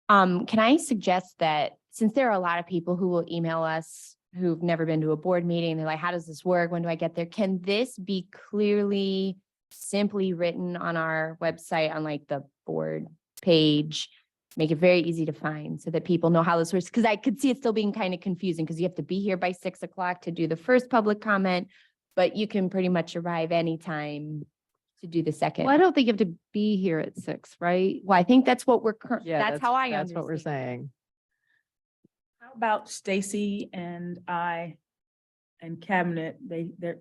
Can I suggest that since there are a lot of people who will email us who've never been to a board meeting, they're like, how does this work? When do I get there? Can this be clearly, simply written on our website on like the board page? Make it very easy to find so that people know how this works. Because I could see it still being kind of confusing because you have to be here by 6 o'clock to do the first public comment, but you can pretty much arrive anytime to do the second. Well, I don't think you have to be here at 6, right? Well, I think that's what we're, Yeah, that's how I That's what we're understand. saying. How about Stacy and I and cabinet? They're,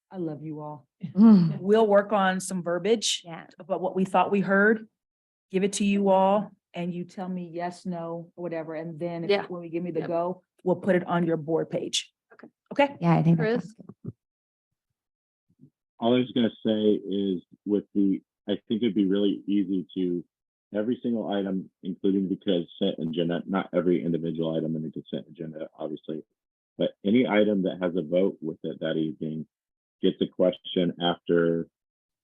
I love you all. We'll work on some verbiage Yeah. about what we thought we heard. Give it to you all and you tell me yes, no, or whatever. And then Yeah. when we give me the Yep. go, we'll put it on your board page. Okay. Okay? Yeah, I think. that Chris? sounds good. All I was gonna say is I think it'd be really easy to, every single item, including the consent agenda, not every individual item in the consent agenda, obviously, but any item that has a vote with it that evening gets a question after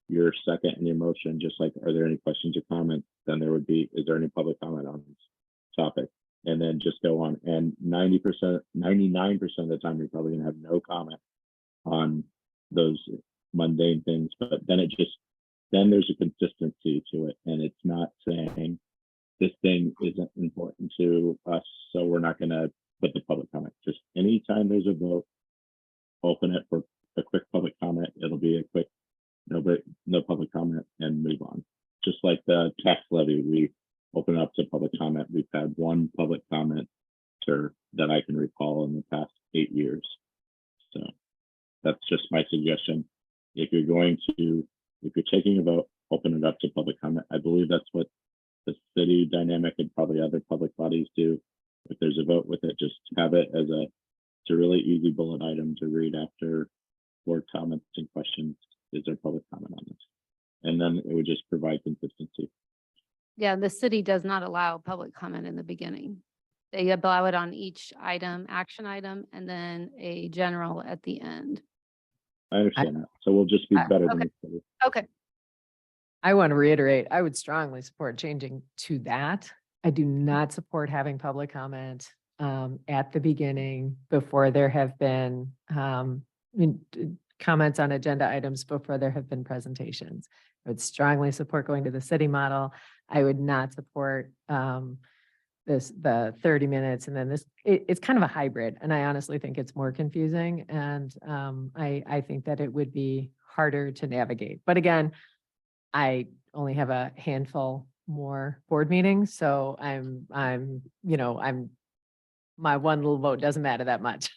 your second and your motion, just like, are there any questions or comments? Then there would be, is there any public comment on this topic? And then just go on. And 99% of the time, you're probably gonna have no comment on those mundane things, but then then there's a consistency to it, and it's not saying this thing isn't important to us, so we're not gonna put the public comment. Just anytime there's a vote, open it for a quick public comment. It'll be a quick, no public comment, and move on. Just like the tax levy, we open up to public comment. We've had one public commenter that I can recall in the past 8 years. So that's just my suggestion. If you're taking a vote, open it up to public comment. I believe that's what the city dynamic and probably other public bodies do. If there's a vote with it, just have it as it's a really easy bullet item to read after board comments and questions. Is there public comment on this? And then it would just provide consistency. Yeah, the city does not allow public comment in the beginning. They allow it on each item, action item, and then a general at the end. I understand that. So we'll just be better than Okay. the city. Okay. I want to reiterate, I would strongly support changing to that. I do not support having public comment at the beginning before there have been comments on agenda items before there have been presentations. I would strongly support going to the city model. I would not support the 30 minutes and then it's kind of a hybrid. And I honestly think it's more confusing. And I think that it would be harder to navigate. But again, I only have a handful more board meetings. So my one little vote doesn't matter that much.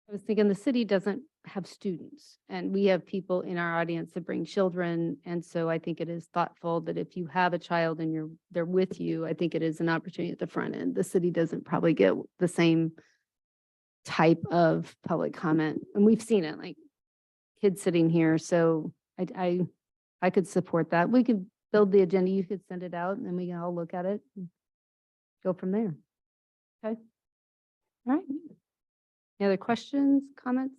I was thinking the city doesn't have students and we have people in our audience that bring children. And so I think it is thoughtful that if you have a child and they're with you, I think it is an opportunity at the front end. The city doesn't probably get the same type of public comment. And we've seen it, like kids sitting here. So I could support that. We could build the agenda. You could send it out and then we can all look at it and go from there. Okay. All right. Any other questions, comments?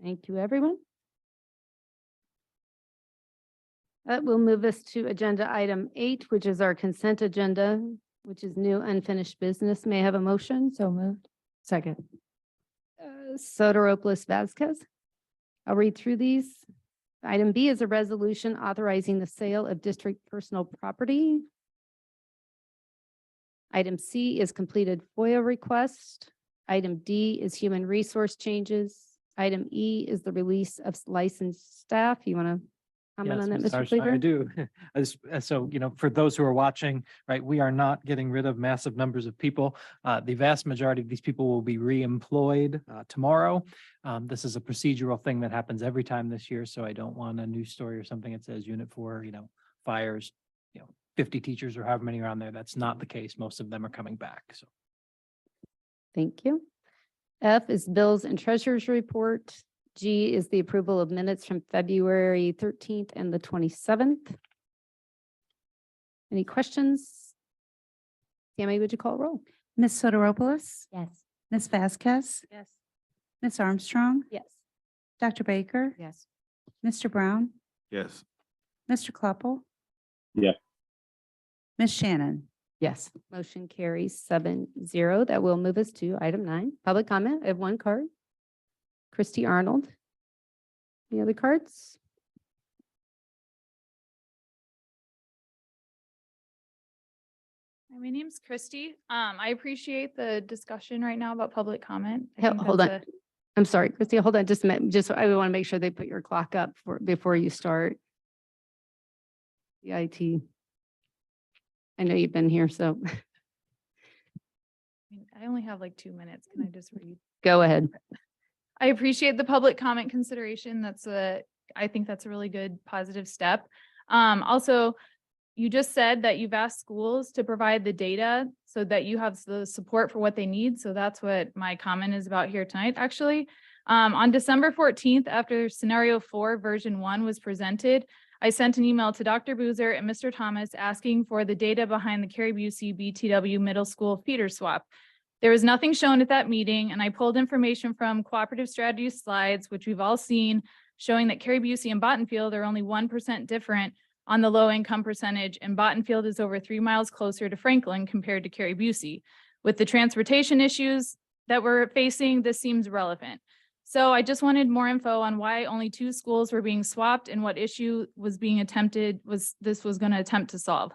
Thank you, everyone. That will move us to agenda item 8, which is our consent agenda, which is new unfinished business. May I have a motion? So moved. Second. Soteropoulos Vasquez. I'll read through these. Item B is a resolution authorizing the sale of district personal property. Item C is completed FOIA request. Item D is human resource changes. Item E is the release of licensed staff. You want to comment on that, Yes, Mr. Ms. Armstrong, I Cleaver? do. So, for those who are watching, right, we are not getting rid of massive numbers of people. The vast majority of these people will be re-employed tomorrow. This is a procedural thing that happens every time this year, so I don't want a news story or something that says Unit 4, fires, 50 teachers or however many are on there. That's not the case. Most of them are coming back, so. Thank you. F is bills and treasurer's report. G is the approval of minutes from February 13th and the 27th. Any questions? Tammy, would you call a roll? Ms. Soteropoulos, Yes. Ms. Vasquez, Yes. Ms. Armstrong, Yes. Dr. Baker, Yes. Mr. Brown, Yes. Mr. Kleppel, Yes. Ms. Shannon. Yes. Motion carries 7-0. That will move us to item 9, public comment. I have one card. Christy Arnold. Any other cards? Hi, my name's Christy. I appreciate the discussion right now about public comment. I think Hold on. that's I'm sorry, Christy, hold on just a minute. Just, I want to make sure they put your clock up before you start. The IT. I know you've been here, so I only have like 2 minutes. Can I just read? go ahead. I appreciate the public comment consideration. I think that's a really good positive step. Also, you just said that you've asked schools to provide the data so that you have the support for what they need. So that's what my comment is about here tonight, actually. On December 14th, after scenario 4 version 1 was presented, I sent an email to Dr. Boozer and Mr. Thomas asking for the data behind the Carrie Busey BTW middle school feeder swap. There was nothing shown at that meeting, and I pulled information from Cooperative Strategies slides, which we've all seen, showing that Carrie Busey and Bottenfield are only 1% different on the low income percentage, and Bottenfield is over 3 miles closer to Franklin compared to Carrie Busey. With the transportation issues that we're facing, this seems relevant. So I just wanted more info on why only 2 schools were being swapped and what issue was being attempted was going to attempt to solve.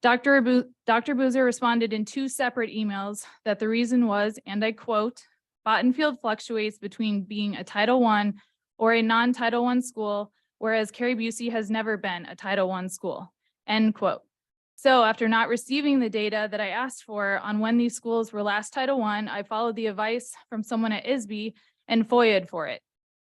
Dr. Boozer responded in 2 separate emails that the reason was, and I quote, Bottenfield fluctuates between being a Title I or a non-Title I school, whereas Carrie Busey has never been a Title I school, end quote. So after not receiving the data that I asked for on when these schools were last Title I followed the advice from someone at ISB and FOIA'd for it.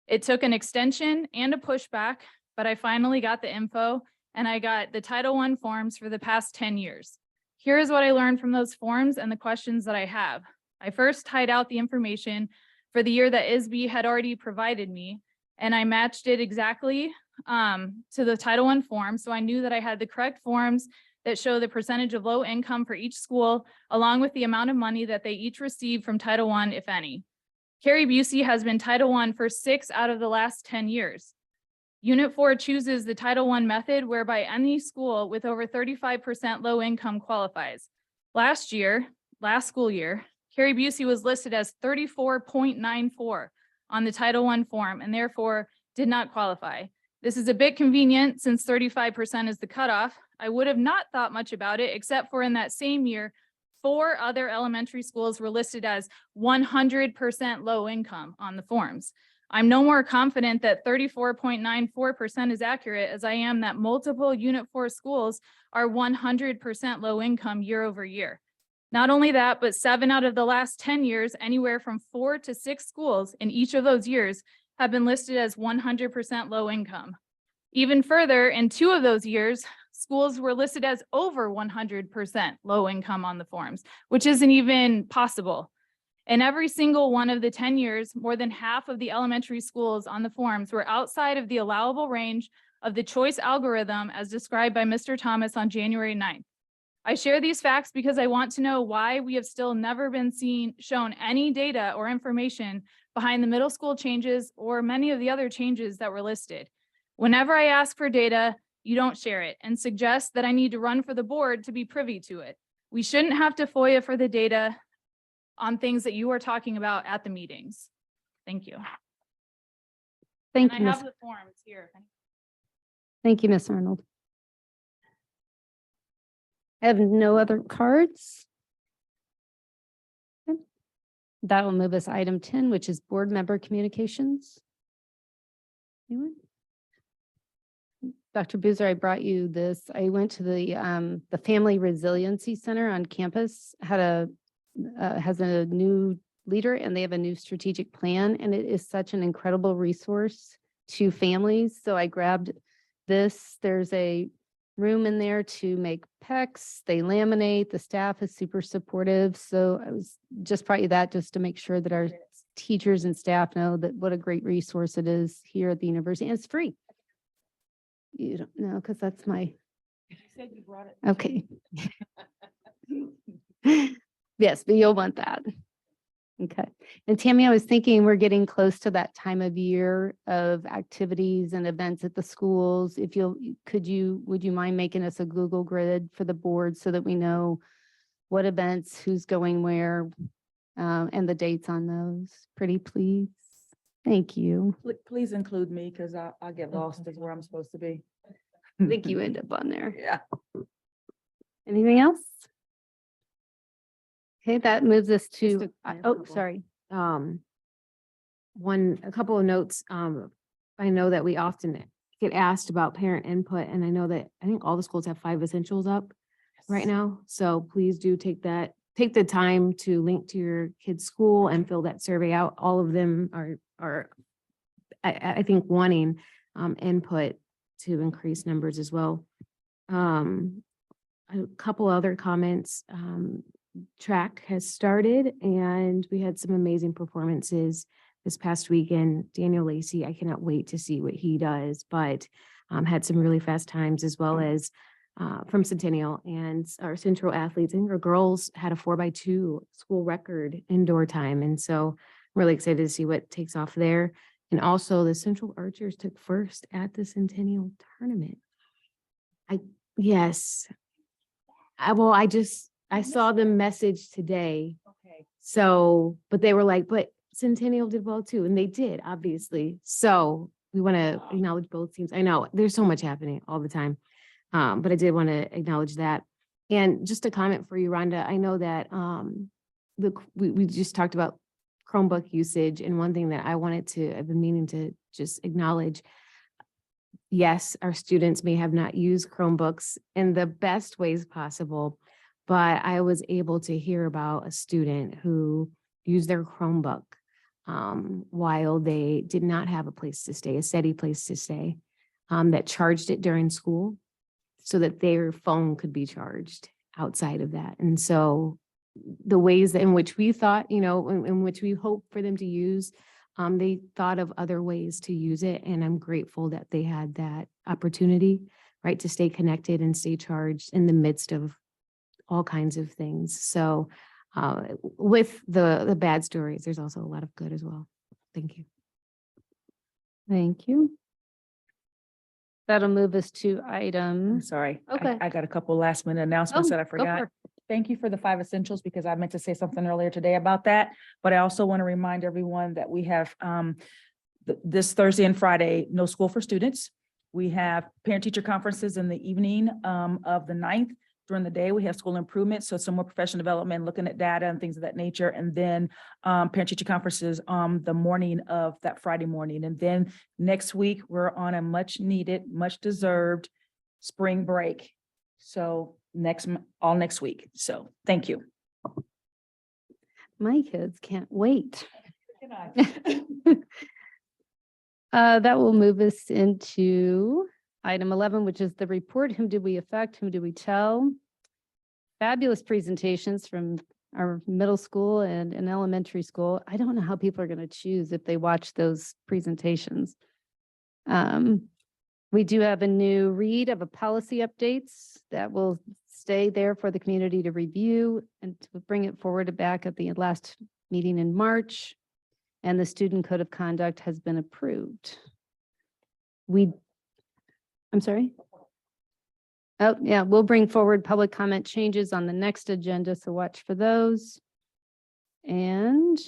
It took an extension and a pushback but I finally got the info and I got the Title I forms for the past 10 years. Here is what I learned from those forms and the questions that I have. I first tied out the information for the year that ISB had already provided me, and I matched it exactly to the Title I form. So I knew that I had the correct forms that show the percentage of low income for each school, along with the amount of money that they each receive from Title I, if any. Carrie Busey has been Title I for 6 out of the last 10 years. Unit 4 chooses the Title I method whereby any school with over 35% low income qualifies. Last school year, Carrie Busey was listed as 34.94 on the Title I form and therefore did not qualify. This is a bit convenient since 35% is the cutoff. I would have not thought much about it, except for in that same year, 4 other elementary schools were listed as 100% low income on the forms. I'm no more confident that 34.94% is accurate as I am that multiple Unit 4 schools are 100% low income year over year. Not only that, but 7 out of the last 10 years, anywhere from 4 to 6 schools in each of those years have been listed as 100% low income. Even further, in 2 of those years, schools were listed as over 100% low income on the forms, which isn't even possible. In every single one of the 10 years, more than half of the elementary schools on the forms were outside of the allowable range of the choice algorithm as described by Mr. Thomas on January 9th. I share these facts because I want to know why we have still never been shown any data or information behind the middle school changes or many of the other changes that were listed. Whenever I ask for data, you don't share it and suggest that I need to run for the board to be privy to it. We shouldn't have to FOIA for the data on things that you are talking about at the meetings. Thank you. Thank And you, I Ms. have the forms here. Thank you, Ms. Arnold. I have no other cards. Okay. That will move us to item 10, which is board member communications. Anyone? Dr. Boozer, I brought you this. I went to the Family Resiliency Center on campus, has a new leader and they have a new strategic plan, and it is such an incredible resource to families. So I grabbed this. There's a room in there to make PECs. They laminate. The staff is super supportive. So I was just brought you that just to make sure that our teachers and staff know that what a great resource it is here at the university. And it's free. You don't know, because that's my, You said you brought it. okay. Yes, but you'll want that. Okay. And Tammy, I was thinking we're getting close to that time of year of activities and events at the schools. If would you mind making us a Google grid for the board so that we know what events, who's going where, and the dates on those? Pretty please. Thank you. Please include me because I'll get lost as where I'm supposed to be. I think you end up on there. Yeah. Anything else? Okay, that moves us Just to, a- oh, sorry. A couple of notes. I know that we often get asked about parent input, and I think all the schools have 5 essentials up right now. So please do take the time to link to your kid's school and fill that survey out. All of them are I think wanting input to increase numbers as well. A couple other comments. Track has started and we had some amazing performances this past weekend. Daniel Lacey, I cannot wait to see what he does, but had some really fast times as well as from Centennial, and our Central athletes and our girls had a 4x2 school record indoor time. And so I'm really excited to see what takes off there. And also the Central Archers took first at the Centennial tournament. I saw the message today. Okay. So, but they were like, but Centennial did well too. And they did, obviously. So we want to acknowledge both teams. I know there's so much happening all the time. But I did want to acknowledge that. And just a comment for you, Rhonda, I know that we just talked about Chromebook usage. And one thing that I've been meaning to just acknowledge, yes, our students may have not used Chromebooks in the best ways possible, but I was able to hear about a student who used their Chromebook while they did not have a place to stay, a steady place to stay. that charged it during school so that their phone could be charged outside of that. And so the ways in which we thought, in which we hope for them to use, they thought of other ways to use it. And I'm grateful that they had that opportunity, right, to stay connected and stay charged in the midst of all kinds of things. So with the bad stories, there's also a lot of good as well. Thank you. Thank you. That'll move us to I'm item. sorry. Okay. I got a couple last minute announcements Oh, that I go forgot. for it. Thank you for the 5 essentials because I meant to say something earlier today about that. But I also want to remind everyone that we have this Thursday and Friday, no school for students. We have parent-teacher conferences in the evening of the 9th. During the day, we have school improvement, so some more professional development, looking at data and things of that nature. And then parent-teacher conferences the morning of that Friday morning. And then next week, we're on a much needed, much deserved spring break. So all next week. So thank you. My kids can't wait. That will move us into item 11, which is the report. Whom did we affect? Whom did we tell? Fabulous presentations from our middle school and elementary school. I don't know how people are going to choose if they watch those presentations. We do have a new read of a policy updates that will stay there for the community to review and to bring it forward back at the last meeting in March. And the student code of conduct has been approved. I'm sorry? Oh, yeah, we'll bring forward public comment changes on the next agenda, so watch for those. And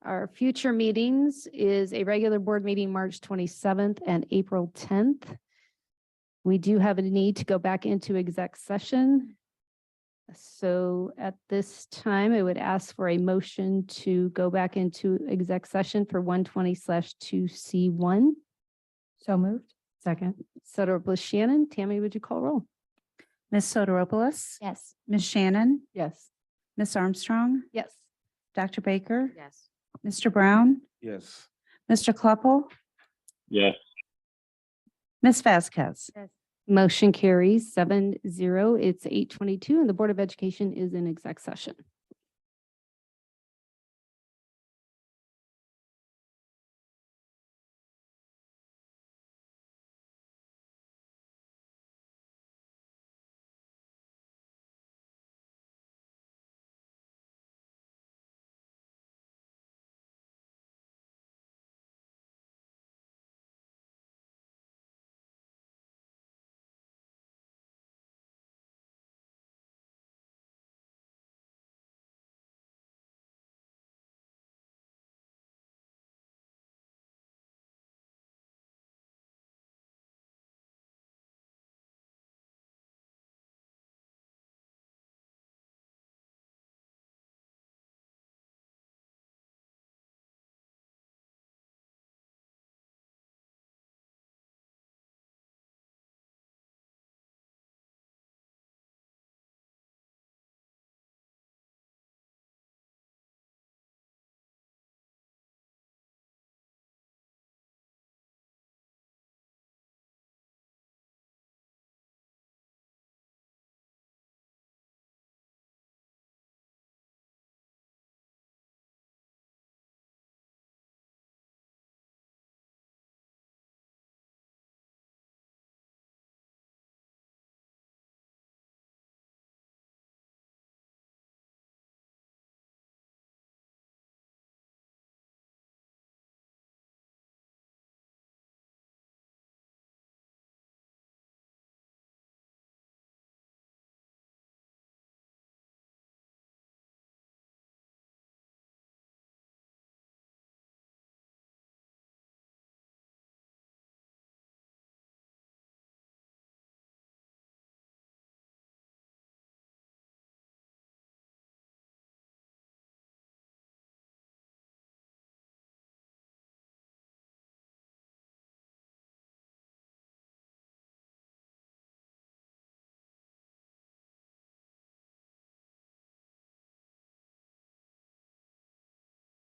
our future meetings is a regular board meeting, March 27th and April 10th. We do have a need to go back into exec session. So at this time, I would ask for a motion to go back into exec session for 120/2C1. So moved. Second. Soteropoulos Shannon. Tammy, would you call roll? Ms. Soteropoulos? Yes. Ms. Shannon? Yes. Ms. Armstrong? Yes. Dr. Baker? Yes. Mr. Brown? Yes. Mr. Kloppel? Yes. Ms. Vasquez? Motion carries 7-0. It's 8:22 and the Board of Education is in exec session.